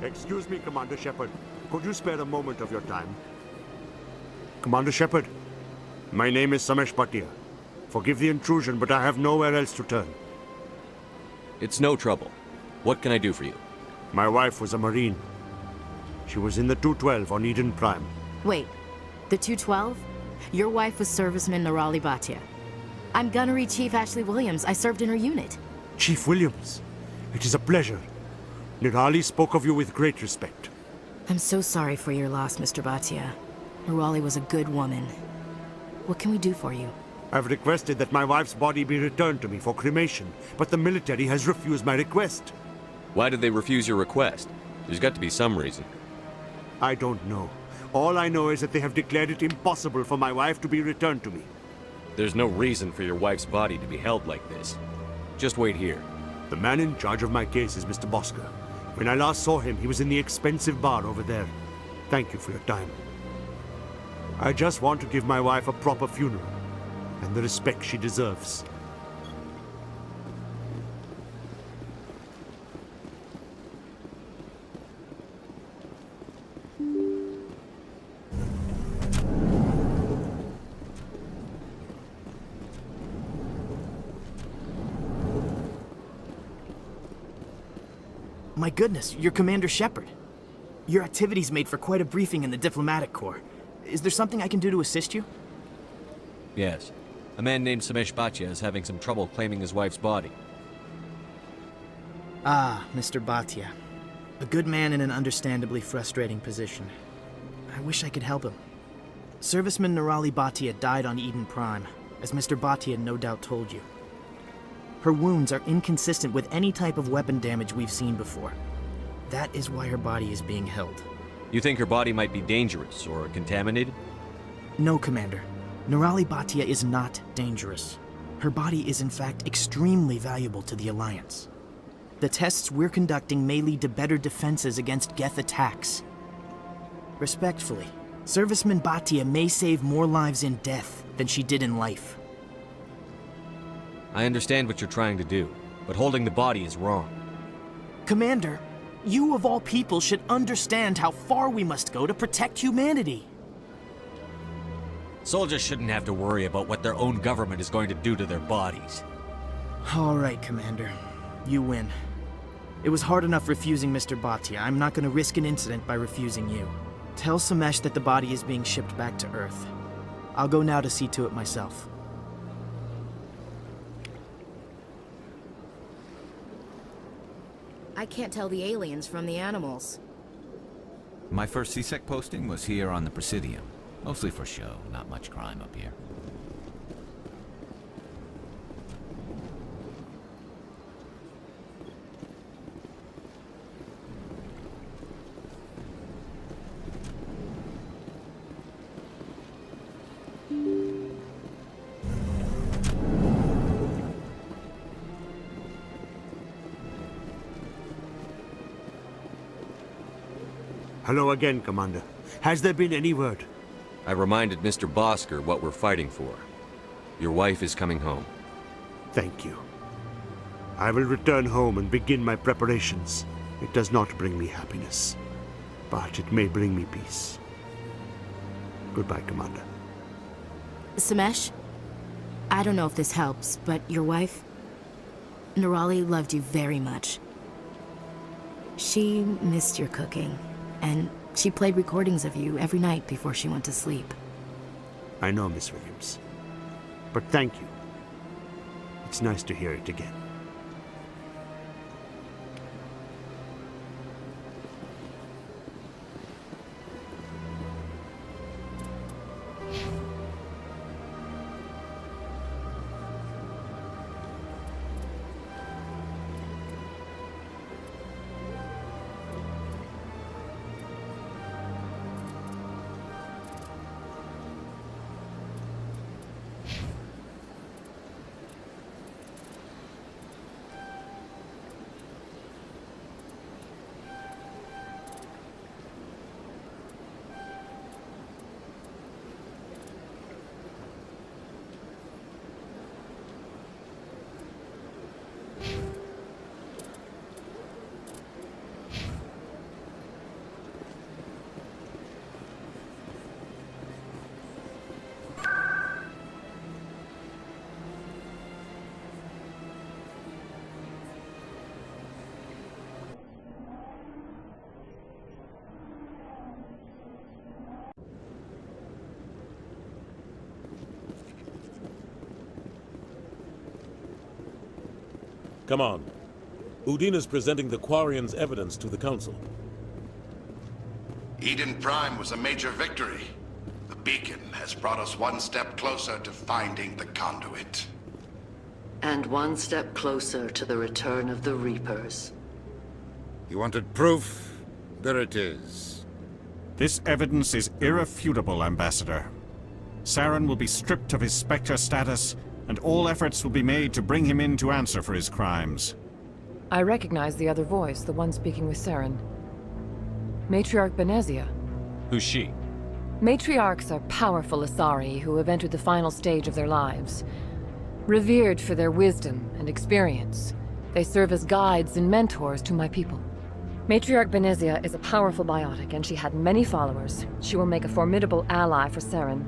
Excuse me, Commander Shepard. Could you spare a moment of your time? Commander Shepard, my name is Samesh Bhatia. Forgive the intrusion, but I have nowhere else to turn. It's no trouble. What can I do for you? My wife was a Marine. She was in the 212 on Eden Prime. Wait, the 212? Your wife was serviceman Nirali Bhatia. I'm Gunnery Chief Ashley Williams. I served in her unit. Chief Williams, it is a pleasure. Nirali spoke of you with great respect. I'm so sorry for your loss, Mr. Bhatia. Nirali was a good woman. What can we do for you? I've requested that my wife's body be returned to me for cremation, but the military has refused my request. Why did they refuse your request? There's got to be some reason. I don't know. All I know is that they have declared it impossible for my wife to be returned to me. There's no reason for your wife's body to be held like this. Just wait here. The man in charge of my case is Mr. Bosker. When I last saw him, he was in the expensive bar over there. Thank you for your time. I just want to give my wife a proper funeral, and the respect she deserves. My goodness, you're Commander Shepard. Your activities made for quite a briefing in the Diplomatic Corps. Is there something I can do to assist you? Yes. A man named Samesh Bhatia is having some trouble claiming his wife's body. Ah, Mr. Bhatia. A good man in an understandably frustrating position. I wish I could help him. Serviceman Nirali Bhatia died on Eden Prime, as Mr. Bhatia no doubt told you. Her wounds are inconsistent with any type of weapon damage we've seen before. That is why her body is being held. You think her body might be dangerous or contaminated? No, Commander. Nirali Bhatia is not dangerous. Her body is in fact extremely valuable to the Alliance. The tests we're conducting may lead to better defenses against Geth attacks. Respectfully, Serviceman Bhatia may save more lives in death than she did in life. I understand what you're trying to do, but holding the body is wrong. Commander, you of all people should understand how far we must go to protect humanity. Soldiers shouldn't have to worry about what their own government is going to do to their bodies. All right, Commander. You win. It was hard enough refusing Mr. Bhatia. I'm not going to risk an incident by refusing you. Tell Samesh that the body is being shipped back to Earth. I'll go now to see to it myself. I can't tell the aliens from the animals. My first CSEC posting was here on the Presidium. Mostly for show, not much crime up here. Hello again, Commander. Has there been any word? I reminded Mr. Bosker what we're fighting for. Your wife is coming home. Thank you. I will return home and begin my preparations. It does not bring me happiness, but it may bring me peace. Goodbye, Commander. Samesh? I don't know if this helps, but your wife, Nirali, loved you very much. She missed your cooking, and she played recordings of you every night before she went to sleep. I know, Miss Williams. But thank you. It's nice to hear it again. Come on. Udina's presenting the Quarians' evidence to the Council. Eden Prime was a major victory. The beacon has brought us one step closer to finding the conduit. And one step closer to the return of the Reapers. You wanted proof? There it is. This evidence is irrefutable, Ambassador. Saren will be stripped of his Spectre status, and all efforts will be made to bring him in to answer for his crimes. I recognize the other voice, the one speaking with Saren. Matriarch Benezia. Who's she? Matriarchs are powerful Asari who have entered the final stage of their lives. Revered for their wisdom and experience, they serve as guides and mentors to my people. Matriarch Benezia is a powerful biotic, and she had many followers. She will make a formidable ally for Saren.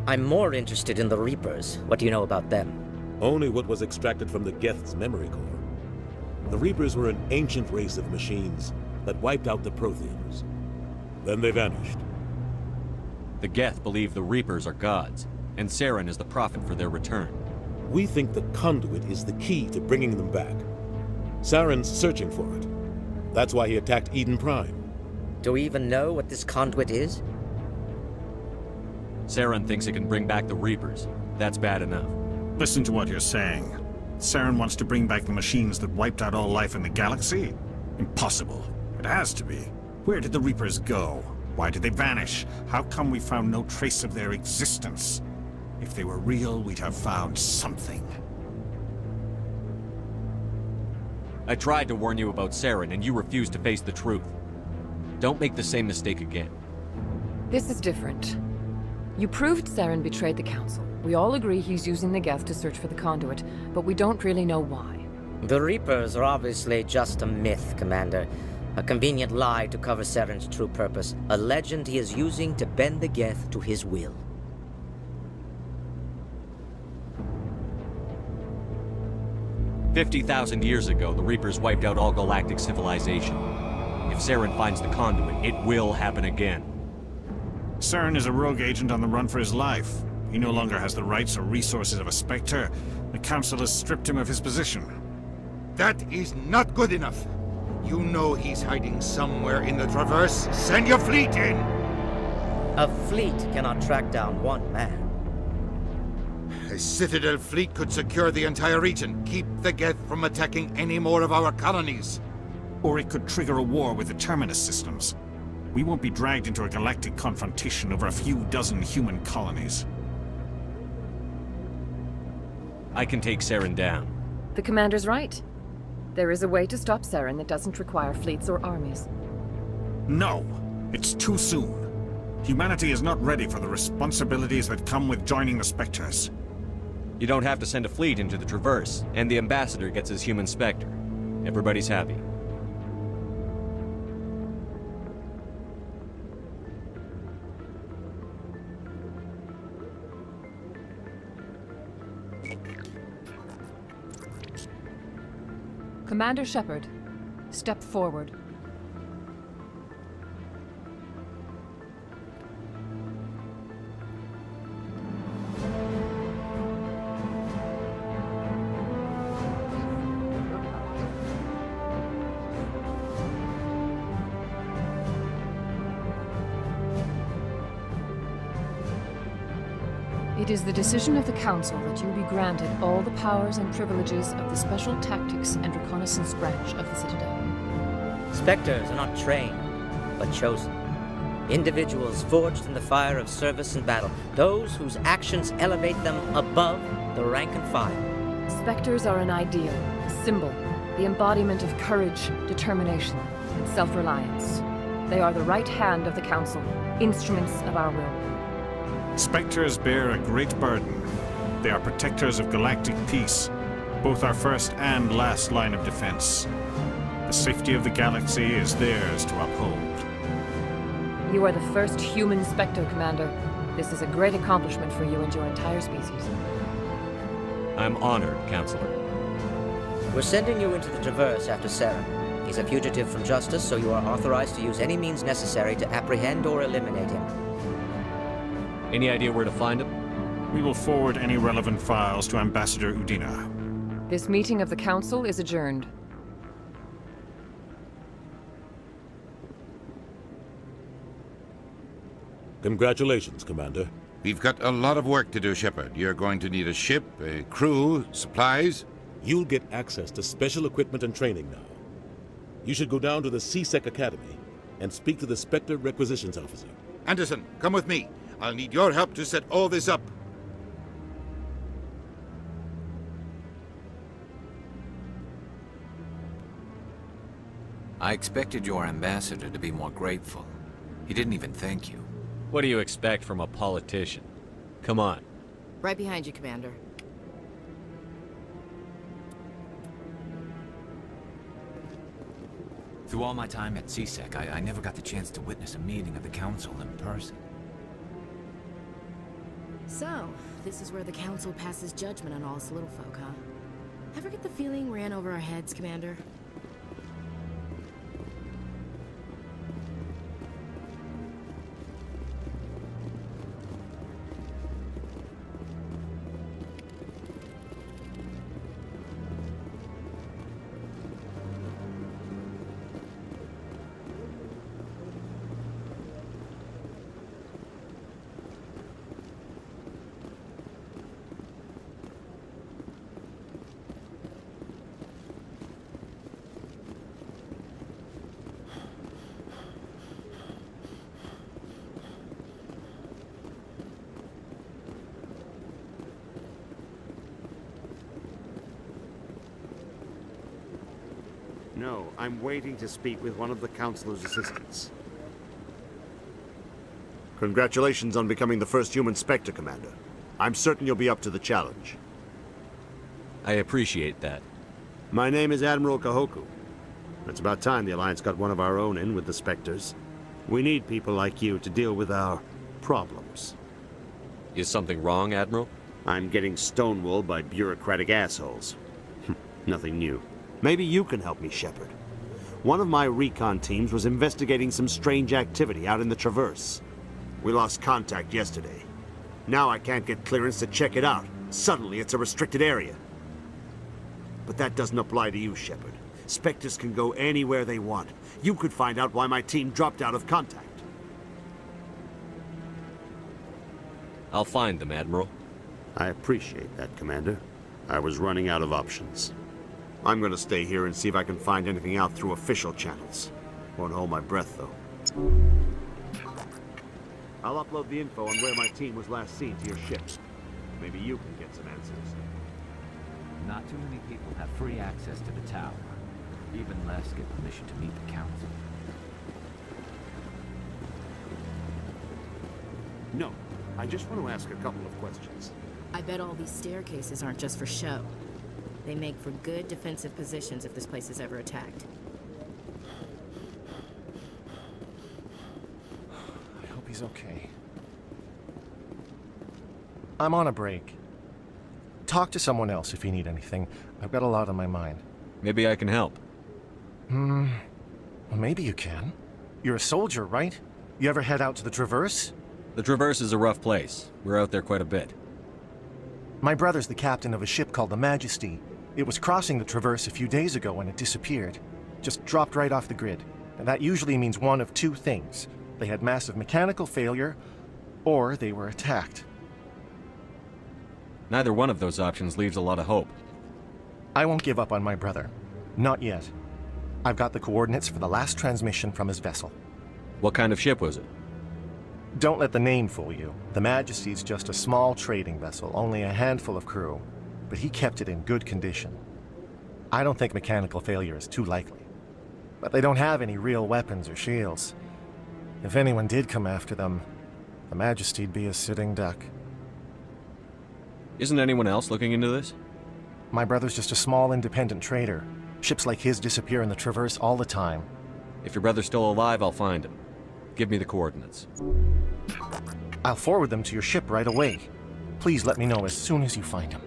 I'm more interested in the Reapers. What do you know about them? Only what was extracted from the Geth's memory core. The Reapers were an ancient race of machines that wiped out the Protheans. Then they vanished. The Geth believe the Reapers are gods, and Saren is the prophet for their return. We think the conduit is the key to bringing them back. Saren's searching for it. That's why he attacked Eden Prime. Do we even know what this conduit is? Saren thinks it can bring back the Reapers. That's bad enough. Listen to what you're saying. Saren wants to bring back the machines that wiped out all life in the galaxy? Impossible. It has to be. Where did the Reapers go? Why did they vanish? How come we found no trace of their existence? If they were real, we'd have found something. I tried to warn you about Saren, and you refused to face the truth. Don't make the same mistake again. This is different. You proved Saren betrayed the Council. We all agree he's using the Geth to search for the conduit, but we don't really know why. The Reapers are obviously just a myth, Commander. A convenient lie to cover Saren's true purpose. A legend he is using to bend the Geth to his will. "50,000 years ago, the Reapers wiped out all galactic civilization. If Saren finds the conduit, it will happen again." Saren is a rogue agent on the run for his life. He no longer has the rights or resources of a Spectre. The Council has stripped him of his position. That is not good enough. You know he's hiding somewhere in the Traverse. Send your fleet in! A fleet cannot track down one man. A Citadel fleet could secure the entire region, keep the Geth from attacking any more of our colonies. Or it could trigger a war with the Terminus systems. We won't be dragged into a galactic confrontation over a few dozen human colonies. I can take Saren down. The Commander's right. There is a way to stop Saren that doesn't require fleets or armies. No! It's too soon. Humanity is not ready for the responsibilities that come with joining the Spectres. You don't have to send a fleet into the Traverse, and the Ambassador gets his human Spectre. Everybody's happy. Commander Shepard, step forward. It is the decision of the Council that you be granted all the powers and privileges of the Special Tactics and Reconnaissance branch of the Citadel. Spectres are not trained, but chosen. Individuals forged in the fire of service and battle. Those whose actions elevate them above the rank and file. Spectres are an ideal, a symbol, the embodiment of courage, determination, and self-reliance. They are the right hand of the Council, instruments of our will. Spectres bear a great burden. They are protectors of galactic peace, both our first and last line of defense. The safety of the galaxy is theirs to uphold. You are the first human Spectre, Commander. This is a great accomplishment for you and your entire species. I'm honored, Counselor. We're sending you into the Traverse after Saren. He's a fugitive from justice, so you are authorized to use any means necessary to apprehend or eliminate him. Any idea where to find him? We will forward any relevant files to Ambassador Udina. This meeting of the Council is adjourned. Congratulations, Commander. We've got a lot of work to do, Shepard. You're going to need a ship, a crew, supplies. You'll get access to special equipment and training now. You should go down to the C-Sec Academy and speak to the Spectre Requisitions Officer. Anderson, come with me. I'll need your help to set all this up. I expected your ambassador to be more grateful. He didn't even thank you. What do you expect from a politician? Come on. Right behind you, Commander. Through all my time at C-Sec, I never got the chance to witness a meeting of the Council in person. So, this is where the Council passes judgment on all us little folk, huh? Ever get the feeling we're in over our heads, Commander? No, I'm waiting to speak with one of the Councilor's assistants. Congratulations on becoming the first human Spectre, Commander. I'm certain you'll be up to the challenge. I appreciate that. My name is Admiral Kahoku. It's about time the Alliance got one of our own in with the Spectres. We need people like you to deal with our problems. Is something wrong, Admiral? I'm getting stonewalled by bureaucratic assholes. Nothing new. Maybe you can help me, Shepard. One of my recon teams was investigating some strange activity out in the Traverse. We lost contact yesterday. Now I can't get clearance to check it out. Suddenly it's a restricted area. But that doesn't apply to you, Shepard. Spectres can go anywhere they want. You could find out why my team dropped out of contact. I'll find them, Admiral. I appreciate that, Commander. I was running out of options. I'm gonna stay here and see if I can find anything out through official channels. Won't hold my breath, though. I'll upload the info on where my team was last seen to your ship. Maybe you can get some answers. Not too many people have free access to the tower. Even less get permission to meet the Council. No, I just want to ask a couple of questions. I bet all these staircases aren't just for show. They make for good defensive positions if this place is ever attacked. I hope he's okay. I'm on a break. Talk to someone else if you need anything. I've got a lot on my mind. Maybe I can help. Well, maybe you can. You're a soldier, right? You ever head out to the Traverse? The Traverse is a rough place. We're out there quite a bit. My brother's the captain of a ship called the Majesty. It was crossing the Traverse a few days ago when it disappeared. Just dropped right off the grid. And that usually means one of two things. They had massive mechanical failure, or they were attacked. Neither one of those options leaves a lot of hope. I won't give up on my brother. Not yet. I've got the coordinates for the last transmission from his vessel. What kind of ship was it? Don't let the name fool you. The Majesty's just a small trading vessel, only a handful of crew. But he kept it in good condition. I don't think mechanical failure is too likely. But they don't have any real weapons or shields. If anyone did come after them, the Majesty'd be a sitting duck. Isn't anyone else looking into this? My brother's just a small independent trader. Ships like his disappear in the Traverse all the time. If your brother's still alive, I'll find him. Give me the coordinates. I'll forward them to your ship right away. Please let me know as soon as you find him.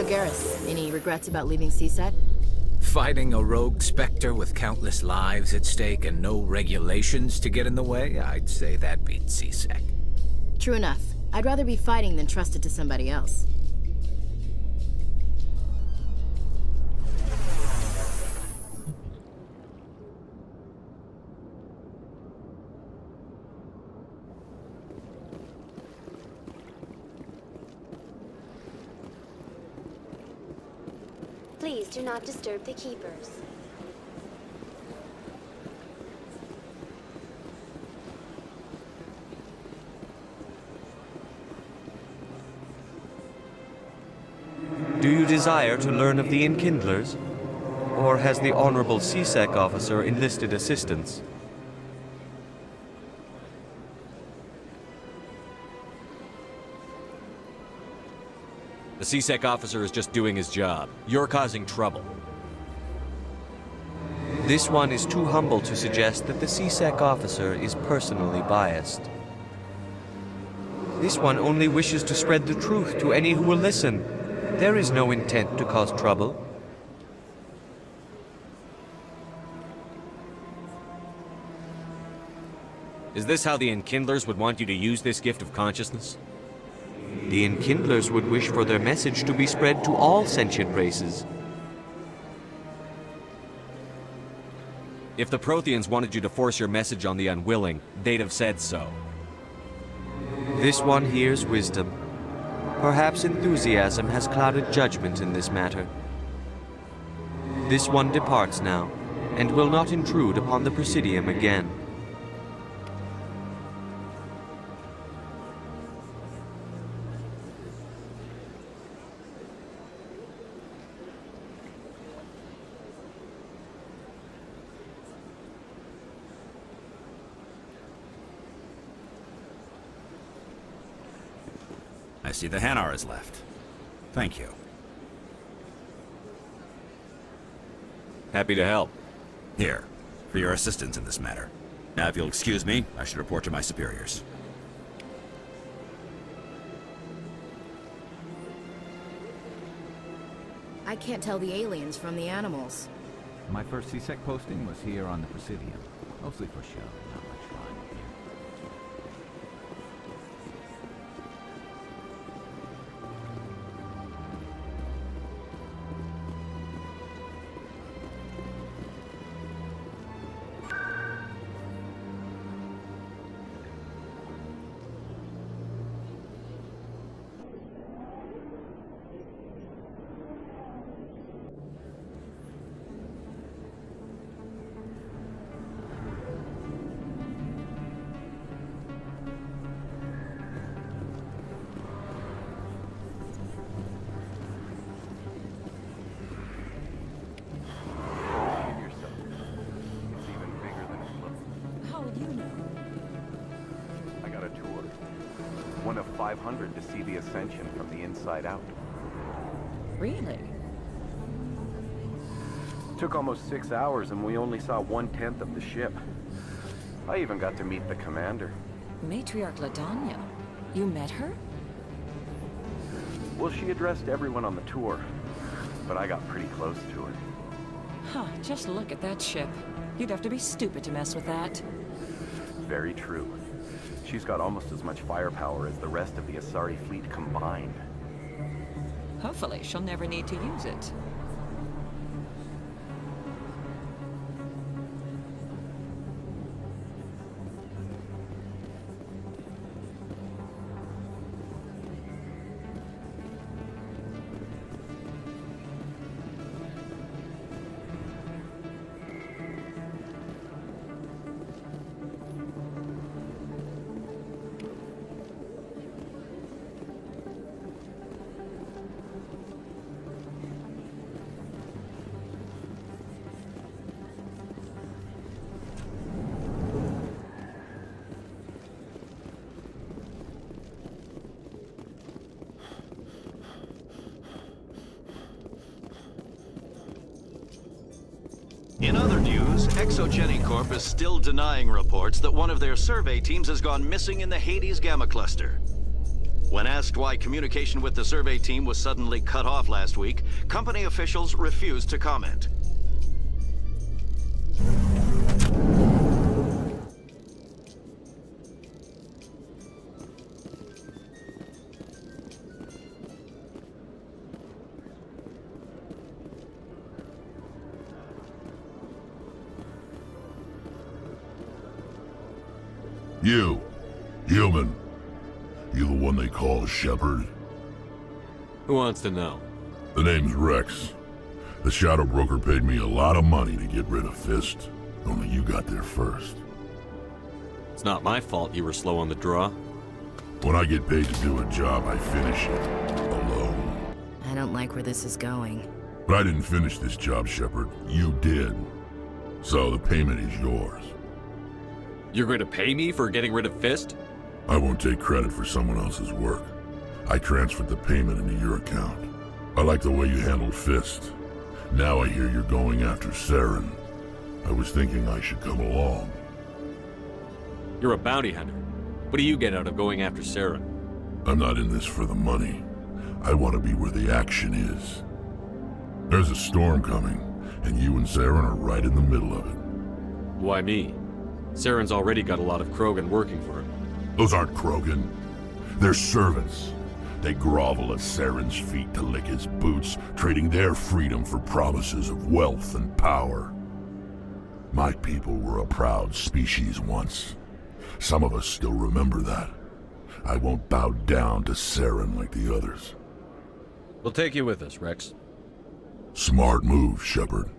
Garrus, any regrets about leaving CSEC? Fighting a rogue Spectre with countless lives at stake and no regulations to get in the way? I'd say that beats CSEC. True enough. I'd rather be fighting than trusted to somebody else. Please do not disturb the keepers. Do you desire to learn of the Enkindlers? Or has the Honorable CSEC officer enlisted assistance? The CSEC officer is just doing his job. You're causing trouble. This one is too humble to suggest that the CSEC officer is personally biased. This one only wishes to spread the truth to any who will listen. There is no intent to cause trouble. Is this how the Enkindlers would want you to use this gift of consciousness? The Enkindlers would wish for their message to be spread to all sentient races. If the Protheans wanted you to force your message on the unwilling, they'd have said so. This one hears wisdom. Perhaps enthusiasm has clouded judgment in this matter. This one departs now, and will not intrude upon the Presidium again. I see the Hanar is left. Thank you. Happy to help. Here, for your assistance in this matter. Now, if you'll excuse me, I should report to my superiors. I can't tell the aliens from the animals. My first CSEC posting was here on the Presidium. Mostly for show, not much fun here. One of 500 to see the Ascension from the inside out. Really? Took almost 6 hours and we only saw 1/10 of the ship. I even got to meet the commander. Matriarch Ladanya. You met her? Well, she addressed everyone on the tour, but I got pretty close to her. Huh, just look at that ship. You'd have to be stupid to mess with that. Very true. She's got almost as much firepower as the rest of the Asari fleet combined. Hopefully, she'll never need to use it. In other news, Exogeny Corp is still denying reports that one of their survey teams has gone missing in the Hades Gamma Cluster. When asked why communication with the survey team was suddenly cut off last week, company officials refused to comment. You, human. You the one they call Shepard? Who wants to know? The name's Rex. The Shadow Broker paid me a lot of money to get rid of Fist. Only you got there first. It's not my fault you were slow on the draw. When I get paid to do a job, I finish it. Alone. I don't like where this is going. But I didn't finish this job, Shepard. You did. So the payment is yours. You're going to pay me for getting rid of Fist? I won't take credit for someone else's work. I transferred the payment into your account. I like the way you handled Fist. Now I hear you're going after Saren. I was thinking I should come along. You're a bounty hunter. What do you get out of going after Saren? I'm not in this for the money. I want to be where the action is. There's a storm coming, and you and Saren are right in the middle of it. Why me? Saren's already got a lot of Krogan working for him. Those aren't Krogan. They're servants. They grovel at Saren's feet to lick his boots, trading their freedom for promises of wealth and power. My people were a proud species once. Some of us still remember that. I won't bow down to Saren like the others. We'll take you with us, Rex. Smart move, Shepard.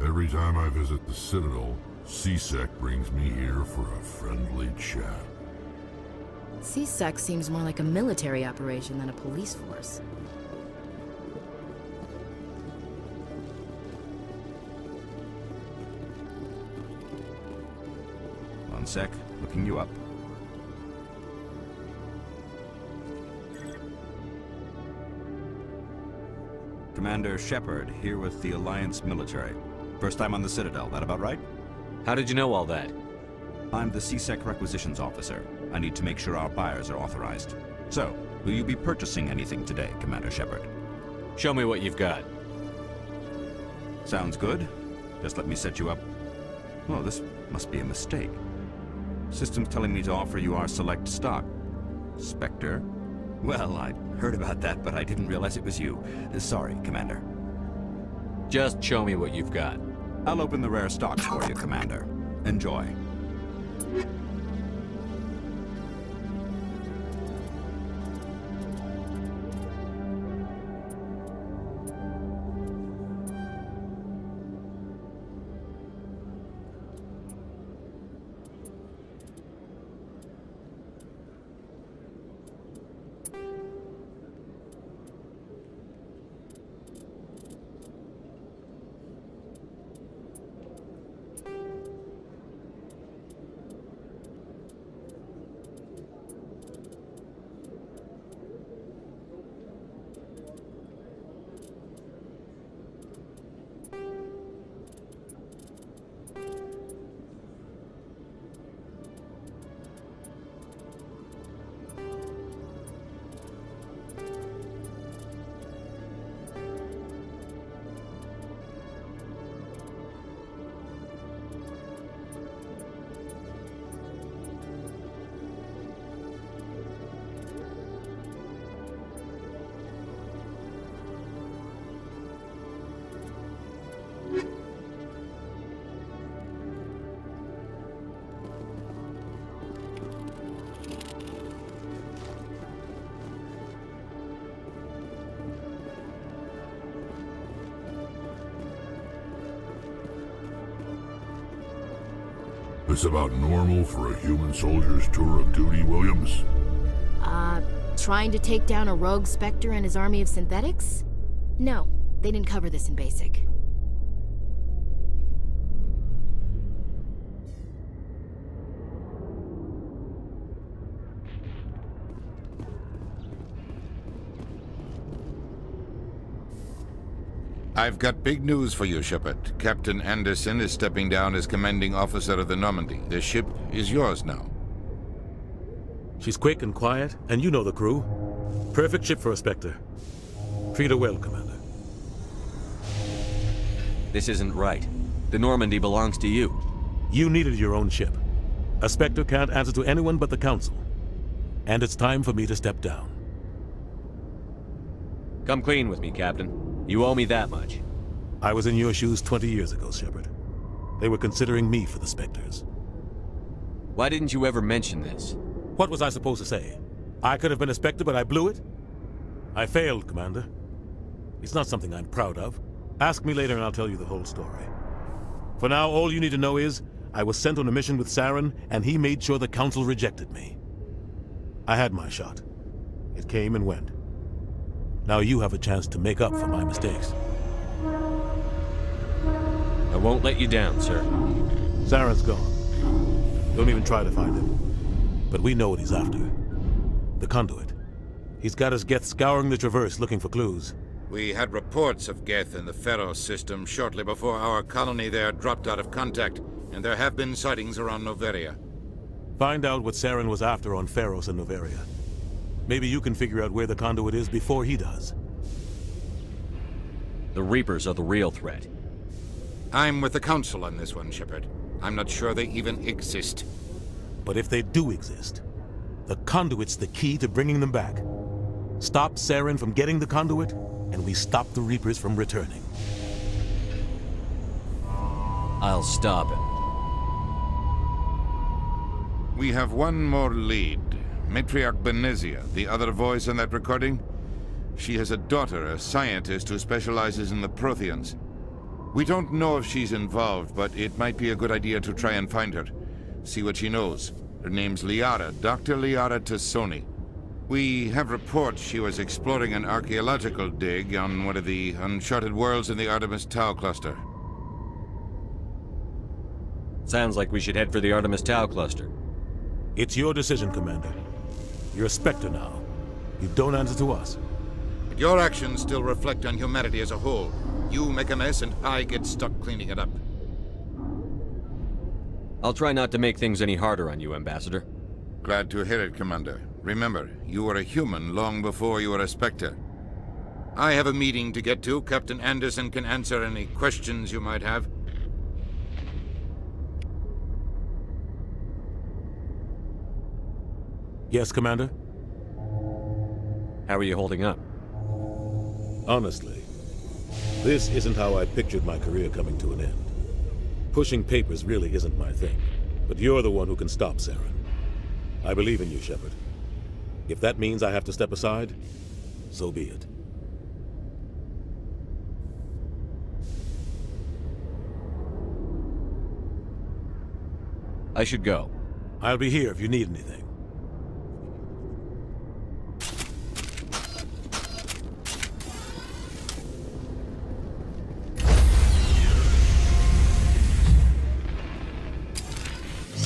Every time I visit the Citadel, C-Sec brings me here for a friendly chat. C-Sec seems more like a military operation than a police force. One sec, looking you up. Commander Shepard, here with the Alliance military. First time on the Citadel, that about right? How did you know all that? I'm the C-Sec requisitions officer. I need to make sure our buyers are authorized. So, will you be purchasing anything today, Commander Shepard? Show me what you've got. Sounds good. Just let me set you up. Oh, this must be a mistake. System's telling me to offer you our select stock. Spectre? Well, I heard about that, but I didn't realize it was you. Sorry, Commander. Just show me what you've got. I'll open the rare stocks for you, Commander. Enjoy. This about normal for a human soldier's tour of duty, Williams? Trying to take down a rogue Spectre and his army of synthetics? No, they didn't cover this in BASIC. I've got big news for you, Shepard. Captain Anderson is stepping down as commanding officer of the Normandy. The ship is yours now. She's quick and quiet, and you know the crew. Perfect ship for a Spectre. Treat her well, Commander. This isn't right. The Normandy belongs to you. You needed your own ship. A Spectre can't answer to anyone but the Council. And it's time for me to step down. Come clean with me, Captain. You owe me that much. I was in your shoes 20 years ago, Shepard. They were considering me for the Spectres. Why didn't you ever mention this? What was I supposed to say? I could have been a Spectre, but I blew it? I failed, Commander. It's not something I'm proud of. Ask me later and I'll tell you the whole story. For now, all you need to know is, I was sent on a mission with Saren, and he made sure the Council rejected me. I had my shot. It came and went. Now you have a chance to make up for my mistakes. I won't let you down, sir. Saren's gone. Don't even try to find him. But we know what he's after. The Conduit. He's got his Geth scouring the Traverse looking for clues. We had reports of Geth in the Pharos system shortly before our colony there dropped out of contact, and there have been sightings around Noveria. Find out what Saren was after on Pharos and Noveria. Maybe you can figure out where the Conduit is before he does. The Reapers are the real threat. I'm with the Council on this one, Shepard. I'm not sure they even exist. But if they do exist, the Conduit's the key to bringing them back. Stop Saren from getting the Conduit, and we stop the Reapers from returning. I'll stop him. We have one more lead. Matriarch Benezia, the other voice on that recording. She has a daughter, a scientist who specializes in the Protheans. We don't know if she's involved, but it might be a good idea to try and find her. See what she knows. Her name's Liara, Dr. Liara Tassoni. We have reports she was exploring an archaeological dig on one of the uncharted worlds in the Artemis Tau cluster. Sounds like we should head for the Artemis Tau cluster. It's your decision, Commander. You're a Spectre now. You don't answer to us. But your actions still reflect on humanity as a whole. You make a mess and I get stuck cleaning it up. I'll try not to make things any harder on you, Ambassador. Glad to hear it, Commander. Remember, you were a human long before you were a Spectre. I have a meeting to get to. Captain Anderson can answer any questions you might have. Yes, Commander? How are you holding up? Honestly, this isn't how I pictured my career coming to an end. Pushing papers really isn't my thing, but you're the one who can stop Saren. I believe in you, Shepard. If that means I have to step aside, so be it. I should go. I'll be here if you need anything.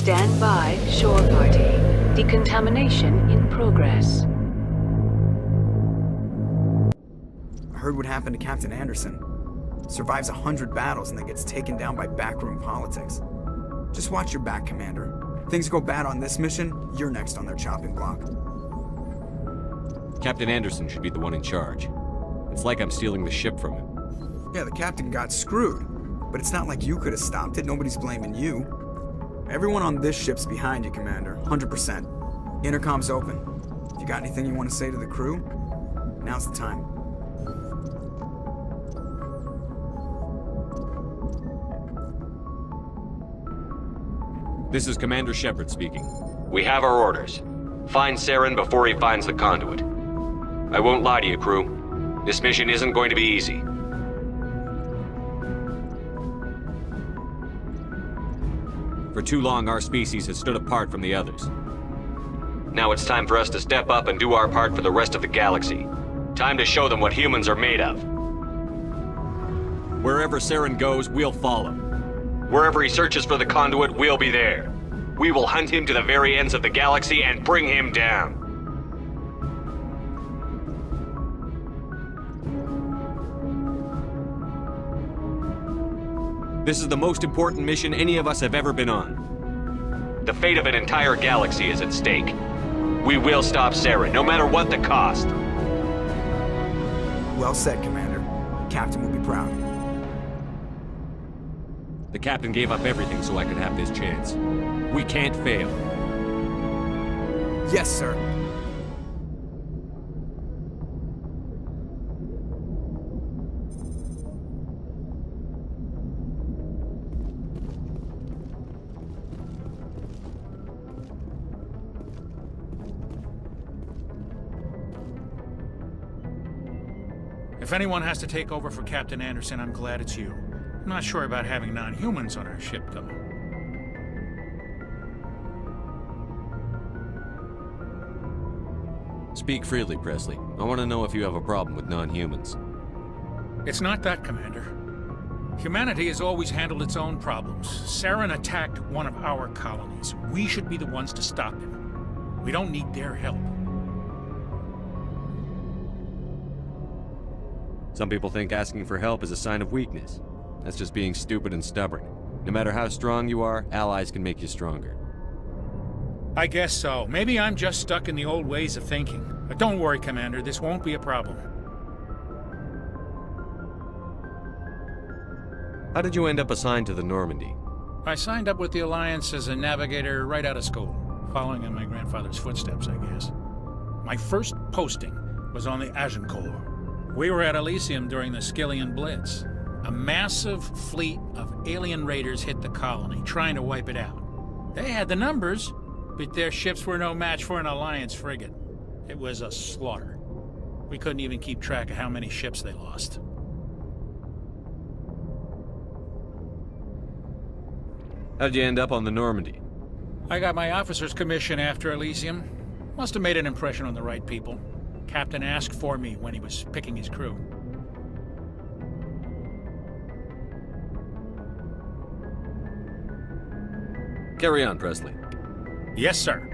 Stand by, shore party. Decontamination in progress. I heard what happened to Captain Anderson. Survives 100 battles and then gets taken down by backroom politics. Just watch your back, Commander. Things go bad on this mission, you're next on their chopping block. Captain Anderson should be the one in charge. It's like I'm stealing the ship from him. Yeah, the captain got screwed. But it's not like you could have stopped it. Nobody's blaming you. Everyone on this ship's behind you, Commander. 100%. Intercom's open. If you got anything you want to say to the crew, now's the time. This is Commander Shepard speaking. We have our orders. Find Saren before he finds the Conduit. I won't lie to you, crew. This mission isn't going to be easy. For too long, our species has stood apart from the others. Now it's time for us to step up and do our part for the rest of the galaxy. Time to show them what humans are made of. Wherever Saren goes, we'll follow. Wherever he searches for the Conduit, we'll be there. We will hunt him to the very ends of the galaxy and bring him down. This is the most important mission any of us have ever been on. The fate of an entire galaxy is at stake. We will stop Saren, no matter what the cost. Well said, Commander. Captain will be proud. The captain gave up everything so I could have this chance. We can't fail. Yes, sir. If anyone has to take over for Captain Anderson, I'm glad it's you. I'm not sure about having non-humans on our ship, though. Speak freely, Presley. I want to know if you have a problem with non-humans. It's not that, Commander. Humanity has always handled its own problems. Saren attacked one of our colonies. We should be the ones to stop him. We don't need their help. Some people think asking for help is a sign of weakness. That's just being stupid and stubborn. No matter how strong you are, allies can make you stronger. I guess so. Maybe I'm just stuck in the old ways of thinking. But don't worry, Commander. This won't be a problem. How did you end up assigned to the Normandy? I signed up with the Alliance as a navigator right out of school, following in my grandfather's footsteps, I guess. My first posting was on the Agincourt. We were at Elysium during the Skillian Blitz. A massive fleet of alien raiders hit the colony, trying to wipe it out. They had the numbers, but their ships were no match for an Alliance frigate. It was a slaughter. We couldn't even keep track of how many ships they lost. How'd you end up on the Normandy? I got my officer's commission after Elysium. Must have made an impression on the right people. Captain asked for me when he was picking his crew. Carry on, Presley. Yes, sir.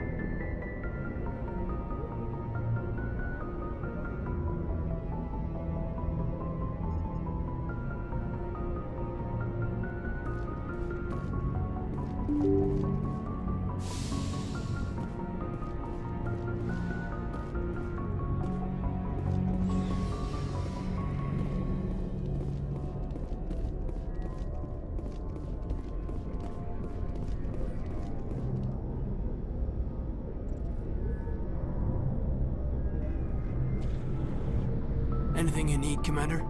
Anything you need, Commander?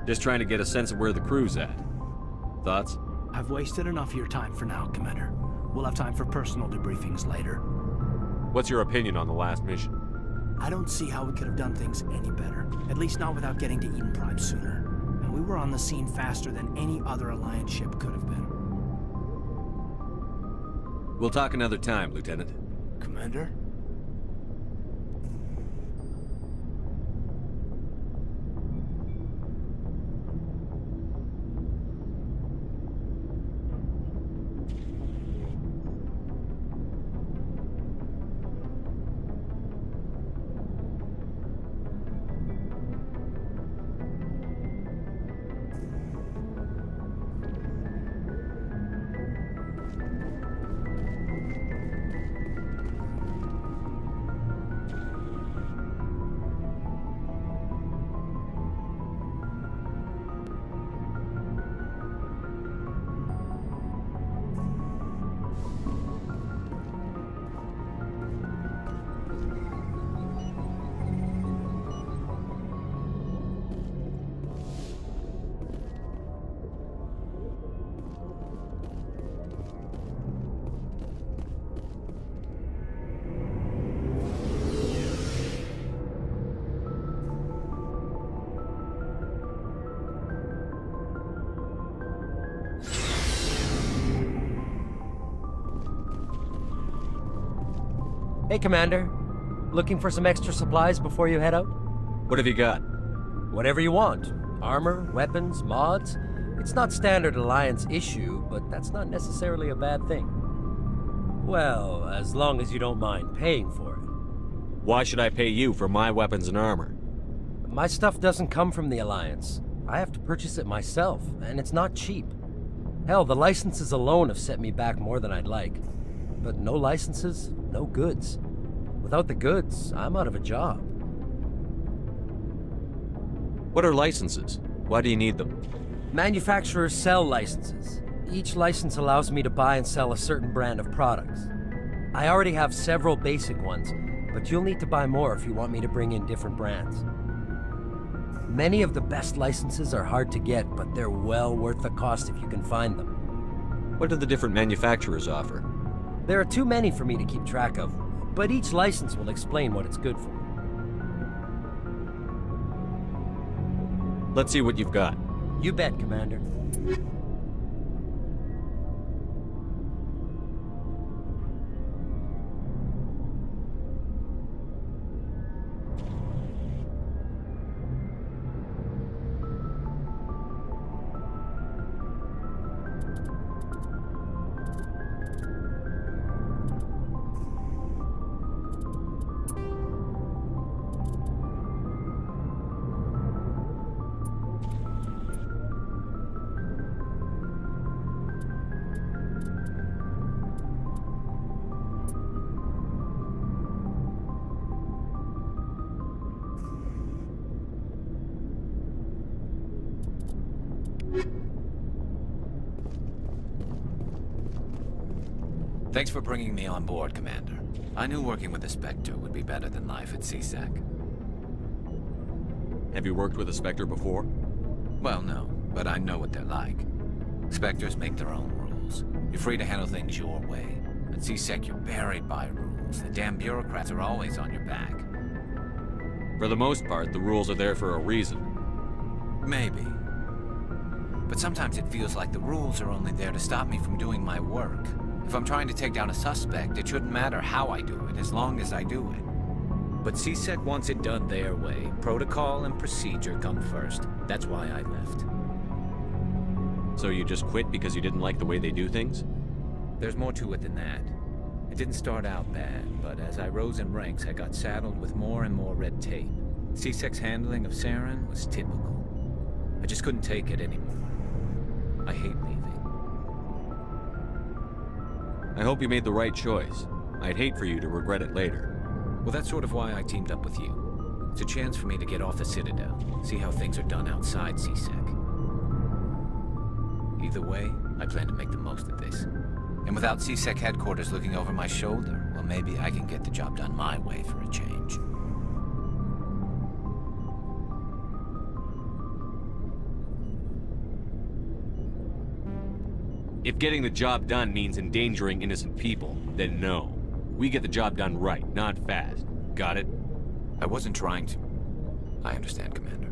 Just trying to get a sense of where the crew's at. Thoughts? I've wasted enough of your time for now, Commander. We'll have time for personal debriefings later. What's your opinion on the last mission? I don't see how we could have done things any better. At least not without getting to Eden Prime sooner. And we were on the scene faster than any other Alliance ship could have been. We'll talk another time, Lieutenant. Commander? Hey, Commander. Looking for some extra supplies before you head out? What have you got? Whatever you want. Armor, weapons, mods. It's not standard Alliance issue, but that's not necessarily a bad thing. Well, as long as you don't mind paying for it. Why should I pay you for my weapons and armor? My stuff doesn't come from the Alliance. I have to purchase it myself, and it's not cheap. Hell, the licenses alone have set me back more than I'd like. But no licenses, no goods. Without the goods, I'm out of a job. What are licenses? Why do you need them? Manufacturers sell licenses. Each license allows me to buy and sell a certain brand of products. I already have several basic ones, but you'll need to buy more if you want me to bring in different brands. Many of the best licenses are hard to get, but they're well worth the cost if you can find them. What do the different manufacturers offer? There are too many for me to keep track of, but each license will explain what it's good for. Let's see what you've got. You bet, Commander. Thanks for bringing me on board, Commander. I knew working with the Spectre would be better than life at C-Sec. Have you worked with a Spectre before? Well, no, but I know what they're like. Spectres make their own rules. You're free to handle things your way. At C-Sec, you're buried by rules. The damn bureaucrats are always on your back. For the most part, the rules are there for a reason. Maybe. But sometimes it feels like the rules are only there to stop me from doing my work. If I'm trying to take down a suspect, it shouldn't matter how I do it, as long as I do it. But C-Sec wants it done their way. Protocol and procedure come first. That's why I left. So you just quit because you didn't like the way they do things? There's more to it than that. It didn't start out bad, but as I rose in ranks, I got saddled with more and more red tape. C-Sec's handling of Saren was typical. I just couldn't take it anymore. I hate leaving. I hope you made the right choice. I'd hate for you to regret it later. Well, that's sort of why I teamed up with you. It's a chance for me to get off the Citadel, see how things are done outside C-Sec. Either way, I plan to make the most of this. And without C-Sec headquarters looking over my shoulder, well, maybe I can get the job done my way for a change. If getting the job done means endangering innocent people, then no. We get the job done right, not fast. Got it? I wasn't trying to. I understand, Commander.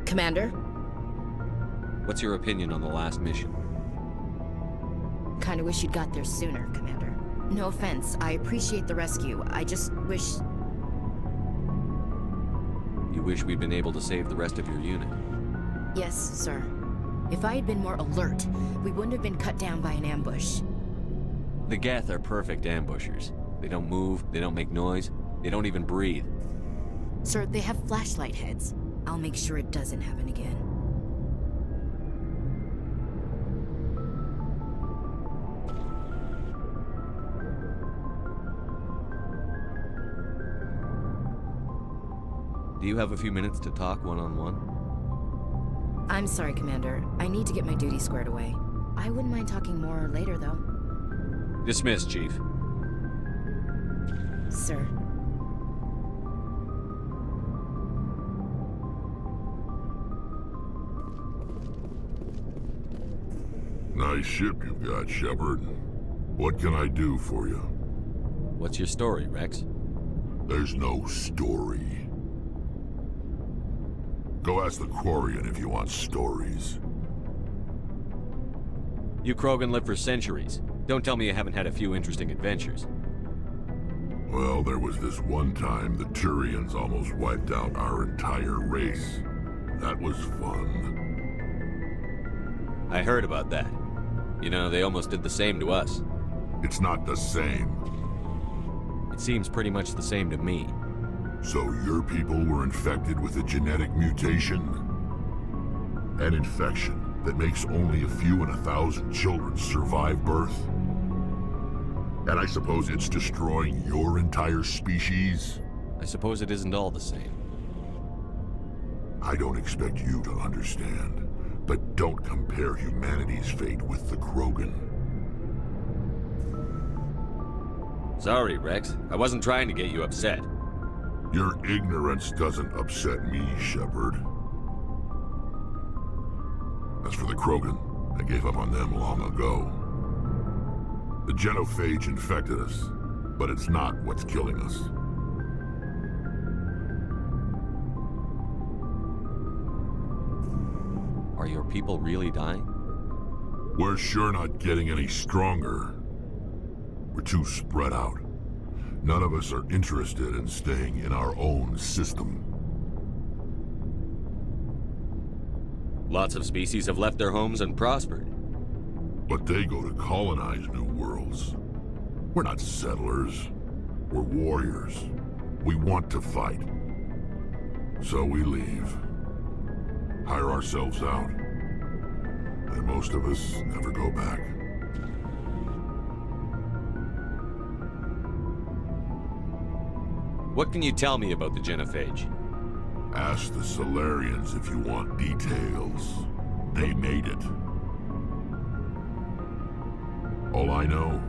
Commander? What's your opinion on the last mission? Kinda wish you'd got there sooner, Commander. No offense, I appreciate the rescue. I just wish... You wish we'd been able to save the rest of your unit? Yes, sir. If I had been more alert, we wouldn't have been cut down by an ambush. The Geth are perfect ambushers. They don't move, they don't make noise, they don't even breathe. Sir, they have flashlight heads. I'll make sure it doesn't happen again. Do you have a few minutes to talk one-on-one? I'm sorry, Commander. I need to get my duty squared away. I wouldn't mind talking more later, though. Dismissed, Chief. Sir. Nice ship you've got, Shepard. What can I do for you? What's your story, Rex? There's no story. Go ask the Quarian if you want stories. You Krogan live for centuries. Don't tell me you haven't had a few interesting adventures. Well, there was this one time the Turians almost wiped out our entire race. That was fun. I heard about that. You know, they almost did the same to us. It's not the same. It seems pretty much the same to me. So your people were infected with a genetic mutation? An infection that makes only a few in 1,000 children survive birth? And I suppose it's destroying your entire species? I suppose it isn't all the same. I don't expect you to understand, but don't compare humanity's fate with the Krogan. Sorry, Rex. I wasn't trying to get you upset. Your ignorance doesn't upset me, Shepard. As for the Krogan, I gave up on them long ago. The genophage infected us, but it's not what's killing us. Are your people really dying? We're sure not getting any stronger. We're too spread out. None of us are interested in staying in our own system. Lots of species have left their homes and prospered. But they go to colonize new worlds. We're not settlers. We're warriors. We want to fight. So we leave. Hire ourselves out. And most of us never go back. What can you tell me about the genophage? Ask the Solarians if you want details. They made it. All I know,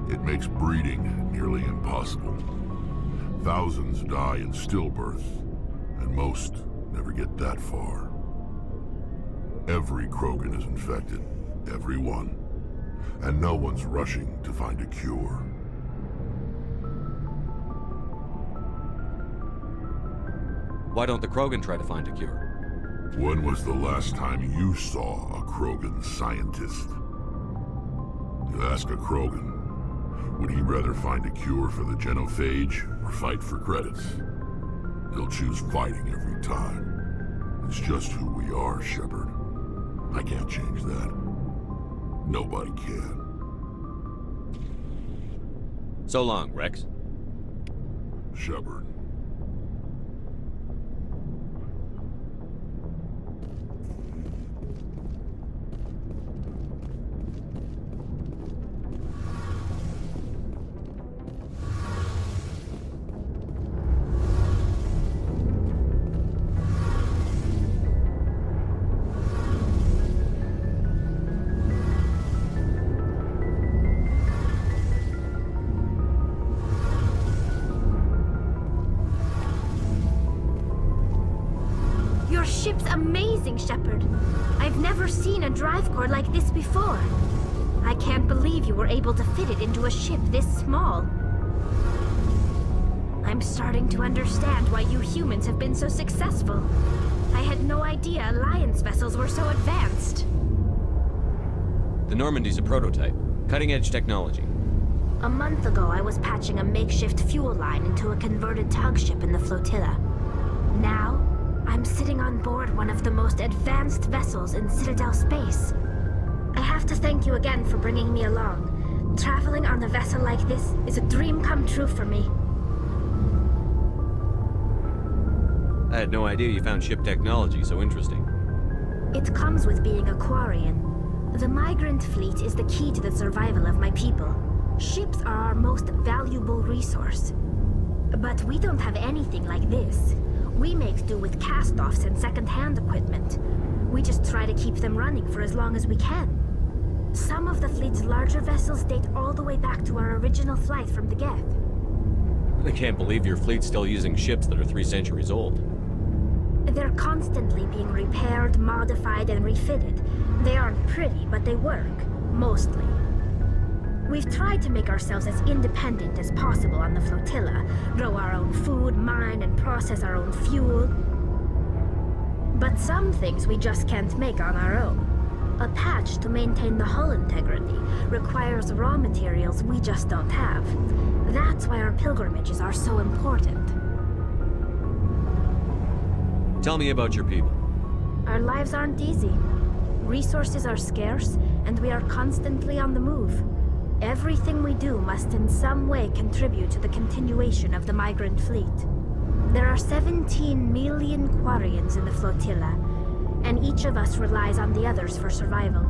it makes breeding nearly impossible. Thousands die in stillbirth, and most never get that far. Every Krogan is infected, every one, and no one's rushing to find a cure. Why don't the Krogan try to find a cure? When was the last time you saw a Krogan scientist? You ask a Krogan, would he rather find a cure for the genophage or fight for credits? He'll choose fighting every time. It's just who we are, Shepard. I can't change that. Nobody can. So long, Rex. Shepard. Ship's amazing, Shepard. I've never seen a drive core like this before. I can't believe you were able to fit it into a ship this small. I'm starting to understand why you humans have been so successful. I had no idea Alliance vessels were so advanced. The Normandy's a prototype. Cutting-edge technology. A month ago, I was patching a makeshift fuel line into a converted tug ship in the flotilla. Now, I'm sitting on board one of the most advanced vessels in Citadel space. I have to thank you again for bringing me along. Traveling on a vessel like this is a dream come true for me. I had no idea you found ship technology so interesting. It comes with being a Quarian. The migrant fleet is the key to the survival of my people. Ships are our most valuable resource. But we don't have anything like this. We make do with cast-offs and second-hand equipment. We just try to keep them running for as long as we can. Some of the fleet's larger vessels date all the way back to our original flight from the Geth. I can't believe your fleet's still using ships that are 3 centuries old. They're constantly being repaired, modified, and refitted. They aren't pretty, but they work. Mostly. We've tried to make ourselves as independent as possible on the flotilla, grow our own food, mine, and process our own fuel. But some things we just can't make on our own. A patch to maintain the hull integrity requires raw materials we just don't have. That's why our pilgrimages are so important. Tell me about your people. Our lives aren't easy. Resources are scarce, and we are constantly on the move. Everything we do must in some way contribute to the continuation of the migrant fleet. There are 17 million Quarians in the flotilla, and each of us relies on the others for survival.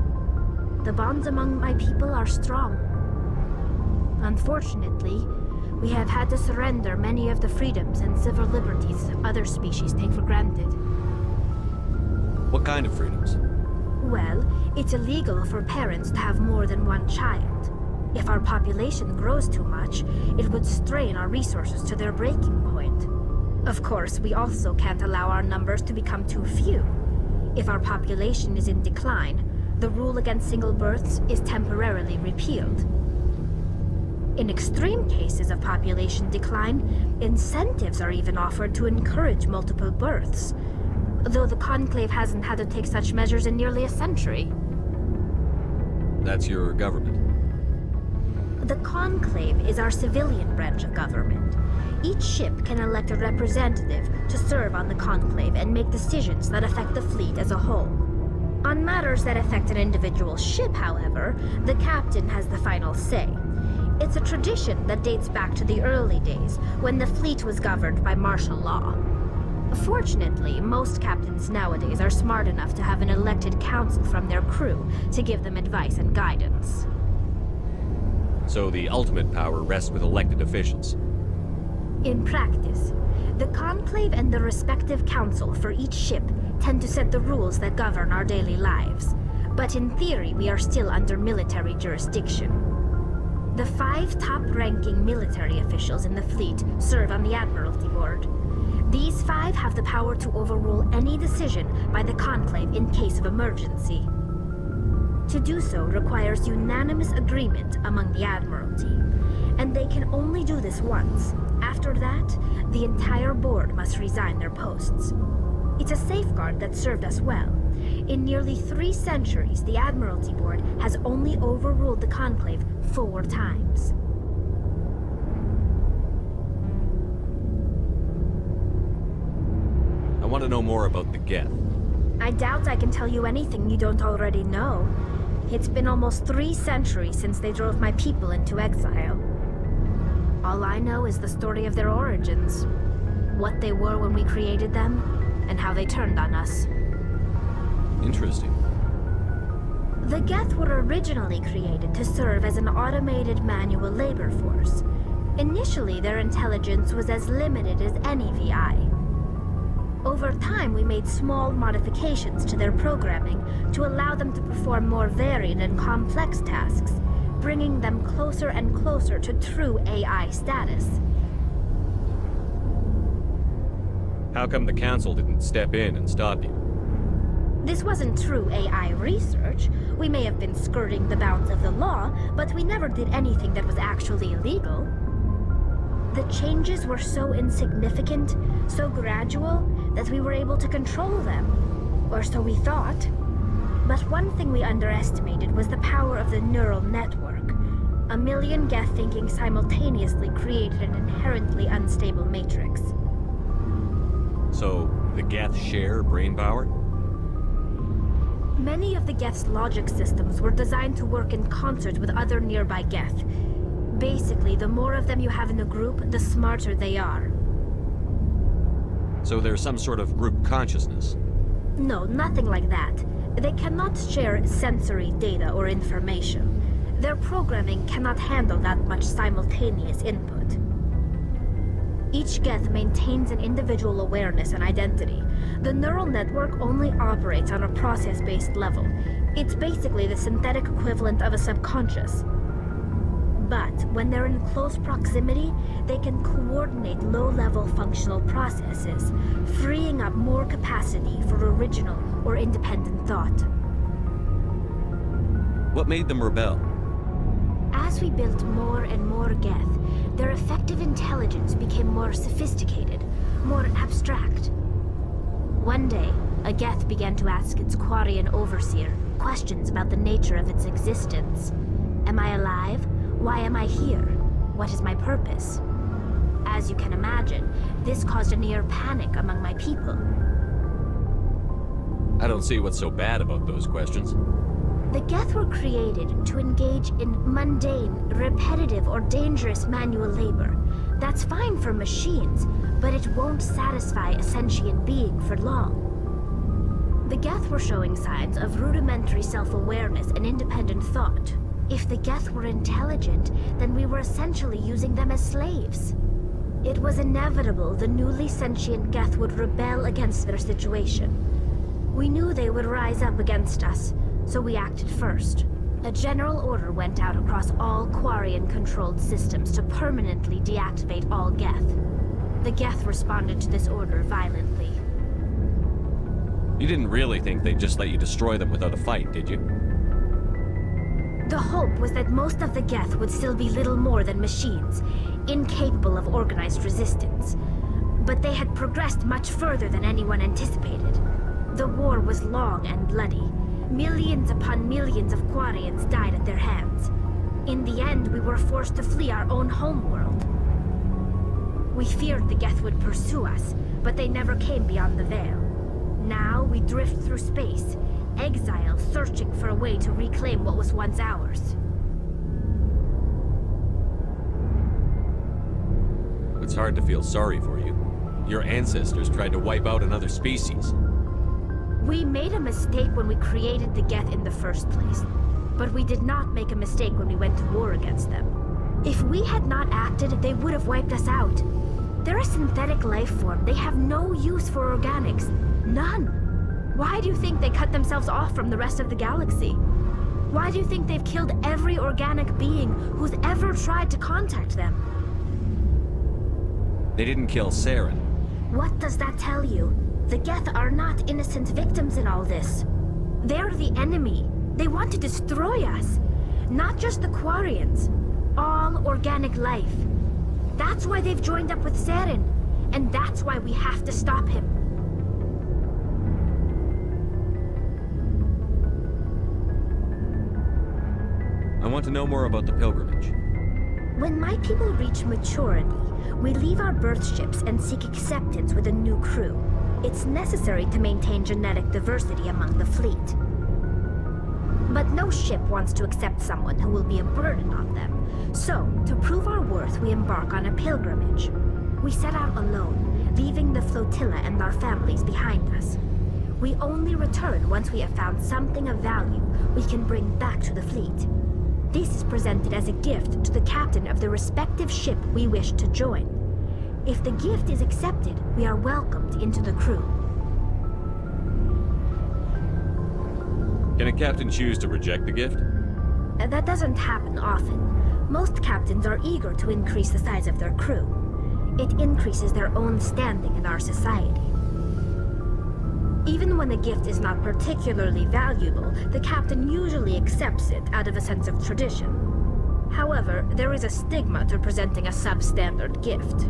The bonds among my people are strong. Unfortunately, we have had to surrender many of the freedoms and civil liberties other species take for granted. What kind of freedoms? Well, it's illegal for parents to have more than one child. If our population grows too much, it would strain our resources to their breaking point. Of course, we also can't allow our numbers to become too few. If our population is in decline, the rule against single births is temporarily repealed. In extreme cases of population decline, incentives are even offered to encourage multiple births, though the Conclave hasn't had to take such measures in nearly a century. That's your government. The Conclave is our civilian branch of government. Each ship can elect a representative to serve on the Conclave and make decisions that affect the fleet as a whole. On matters that affect an individual ship, however, the captain has the final say. It's a tradition that dates back to the early days, when the fleet was governed by martial law. Fortunately, most captains nowadays are smart enough to have an elected council from their crew to give them advice and guidance. So the ultimate power rests with elected officials. In practice, the Conclave and the respective council for each ship tend to set the rules that govern our daily lives. But in theory, we are still under military jurisdiction. The 5 top-ranking military officials in the fleet serve on the Admiralty Board. These 5 have the power to overrule any decision by the Conclave in case of emergency. To do so requires unanimous agreement among the Admiralty, and they can only do this once. After that, the entire board must resign their posts. It's a safeguard that served us well. In nearly 3 centuries, the Admiralty Board has only overruled the Conclave 4 times. I want to know more about the Geth. I doubt I can tell you anything you don't already know. It's been almost 3 centuries since they drove my people into exile. All I know is the story of their origins, what they were when we created them, and how they turned on us. Interesting. The Geth were originally created to serve as an automated manual labor force. Initially, their intelligence was as limited as any VI. Over time, we made small modifications to their programming to allow them to perform more varied and complex tasks, bringing them closer and closer to true AI status. How come the Council didn't step in and stop you? This wasn't true AI research. We may have been skirting the bounds of the law, but we never did anything that was actually illegal. The changes were so insignificant, so gradual, that we were able to control them. Or so we thought. But one thing we underestimated was the power of the neural network. 1 million Geth thinking simultaneously created an inherently unstable matrix. So, the Geth share brain power? Many of the Geth's logic systems were designed to work in concert with other nearby Geth. Basically, the more of them you have in a group, the smarter they are. So there's some sort of group consciousness? No, nothing like that. They cannot share sensory data or information. Their programming cannot handle that much simultaneous input. Each Geth maintains an individual awareness and identity. The neural network only operates on a process-based level. It's basically the synthetic equivalent of a subconscious. But when they're in close proximity, they can coordinate low-level functional processes, freeing up more capacity for original or independent thought. What made them rebel? As we built more and more Geth, their effective intelligence became more sophisticated, more abstract. One day, a Geth began to ask its Quarian overseer, questions about the nature of its existence. Am I alive? Why am I here? What is my purpose? As you can imagine, this caused a near panic among my people. I don't see what's so bad about those questions. The Geth were created to engage in mundane, repetitive, or dangerous manual labor. That's fine for machines, but it won't satisfy a sentient being for long. The Geth were showing signs of rudimentary self-awareness and independent thought. If the Geth were intelligent, then we were essentially using them as slaves. It was inevitable the newly sentient Geth would rebel against their situation. We knew they would rise up against us, so we acted first. A general order went out across all Quarian-controlled systems to permanently deactivate all Geth. The Geth responded to this order violently. You didn't really think they'd just let you destroy them without a fight, did you? The hope was that most of the Geth would still be little more than machines, incapable of organized resistance. But they had progressed much further than anyone anticipated. The war was long and bloody. Millions upon millions of Quarians died at their hands. In the end, we were forced to flee our own homeworld. We feared the Geth would pursue us, but they never came beyond the Veil. Now we drift through space, exile searching for a way to reclaim what was once ours. It's hard to feel sorry for you. Your ancestors tried to wipe out another species. We made a mistake when we created the Geth in the first place, but we did not make a mistake when we went to war against them. If we had not acted, they would have wiped us out. They're a synthetic life form. They have no use for organics. None. Why do you think they cut themselves off from the rest of the galaxy? Why do you think they've killed every organic being who's ever tried to contact them? They didn't kill Saren. What does that tell you? The Geth are not innocent victims in all this. They're the enemy. They want to destroy us. Not just the Quarians. All organic life. That's why they've joined up with Saren. And that's why we have to stop him. I want to know more about the pilgrimage. When my people reach maturity, we leave our birth ships and seek acceptance with a new crew. It's necessary to maintain genetic diversity among the fleet. But no ship wants to accept someone who will be a burden on them. So, to prove our worth, we embark on a pilgrimage. We set out alone, leaving the flotilla and our families behind us. We only return once we have found something of value we can bring back to the fleet. This is presented as a gift to the captain of the respective ship we wish to join. If the gift is accepted, we are welcomed into the crew. Can a captain choose to reject the gift? That doesn't happen often. Most captains are eager to increase the size of their crew. It increases their own standing in our society. Even when the gift is not particularly valuable, the captain usually accepts it out of a sense of tradition. However, there is a stigma to presenting a substandard gift.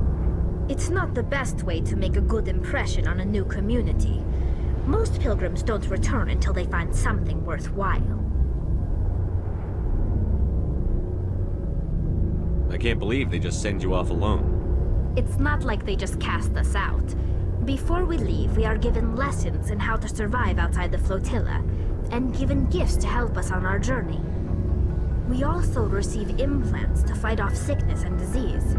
It's not the best way to make a good impression on a new community. Most pilgrims don't return until they find something worthwhile. I can't believe they just send you off alone. It's not like they just cast us out. Before we leave, we are given lessons in how to survive outside the flotilla, and given gifts to help us on our journey. We also receive implants to fight off sickness and disease.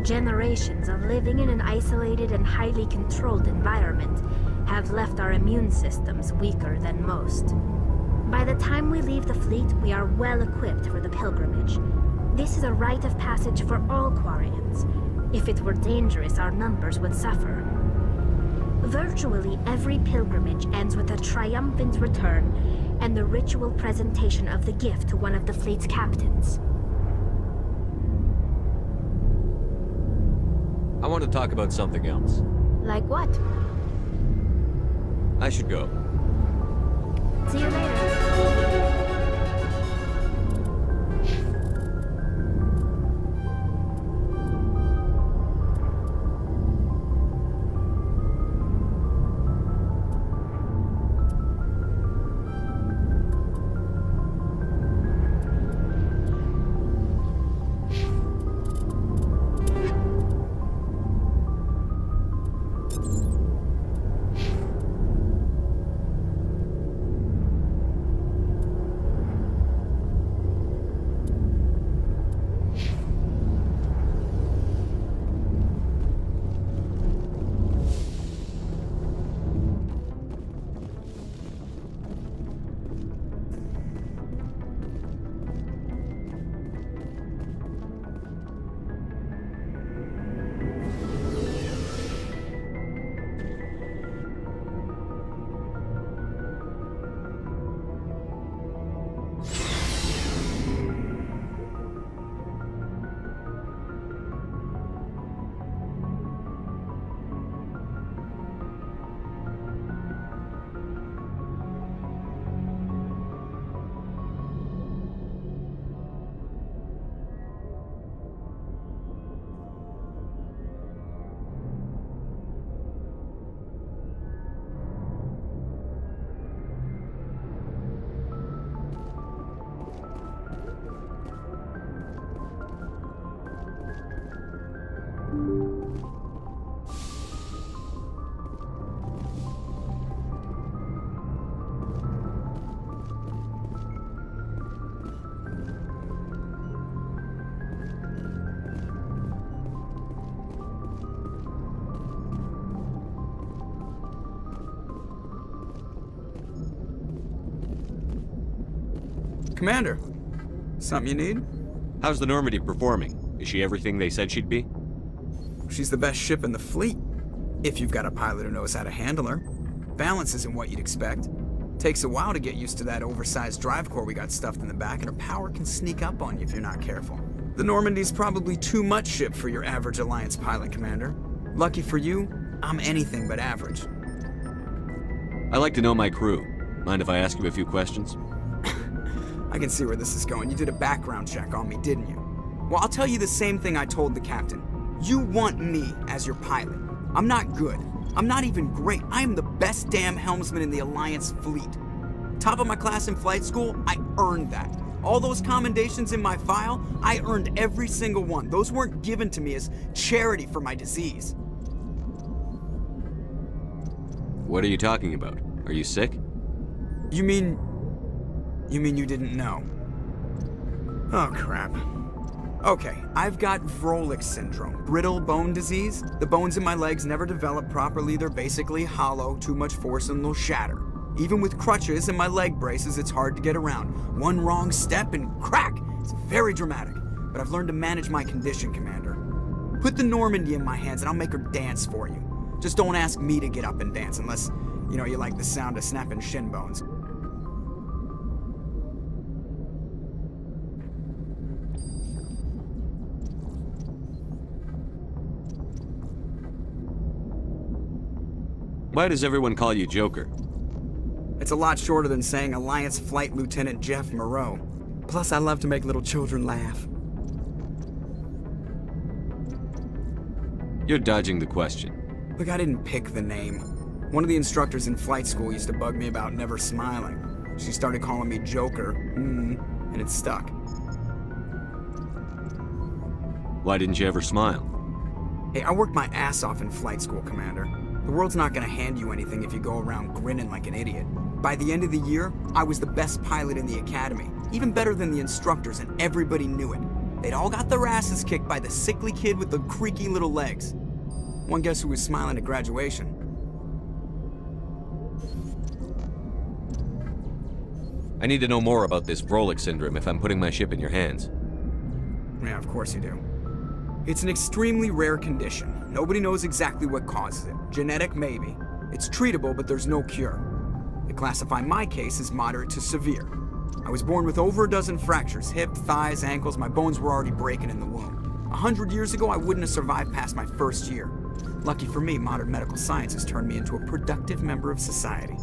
Generations of living in an isolated and highly controlled environment have left our immune systems weaker than most. By the time we leave the fleet, we are well equipped for the pilgrimage. This is a rite of passage for all Quarians. If it were dangerous, our numbers would suffer. Virtually every pilgrimage ends with a triumphant return and the ritual presentation of the gift to one of the fleet's captains. I want to talk about something else. Like what? I should go. See you later. Commander, something you need? How's the Normandy performing? Is she everything they said she'd be? She's the best ship in the fleet, if you've got a pilot who knows how to handle her. Balance isn't what you'd expect. Takes a while to get used to that oversized drive core we got stuffed in the back, and her power can sneak up on you if you're not careful. The Normandy's probably too much ship for your average Alliance pilot, Commander. Lucky for you, I'm anything but average. I like to know my crew. Mind if I ask you a few questions? I can see where this is going. You did a background check on me, didn't you? Well, I'll tell you the same thing I told the captain. You want me as your pilot. I'm not good. I'm not even great. I am the best damn helmsman in the Alliance fleet. Top of my class in flight school, I earned that. All those commendations in my file, I earned every single one. Those weren't given to me as charity for my disease. What are you talking about? Are you sick? You mean you didn't know? Oh, crap. Okay, I've got Vrolik syndrome, brittle bone disease. The bones in my legs never develop properly. They're basically hollow, too much force and they'll shatter. Even with crutches and my leg braces, it's hard to get around. One wrong step and crack! It's very dramatic. But I've learned to manage my condition, Commander. Put the Normandy in my hands and I'll make her dance for you. Just don't ask me to get up and dance unless, you like the sound of snapping shin bones. Why does everyone call you Joker? It's a lot shorter than saying Alliance Flight Lieutenant Jeff Moreau. Plus, I love to make little children laugh. You're dodging the question. Look, I didn't pick the name. One of the instructors in flight school used to bug me about never smiling. She started calling me Joker, and it stuck. Why didn't you ever smile? Hey, I worked my ass off in flight school, Commander. The world's not gonna hand you anything if you go around grinning like an idiot. By the end of the year, I was the best pilot in the academy, even better than the instructors, and everybody knew it. They'd all got their asses kicked by the sickly kid with the creaky little legs. One guess who was smiling at graduation? I need to know more about this Vrolik syndrome if I'm putting my ship in your hands. Yeah, of course you do. It's an extremely rare condition. Nobody knows exactly what causes it. Genetic, maybe. It's treatable, but there's no cure. They classify my case as moderate to severe. I was born with over a dozen fractures, hip, thighs, ankles. My bones were already breaking in the womb. 100 years ago, I wouldn't have survived past my first year. Lucky for me, modern medical science has turned me into a productive member of society.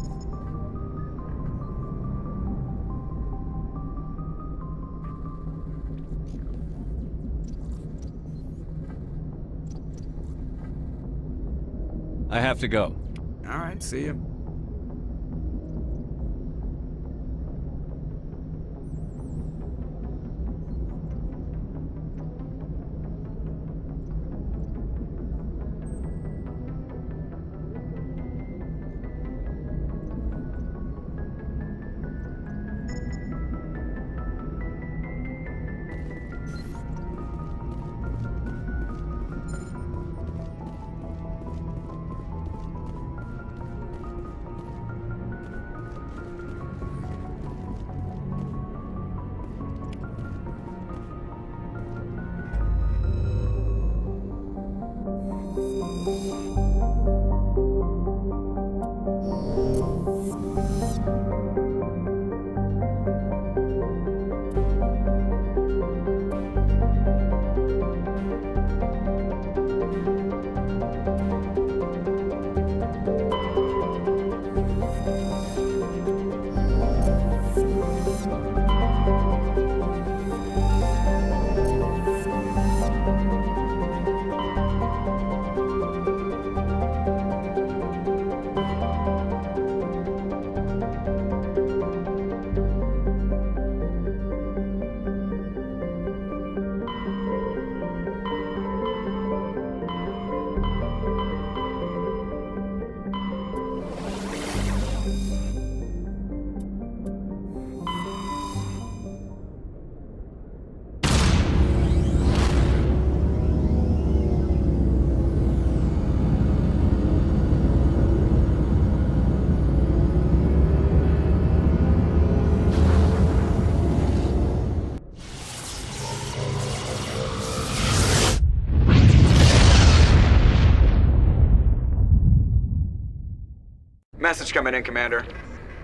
I have to go. All right, see you. Message coming in, Commander.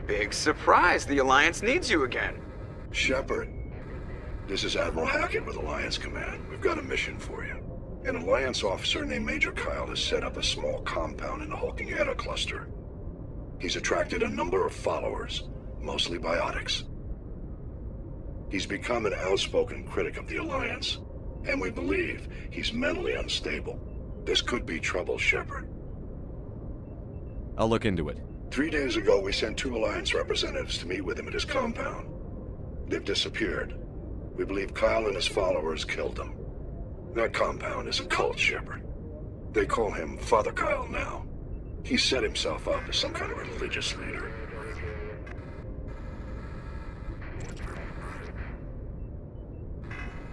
Big surprise, the Alliance needs you again. Shepard, this is Admiral Hackett with Alliance Command. We've got a mission for you. An Alliance officer named Major Kyle has set up a small compound in the Hulking Eta cluster. He's attracted a number of followers, mostly biotics. He's become an outspoken critic of the Alliance, and we believe he's mentally unstable. This could be trouble, Shepard. I'll look into it. 3 days ago, we sent 2 Alliance representatives to meet with him at his compound. They've disappeared. We believe Kyle and his followers killed them. That compound is a cult, Shepard. They call him Father Kyle now. He set himself up as some kind of religious leader.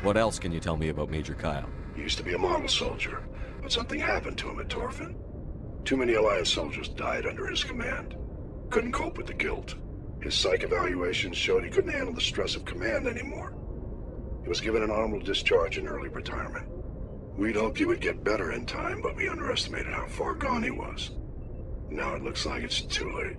What else can you tell me about Major Kyle? He used to be a model soldier, but something happened to him at Torfin. Too many Alliance soldiers died under his command. Couldn't cope with the guilt. His psych evaluations showed he couldn't handle the stress of command anymore. He was given an honorable discharge in early retirement. We'd hoped he would get better in time, but we underestimated how far gone he was. Now it looks like it's too late.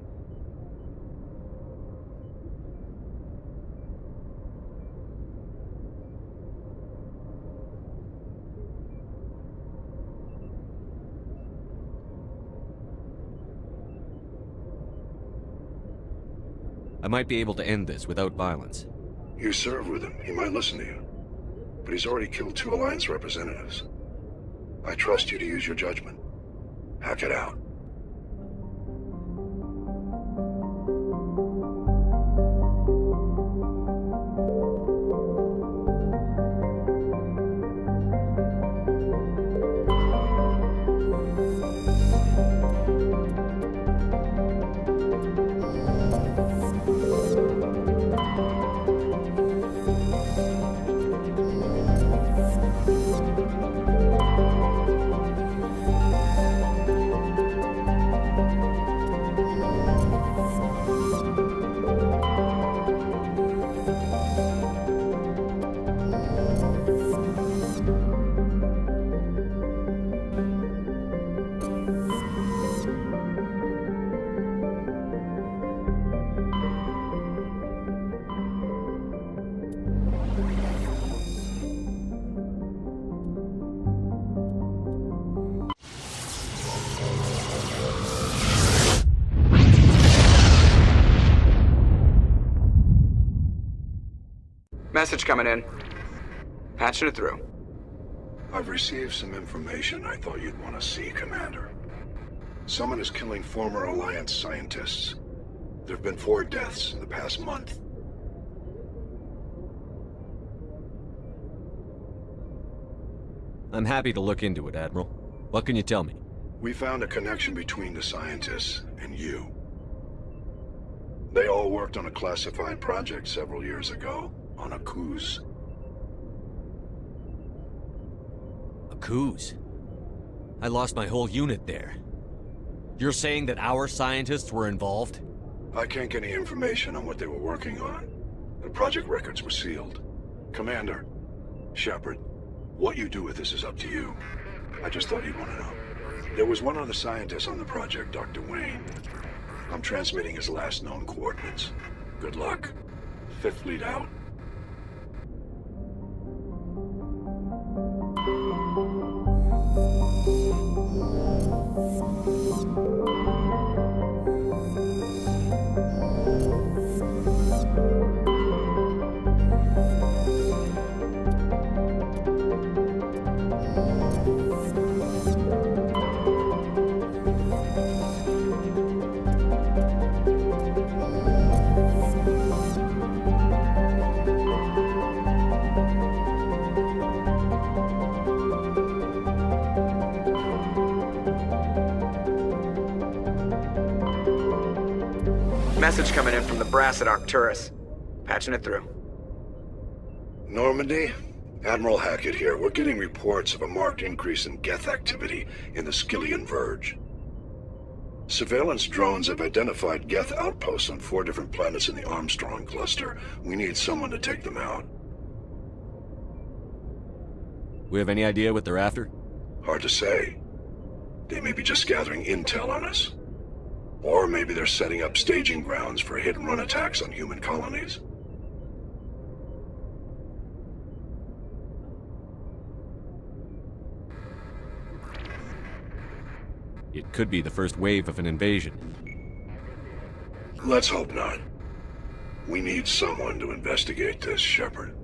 I might be able to end this without violence. You serve with him. He might listen to you. But he's already killed 2 Alliance representatives. I trust you to use your judgment. Hack it out. Message coming in. Patching it through. I've received some information I thought you'd want to see, Commander. Someone is killing former Alliance scientists. There have been 4 deaths in the past month. I'm happy to look into it, Admiral. What can you tell me? We found a connection between the scientists and you. They all worked on a classified project several years ago, on Akuz. Akuz? I lost my whole unit there. You're saying that our scientists were involved? I can't get any information on what they were working on. The project records were sealed. Commander, Shepard, what you do with this is up to you. I just thought you'd want to know. There was one other scientist on the project, Dr. Wayne. I'm transmitting his last known coordinates. Good luck. 5th Fleet out. Message coming in from the brass at Arcturus. Patching it through. Normandy? Admiral Hackett here. We're getting reports of a marked increase in Geth activity in the Skyllian Verge. Surveillance drones have identified Geth outposts on 4 different planets in the Armstrong cluster. We need someone to take them out. We have any idea what they're after? Hard to say. They may be just gathering intel on us. Or maybe they're setting up staging grounds for hit-and-run attacks on human colonies. It could be the first wave of an invasion. Let's hope not. We need someone to investigate this, Shepard.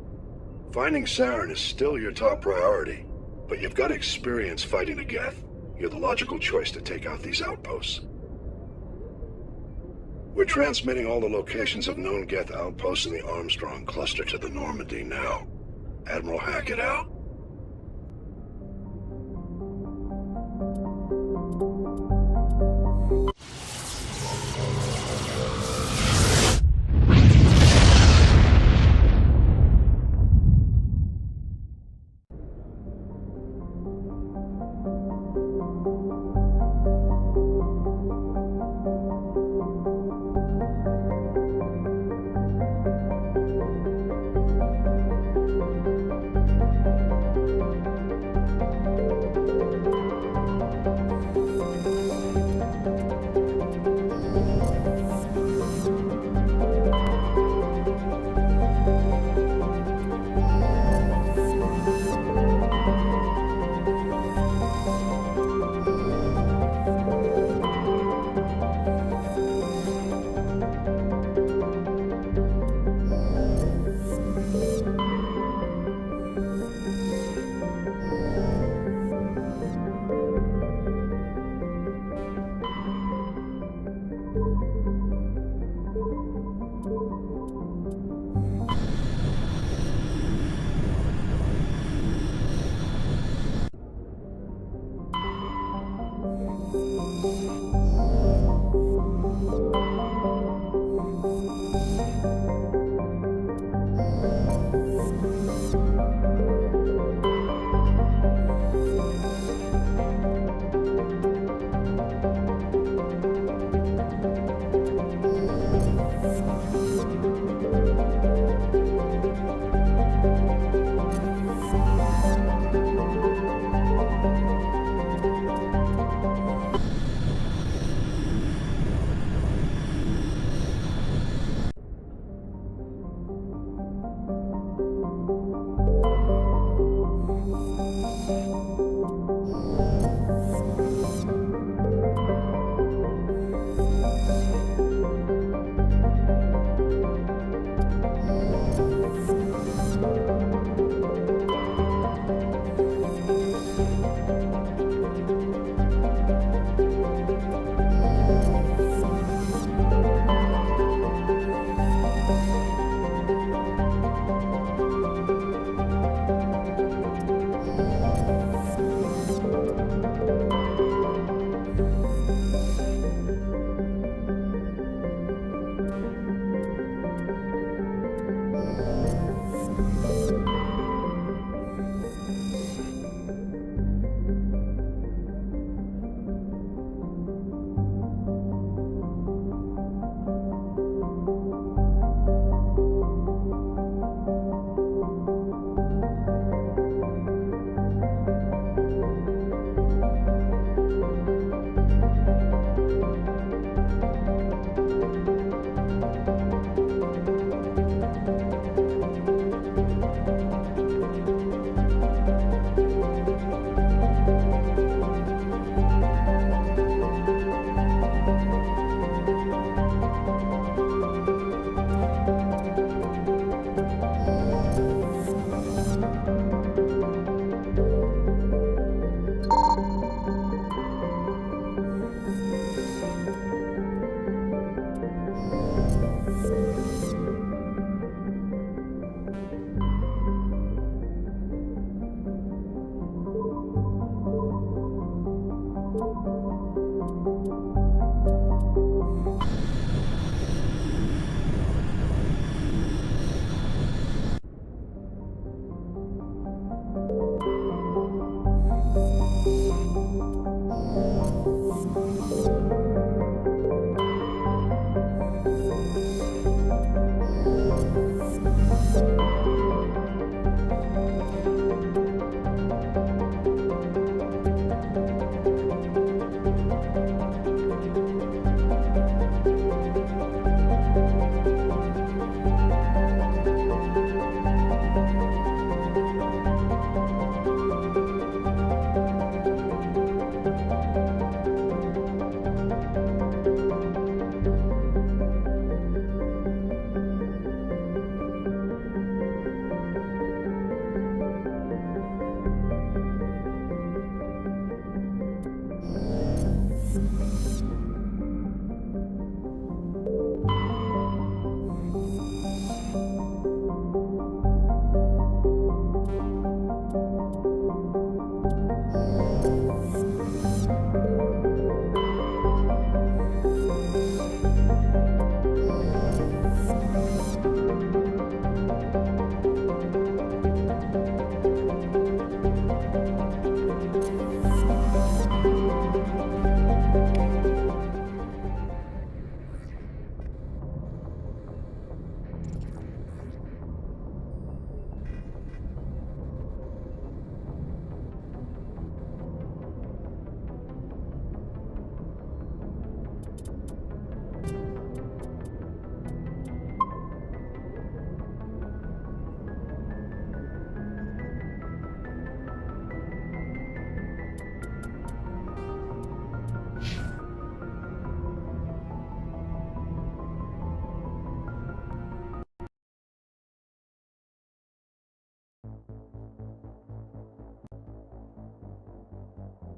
Finding Saren is still your top priority, but you've got experience fighting the Geth. You're the logical choice to take out these outposts. We're transmitting all the locations of known Geth outposts in the Armstrong cluster to the Normandy now. Admiral Hackett out.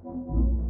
Shepard.